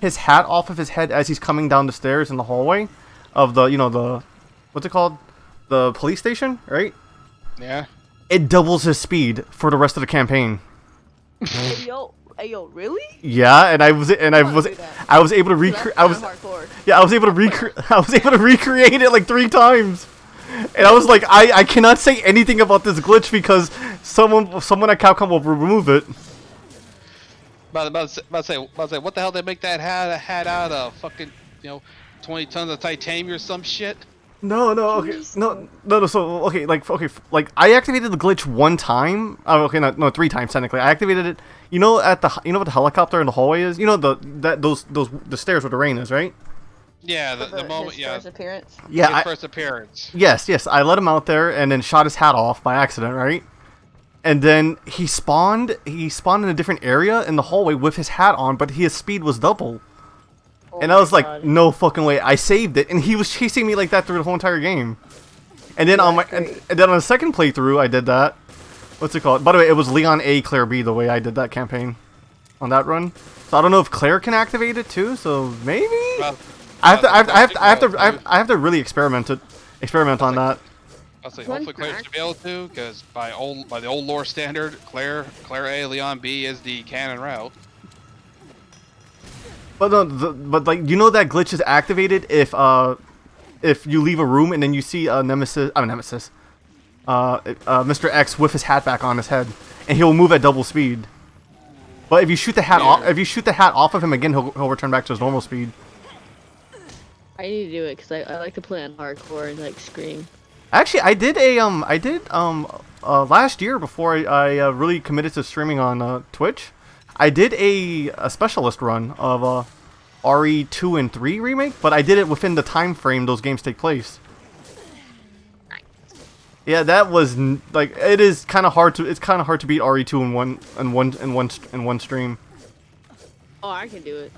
his hat off of his head as he's coming down the stairs in the hallway of the what's it called? the police station, right? Yeah. It doubles his speed for the rest of the campaign. Hey yo, really? Yeah, and I was able to recreate. I was able to recreate it like 3 times. And I was like, I cannot say anything about this glitch because someone at Capcom will remove it. About to say, what the hell did they make that hat out of? Fucking, 20 tons of titanium or some shit? No, okay, no. So okay, like I activated the glitch 1 time. Oh, okay, no, 3 times technically. I activated it. You know what the helicopter in the hallway is? You know the stairs where the rain is, right? Yeah, the moment, his first appearance. Yeah, his first appearance. Yes. I let him out there and then shot his hat off by accident, right? And then he spawned in a different area in the hallway with his hat on, but his speed was double. And I was like, no fucking way. I saved it, and he was chasing me like that through the whole entire game. And then on the second playthrough, I did that. What's it called? By the way, it was Leon A, Claire B. The way I did that campaign on that run. So I don't know if Claire can activate it too. So maybe I have to really experiment on that. I'll say hopefully Claire should be able to, because by the old lore standard, Claire A, Leon B is the canon route. But like that glitch is activated if you leave a room and then you see Mr. X with his hat back on his head, and he'll move at double speed. But if you shoot the hat off of him again, he'll return back to his normal speed. I need to do it because I like to play on hardcore and like scream. Actually, I did last year before I really committed to streaming on Twitch. I did a specialist run of RE2 and 3 remake, but I did it within the time frame those games take place. Yeah, that was like it's kind of hard to beat RE2 in one stream. Oh, I can do it.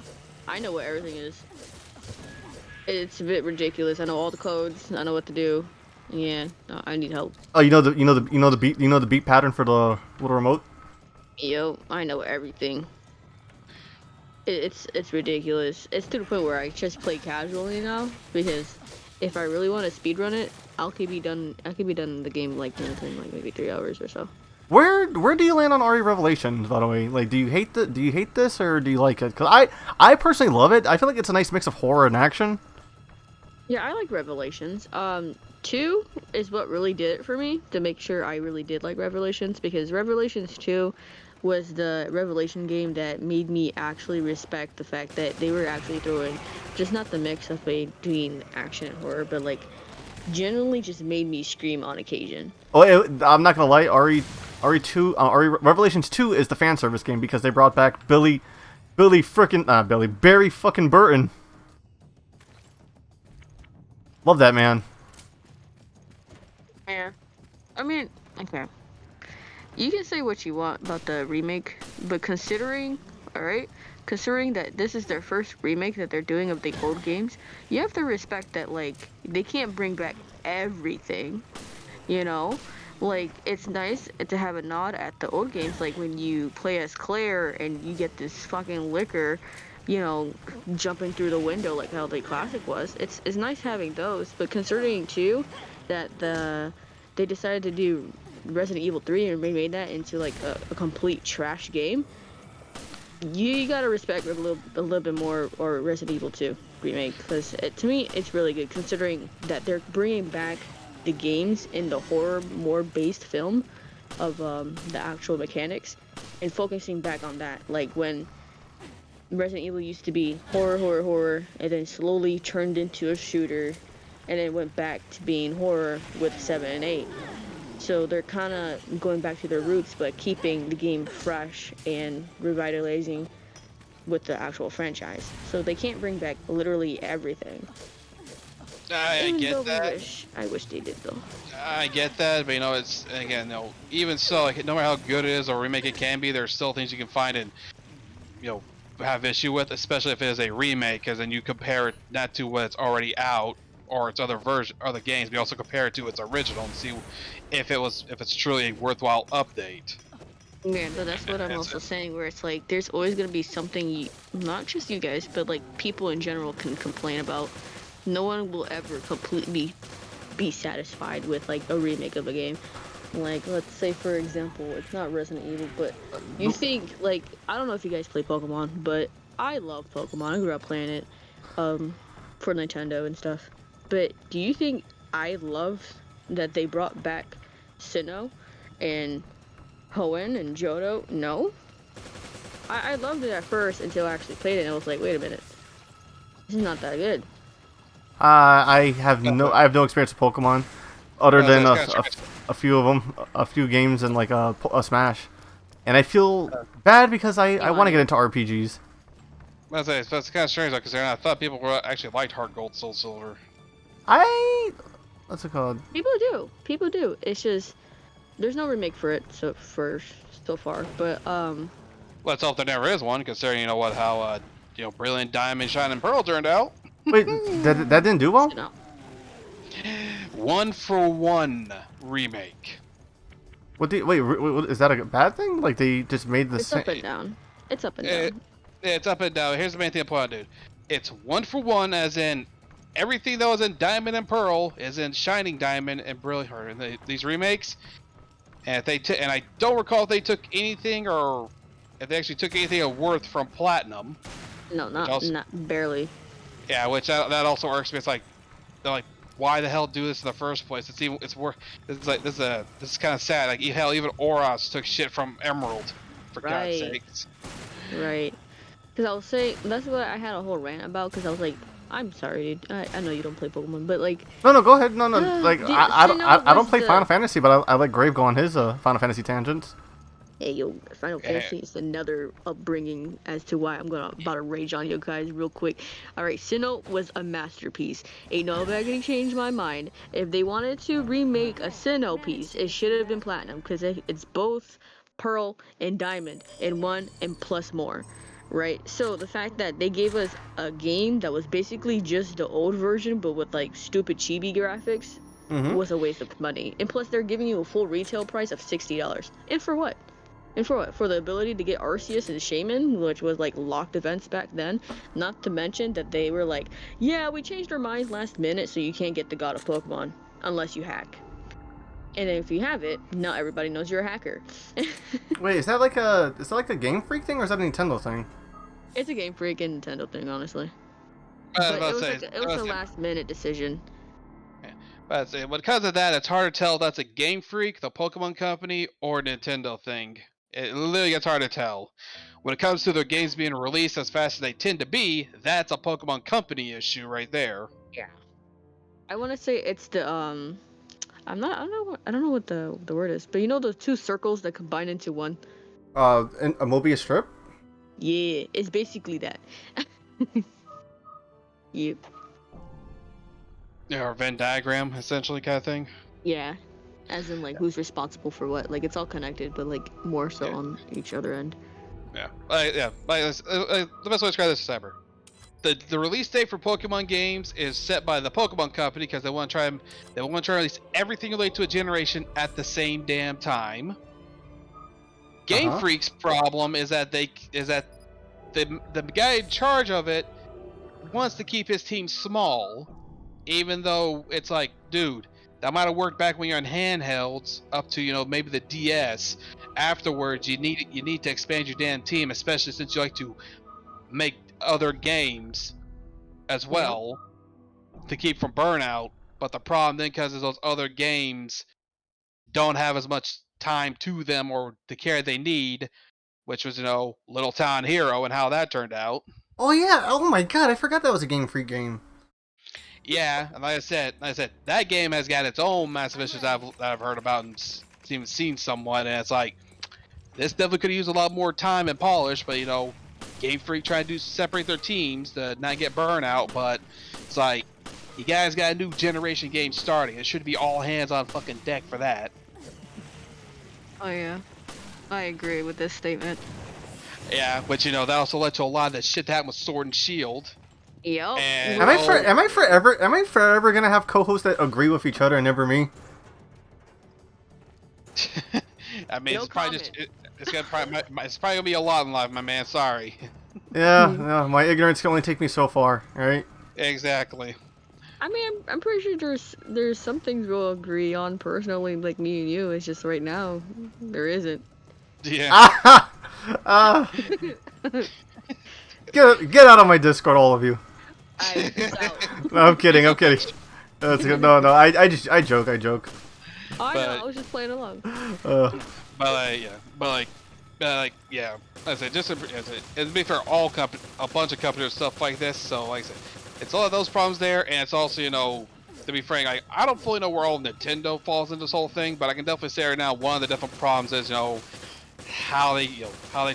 I know what everything is. It's a bit ridiculous. I know all the codes. I know what to do. Yeah, no, I need help. Oh, you know the beat pattern for the little remote? Yo, I know everything. It's ridiculous. It's to the point where I just play casually now, because if I really want to speedrun it, I could be done in the game like within like maybe 3 hours or so. Where do you land on RE Revelations, by the way? Like, do you hate this or do you like it? Cause I personally love it. I feel like it's a nice mix of horror and action. Yeah, I like Revelations. 2 is what really did it for me, to make sure I really did like Revelations, because Revelations 2 was the Revelation game that made me actually respect the fact that they were actually throwing just not the mix of between action and horror, but like generally just made me scream on occasion. Oh, I'm not gonna lie, Revelations 2 is the fan service game because they brought back Barry fucking Burton. Love that man. Yeah, I mean, okay. You can say what you want about the remake, but considering that this is their first remake that they're doing of the old games, you have to respect that, like, they can't bring back everything, you know? Like, it's nice to have a nod at the old games, like when you play as Claire and you get this fucking liquor, jumping through the window like how the classic was. It's nice having those, but considering, too, that they decided to do Resident Evil 3 and remade that into like a complete trash game, you gotta respect a little bit more, or Resident Evil 2 remake, because to me it's really good considering that they're bringing back the games in the horror more based film of the actual mechanics and focusing back on that, like when Resident Evil used to be horror and then slowly turned into a shooter and then went back to being horror with 7 and 8. So they're kind of going back to their roots, but keeping the game fresh and revitalizing with the actual franchise. So they can't bring back literally everything. I get that. I wish they did, though. I get that, but it's, again, even so, like, no matter how good it is or remake it can be, there's still things you can find and, have issue with, especially if it is a remake, because then you compare it not to what's already out or its other games, but you also compare it to its original and see if it's truly a worthwhile update. Yeah, but that's what I'm also saying, where it's like there's always gonna be something not just you guys, but like people in general can complain about. No one will ever completely be satisfied with like a remake of a game. Like, let's say for example, it's not Resident Evil, but you think like, I don't know if you guys play Pokemon, but I love Pokemon. I grew up playing it for Nintendo and stuff. But do you think I love that they brought back Sinnoh and Hoenn and Johto? No. I loved it at first until I actually played it and I was like, wait a minute. This is not that good. I have no experience with Pokemon, other than a few of them, a few games and like a Smash, and I feel bad because I want to get into RPGs. That's kind of strange though, because I thought people were actually liked Heart Gold, Soul Silver. What's it called? People do. It's just there's no remake for it so far, but Let's hope there never is one, considering how Brilliant Diamond, Shining Pearl turned out. Wait, that didn't do well? No. 1-for-1 remake. Wait, is that a bad thing? Like they just made the same? It's up and down. It's up and down. It's up and down. Here's the main thing I point out, dude. It's 1-for-1, as in everything that was in Diamond and Pearl is in Shining Diamond and Brilliant, or in these remakes. And and I don't recall if they took anything, or if they actually took anything of worth from Platinum. No, not barely. Yeah, which that also irks me. It's like they're like, why the hell do this in the first place? This is kind of sad. Like hell, even Oros took shit from Emerald, for God's sakes. Right. Because I was saying that's what I had a whole rant about. Because I was like, I'm sorry, dude. I know you don't play Pokemon, but like. No, go ahead. No. Like I don't play Final Fantasy, but I let Grave go on his Final Fantasy tangents. Hey, yo, Final Fantasy is another upbringing as to why I'm about to rage on you guys real quick. Alright, Sinnoh was a masterpiece. Ain't nobody gonna change my mind. If they wanted to remake a Sinnoh piece, it should have been Platinum, because it's both Pearl and Diamond in one and plus more. Right? So the fact that they gave us a game that was basically just the old version, but with like stupid chibi graphics, was a waste of money. And plus they're giving you a full retail price of $60. And for what? And for what? For the ability to get Arceus and Shaman, which was like locked events back then. Not to mention that they were like, yeah, we changed our minds last minute, so you can't get the God of Pokemon unless you hack. And if you have it, not everybody knows you're a hacker. Wait, is that like a Game Freak thing, or is that a Nintendo thing? It's a Game Freak and Nintendo thing, honestly. But it was a last minute decision. But when it comes to that, it's hard to tell if that's a Game Freak, the Pokemon Company, or a Nintendo thing. It literally gets hard to tell. When it comes to their games being released as fast as they tend to be, that's a Pokemon Company issue right there. Yeah. I want to say it's the I don't know what the word is, but you know those two circles that combine into one? A Mobius strip? Yeah, it's basically that. Yep. Yeah, or Venn diagram, essentially, kind of thing. Yeah. As in, like, who's responsible for what? Like, it's all connected, but, like, more so on each other end. Yeah. The best way to describe this is Cyber. The release date for Pokemon games is set by the Pokemon Company because they want to try to release everything related to a generation at the same damn time. Game Freak's problem is that the guy in charge of it wants to keep his team small, even though it's like, dude, that might have worked back when you're on handhelds up to maybe the DS. Afterwards, you need to expand your damn team, especially since you like to make other games as well to keep from burnout. But the problem then, because those other games don't have as much time to them or the care they need, which was Little Town Hero and how that turned out. Oh yeah! Oh my God! I forgot that was a Game Freak game. Yeah, and like I said, that game has got its own massive issues that I've heard about and even seen somewhat, and it's like, this definitely could use a lot more time and polish, but Game Freak trying to separate their teams to not get burnout, but it's like, you guys got a new generation game starting. It should be all hands on fucking deck for that. Oh yeah, I agree with this statement. Yeah, but that also led to a lot of that shit that happened with Sword and Shield. Yep. Am I forever gonna have co-hosts that agree with each other and never me? I mean, it's probably gonna be a lot in life, my man. Sorry. Yeah, no, my ignorance can only take me so far, right? Exactly. I mean, I'm pretty sure there's some things we'll agree on personally, like me and you. It's just right now there isn't. Yeah. Get out of my Discord, all of you. Peace out. No, I'm kidding. I'm kidding. That's good. No, no. I joke. I joke. I know. I was just playing along. But like, yeah. I said, just to be fair, a bunch of companies stuff like this. So, like I said, it's all of those problems there, and it's also, you know, to be frank, I don't fully know where all Nintendo falls into this whole thing, but I can definitely say right now one of the different problems is, you know, how they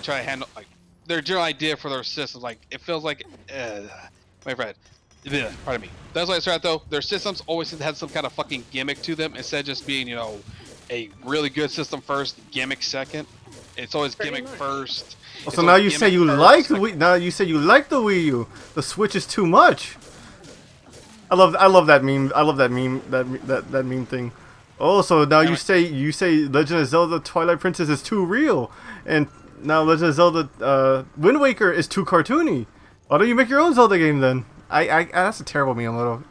try to handle like their general idea for their systems. Like it feels like, my friend. Pardon me. That's why I start though. Their systems always have some kind of fucking gimmick to them instead of just being, you know, a really good system first, gimmick second. It's always gimmick first. Oh, so now you say you like the Wii. Now you say you like the Wii U. The Switch is too much. I love that meme. I love that meme. That meme thing. Oh, so now you say Legend of Zelda Twilight Princess is too real, and now Legend of Zelda Wind Waker is too cartoony. Why don't you make your own Zelda game then? That's a terrible Miyamoto.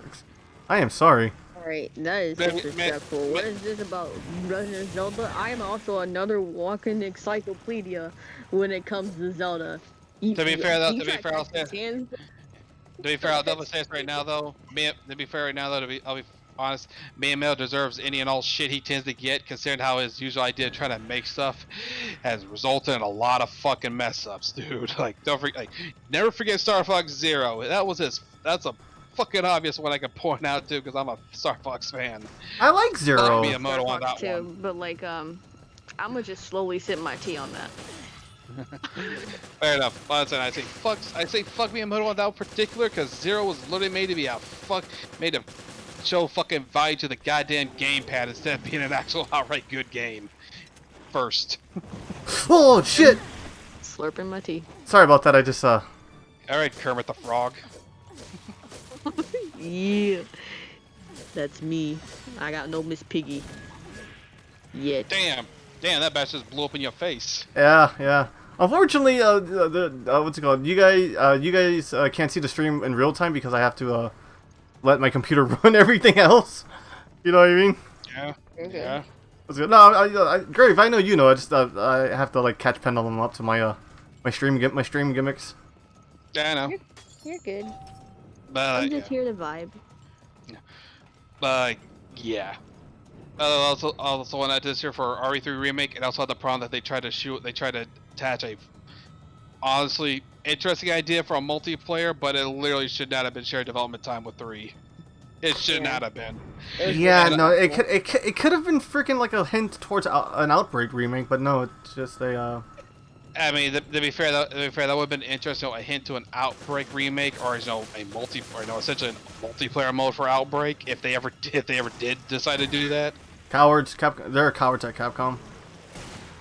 I am sorry. Alright, that is disrespectful. What is this about Legend of Zelda? I am also another walking encyclopedia when it comes to Zelda. To be fair, I'll double say this right now though. I'll be honest, Miyamoto deserves any and all shit he tends to get, considering how his usual idea of trying to make stuff has resulted in a lot of fucking mess ups, dude. Like, never forget Star Fox Zero. That's a fucking obvious one I can point out too, because I'm a Star Fox fan. I like Zero. Miyamoto on that too, one. but like, I'm gonna just slowly sip my tea on that. Fair enough. I say fuck Miyamoto on that particular, because Zero was literally made to be made to show fucking value to the goddamn gamepad instead of being an actual outright good game. First. Oh shit! Slurping my tea. Sorry about that. I just Alright, Kermit the Frog. Yeah. That's me. I got no Miss Piggy. Yet. Damn, that batch just blew up in your face. Yeah. Unfortunately, what's it called? You guys can't see the stream in real time because I have to let my computer run everything else. You know what I mean? Yeah. Okay. Yeah. That's good. No, Grave, I know you know. I just I have to like catch pendulum up to my my stream gimmicks. Yeah, I know. You're good. But I'm just here to vibe. But yeah. Also when I did this here for RE3 remake, it also had the problem that they tried to attach a honestly interesting idea for a multiplayer, but it literally should not have been shared development time with 3. It should not have been. Yeah, no, it could have been freaking like a hint towards an Outbreak remake, but no, it's just a. I mean, to be fair, that would have been interesting. A hint to an Outbreak remake, or essentially a multiplayer mode for Outbreak, if they ever did decide to do that. Cowards, they're cowards at Capcom.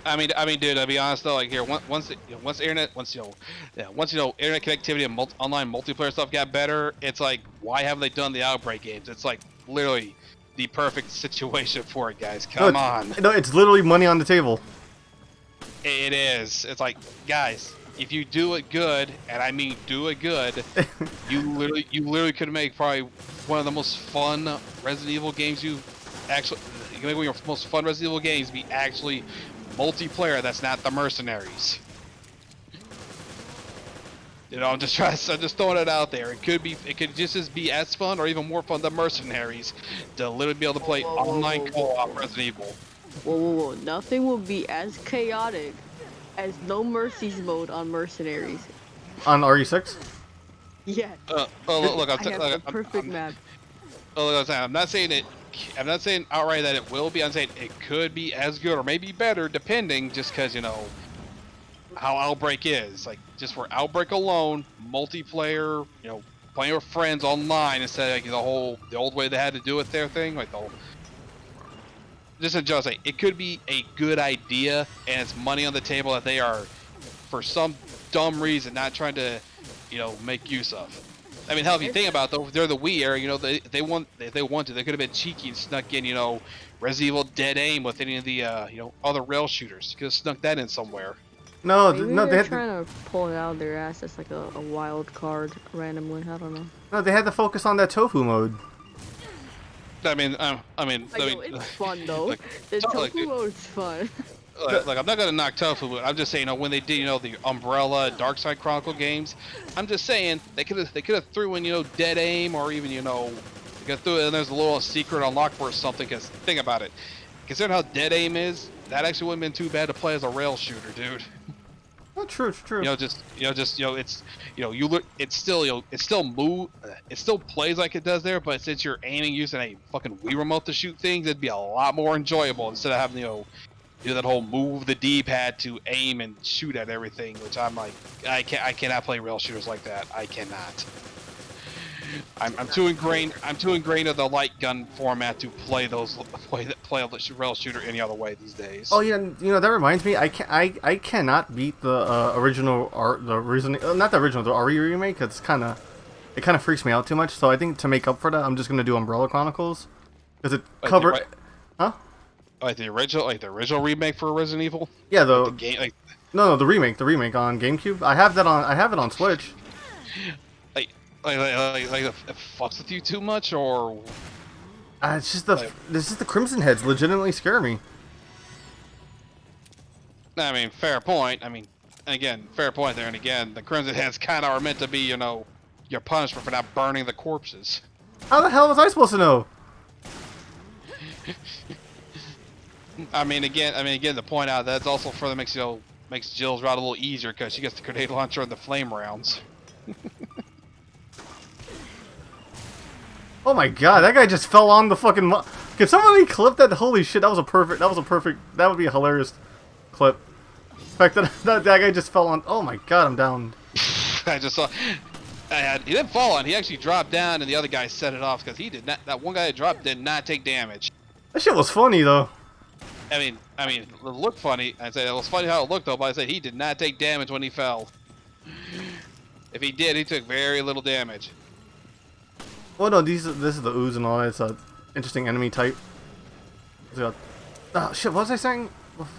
I mean, dude. To be honest though, like here, once internet connectivity and online multiplayer stuff got better, it's like, why haven't they done the Outbreak games? It's like literally the perfect situation for it, guys. Come on. No, it's literally money on the table. It is. It's like, guys, if you do it good, and I mean do it good, you literally could make probably one of the most fun Resident Evil games you can make one of your most fun Resident Evil games be actually multiplayer. That's not the Mercenaries. You know, I'm just throwing it out there. It could just as be as fun or even more fun than Mercenaries to literally be able to play online co-op Resident Evil. Whoa. Nothing will be as chaotic as No Mercies mode on Mercenaries. On RE6? Yeah. Look, I have the perfect map. I'm not saying outright that it will be. I'm saying it could be as good or maybe better, depending, just because, you know, how Outbreak is. Like, just for Outbreak alone, multiplayer, you know, playing with friends online instead of like the old way they had to do it their thing, like the whole. Just say it could be a good idea, and it's money on the table that they are, for some dumb reason, not trying to, you know, make use of. I mean, hell, if you think about it, though, they're the Wii era. You know, if they wanted, they could have been cheeky and snuck in, you know, Resident Evil Dead Aim with any of the, you know, other rail shooters. Could have snuck that in somewhere. No, they're trying to pull it out of their ass as like a wild card randomly. I don't know. No, they had to focus on that tofu mode. It's fun though. The tofu mode is fun. Like, I'm not gonna knock tofu, but I'm just saying, when they did, the Umbrella Dark Side Chronicle games, I'm just saying they could have threw in, dead aim, or even, they could threw in there's a little secret unlock for something. Because think about it, considering how dead aim is, that actually wouldn't have been too bad to play as a rail shooter, dude. Oh, true, true. It still plays like it does there, but since you're aiming using a fucking Wii remote to shoot things, it'd be a lot more enjoyable instead of having do that whole move the D-pad to aim and shoot at everything, which I'm like, I cannot play rail shooters like that. I cannot. I'm too ingrained of the light gun format to play a rail shooter any other way these days. Oh yeah, that reminds me. I cannot beat the original not the original, the RE remake. It kind of freaks me out too much. So I think to make up for that, I'm just gonna do Umbrella Chronicles because it covered. Huh? Like the original remake for Resident Evil? Yeah, the game. No, the remake on GameCube. I have it on Switch. Like it fucks with you too much, or? It's just the Crimson Heads legitimately scare me. I mean, fair point. Fair point there. And again, the Crimson Heads kind of are meant to be, your punishment for not burning the corpses. How the hell was I supposed to know? Again, to point out that's also further makes Jill's route a little easier because she gets the grenade launcher and the flame rounds. Oh my god, that guy just fell on the fucking. Can somebody clip that? Holy shit, that was a perfect. That would be a hilarious clip. The fact that guy just fell on. Oh my god, I'm down. I just saw. He didn't fall on. He actually dropped down, and the other guy set it off because he did not. That one guy that dropped did not take damage. That shit was funny though. It looked funny. I said it was funny how it looked though, but I said he did not take damage when he fell. If he did, he took very little damage. Well, no, this is the ooze and all that. It's a interesting enemy type. Oh shit, what was I saying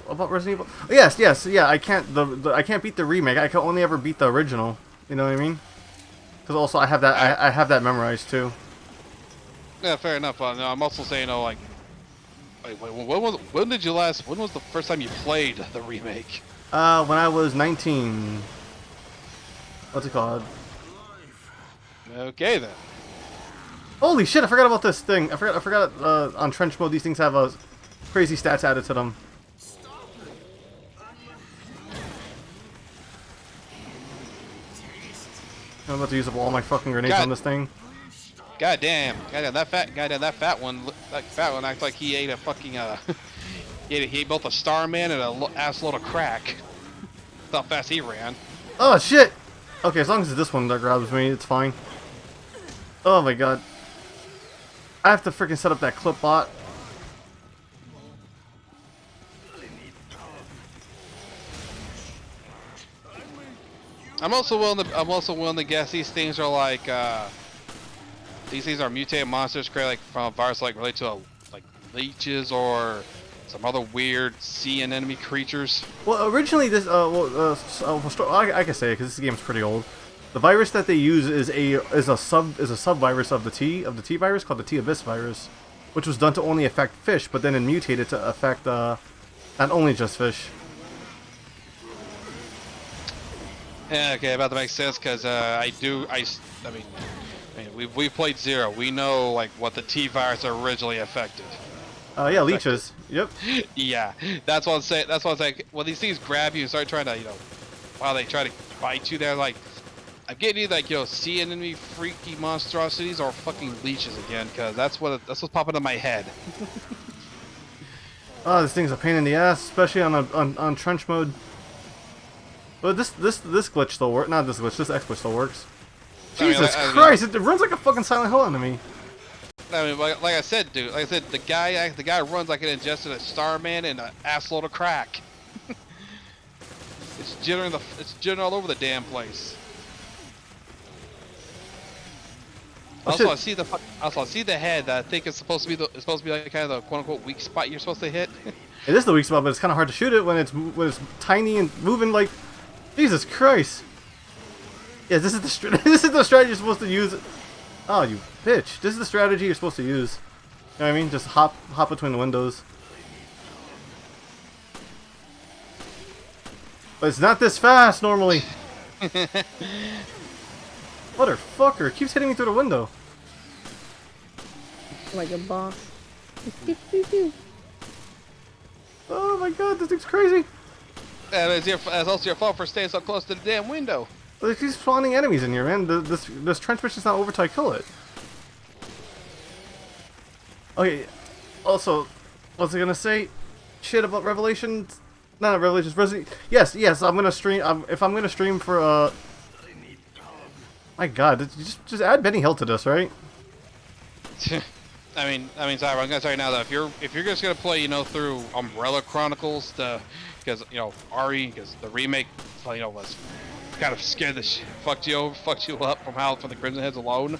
about Resident Evil? Oh, yes, yeah. I can't beat the remake. I can only ever beat the original. You know what I mean? Because also I have that I have that memorized too. Yeah, fair enough. I'm also saying, when was the first time you played the remake? When I was 19. What's it called? Okay then. Holy shit! I forgot about this thing. I forgot. On trench mode, these things have crazy stats added to them. I'm about to use up all my fucking grenades on this thing. God damn, that fat one acts like he ate a fucking he ate both a Starman and a ass load of crack. That's how fast he ran. Oh shit! Okay, as long as it's this one that grabs me, it's fine. Oh my god. I have to freaking set up that clip bot. I'm also willing to guess these things are like these things are mutated monsters created like from a virus related to like leeches or some other weird sea and enemy creatures. Well, originally this I can say it because this game's pretty old. The virus that they use is a sub virus of the T virus called the T Abyss virus, which was done to only affect fish, but then it mutated to affect not only just fish. Yeah, okay, about to make sense because we've played Zero. We know like what the T virus originally affected. Yeah, leeches. Yep. Yeah, that's what I'm saying. That's what I'm saying. When these things grab you and start trying to, while they try to bite you, they're like, I'm getting either like, sea enemy freaky monstrosities or fucking leeches again, because that's what's popping in my head. Oh, this thing's a pain in the ass, especially on trench mode. But this glitch still works. Not this glitch. This exploit still works. Jesus Christ! It runs like a fucking Silent Hill enemy. Like I said, dude. Like I said, the guy runs like it ingested a Starman and an assload of crack. It's jittering all over the damn place. Also, I see the head that I think is supposed to be like kind of the quote unquote weak spot you're supposed to hit. It is the weak spot, but it's kind of hard to shoot it when it's tiny and moving like. Jesus Christ! Yeah, this is the strategy you're supposed to use. Oh, you bitch! This is the strategy you're supposed to use. know what I mean? Just hop between the windows. But it's not this fast normally. Motherfucker keeps hitting me through the window. Like a boss. Oh my god, this thing's crazy. And it's also your fault for staying so close to the damn window. They keep spawning enemies in here, man. This trench mission's not over till I kill it. Okay. Also, what's I gonna say? Shit about Revelations? No, not Revelations. Yes. I'm gonna stream. If I'm gonna stream for my God, just add Benny Hill to this, right? I mean, Cyber, I'm gonna tell you now that if you're just gonna play, through Umbrella Chronicles, because because the remake, was kind of scared fucked you up from the Crimson Heads alone.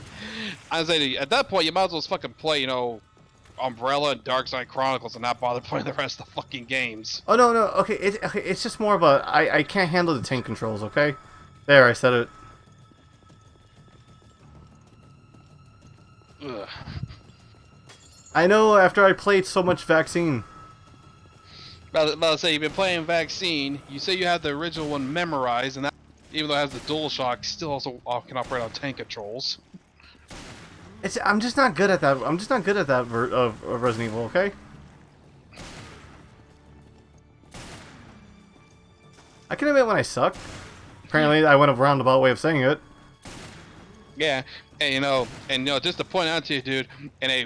I say at that point you might as well just fucking play, Umbrella and Darkside Chronicles and not bother playing the rest of the fucking games. Oh no, okay, it's just more of a I can't handle the tank controls. Okay, there I said it. Ugh. I know after I played so much Vaccine. About to say you've been playing Vaccine. You say you have the original one memorized, and that even though it has the DualShock, still also can operate on tank controls. I'm just not good at that. I'm just not good at that of Resident Evil. Okay. I can admit when I suck. Apparently, I went a roundabout way of saying it. Yeah, and just to point out to you, dude, in a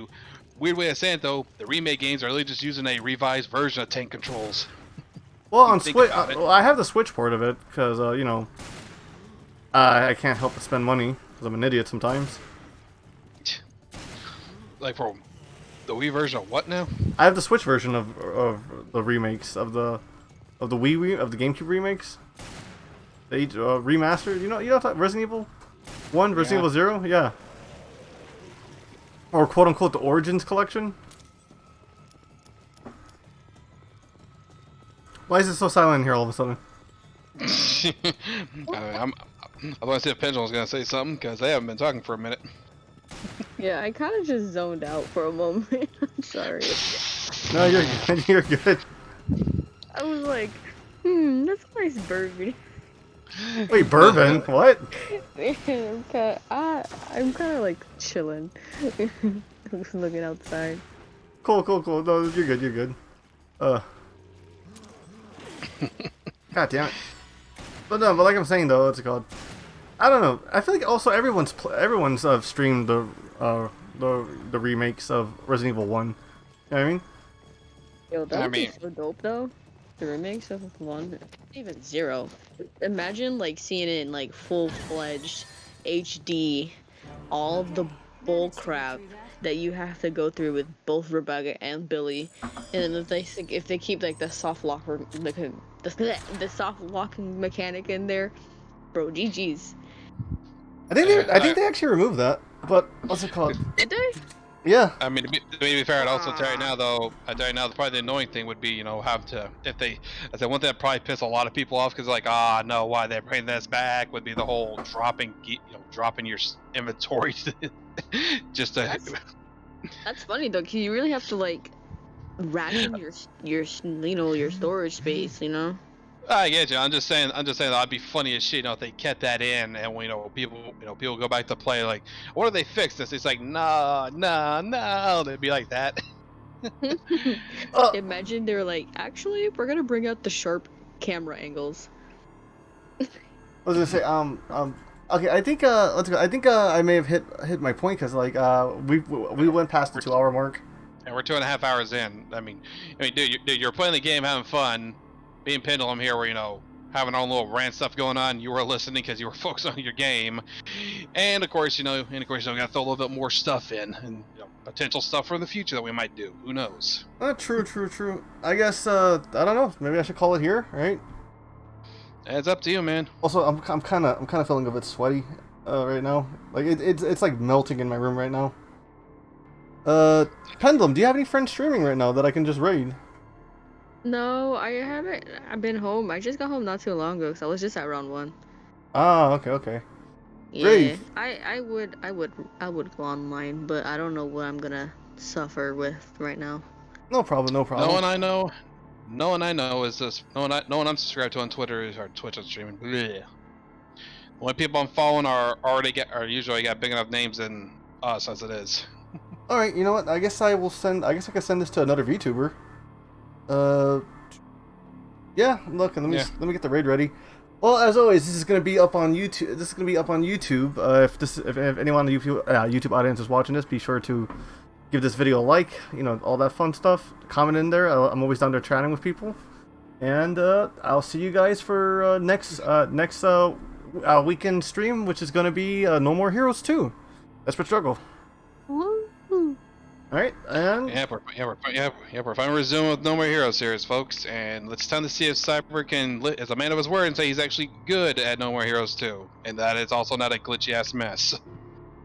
weird way of saying it, though, the remake games are really just using a revised version of tank controls. Well, on Switch, I have the Switch port of it because I can't help but spend money because I'm an idiot sometimes. Like for the Wii version of what now? I have the Switch version of the remakes of the GameCube remakes. They remastered. You know Resident Evil 1, Resident Evil 0, yeah. Or quote unquote the Origins collection. Why is it so silent in here all of a sudden? I'm going to see if Pendulum's going to say something because they haven't been talking for a minute. Yeah, I kind of just zoned out for a moment. I'm sorry. No, you're good. You're good. I was like, that's a nice bourbon. Wait, bourbon? What? I'm kind of like chilling, looking outside. Cool. No, you're good. You're good. God damn it. But like I'm saying though, what's it called? I don't know. I feel like also everyone's streamed the remakes of Resident Evil 1. You know what I mean? Yo, that would be so dope though. The remakes of 1, even 0. Imagine like seeing it in like full-fledged HD, all of the bull crap that you have to go through with both Rebecca and Billy, and then if they keep like the soft locker, the soft locking mechanic in there, bro, GG's. I think they actually removed that. But what's it called? Did they? Yeah. I mean, to be fair, I'd also tell you now, though. I tell you now, probably the annoying thing would be, have to I said one thing that probably piss a lot of people off because like, no, why they're bringing this back would be the whole dropping your inventory just to. That's funny though, cause you really have to like ration your storage space, I get you. I'm just saying that'd be funny as shit, if they kept that in, and people go back to play like, what do they fix this? It's like, no, they'd be like that. Imagine they're like, actually, we're gonna bring out the sharp camera angles. I was gonna say, okay, I think I may have hit my point because like we went past the 2-hour mark. And we're 2.5 hours in. I mean, dude, you're playing the game, having fun. Being Pendulum here, where having our own little rant stuff going on, you were listening because you were focused on your game, and of course, we gotta throw a little bit more stuff in, and potential stuff for the future that we might do. Who knows? True. I guess I don't know. Maybe I should call it here, right? It's up to you, man. Also, I'm kind of feeling a bit sweaty right now. Like it's like melting in my room right now. Pendulum, do you have any friends streaming right now that I can just raid? No, I haven't. I've been home. I just got home not too long ago, so I was just at round 1. Ah, okay. Yeah, I would go online, but I don't know what I'm gonna suffer with right now. No problem, no problem. No one I know is this. No one I'm subscribed to on Twitter is our Twitch is streaming. Blech. The only people I'm following are usually got big enough names than us as it is. All right, you know what? I guess I can send this to another VTuber. Yeah. Look, let me get the raid ready. Well, as always, this is gonna be up on YouTube. If anyone on the YouTube audience is watching this, be sure to give this video a like. You know, all that fun stuff. Comment in there. I'm always down there chatting with people. And I'll see you guys for next weekend stream, which is gonna be No More Heroes 2. Desperate Struggle. Woo. All right, and we're finally resuming with No More Heroes series, folks, and it's time to see if Cyber can, as a man of his word, and say he's actually good at No More Heroes 2, and that it's also not a glitchy ass mess.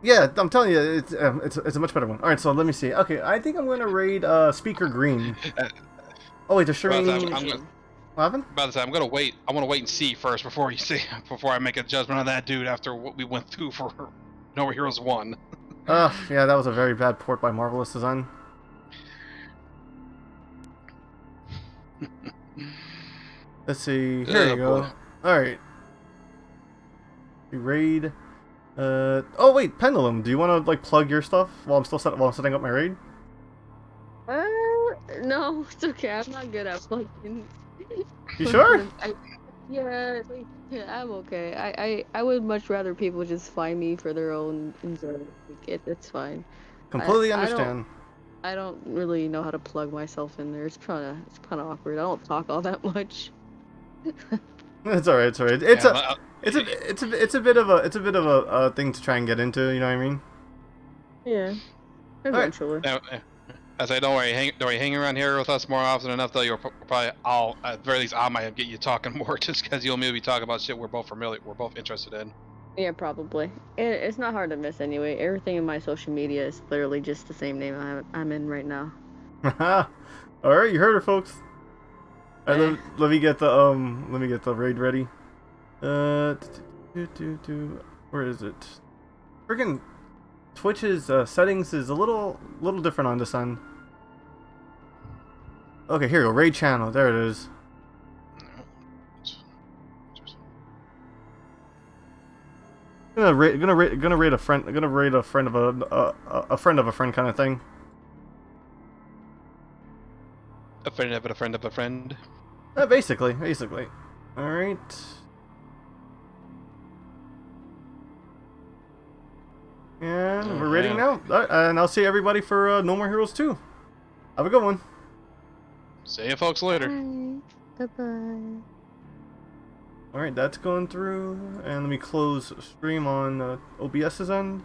yeah, I'm telling you, it's a much better one. All right, so let me see. Okay, I think I'm gonna raid Speaker Green. Oh wait, the stream. What happened? About this, I'm gonna wait. I want to wait and see first before I make a judgment on that dude after what we went through for No More Heroes 1. Yeah, that was a very bad port by Marvelous Design. Let's see. Here you go. Alright. Raid. Oh wait, Pendulum. Do you want to like plug your stuff while I'm setting up my raid? No, it's okay. I'm not good at plugging. You sure? Yeah, I'm okay. I would much rather people just find me for their own enjoyment. It's fine. Completely understand. I don't really know how to plug myself in there. It's kind of awkward. I don't talk all that much. It's alright. It's alright. It's a bit of a thing to try and get into. You know what I mean? Yeah. Eventually. I say, don't worry, hang around here with us more often enough, though. You'll probably, at the very least, I might get you talking more, just because you'll maybe talk about shit we're both interested in. Yeah, probably. It's not hard to miss anyway. Everything in my social media is literally just the same name I'm in right now. All right, you heard her, folks. All right, let me get the raid ready. Where is it? Friggin' Twitch's settings is a little different on this end. Okay, here we go. Raid channel. There it is. Gonna raid a friend. Gonna raid a friend of a friend of a friend kind of thing. A friend of a friend of a friend. Basically. All right. And we're raiding now. And I'll see everybody for No More Heroes 2. Have a good one. See you folks later. Bye-bye. Alright, that's going through. And let me close stream on OBS's end.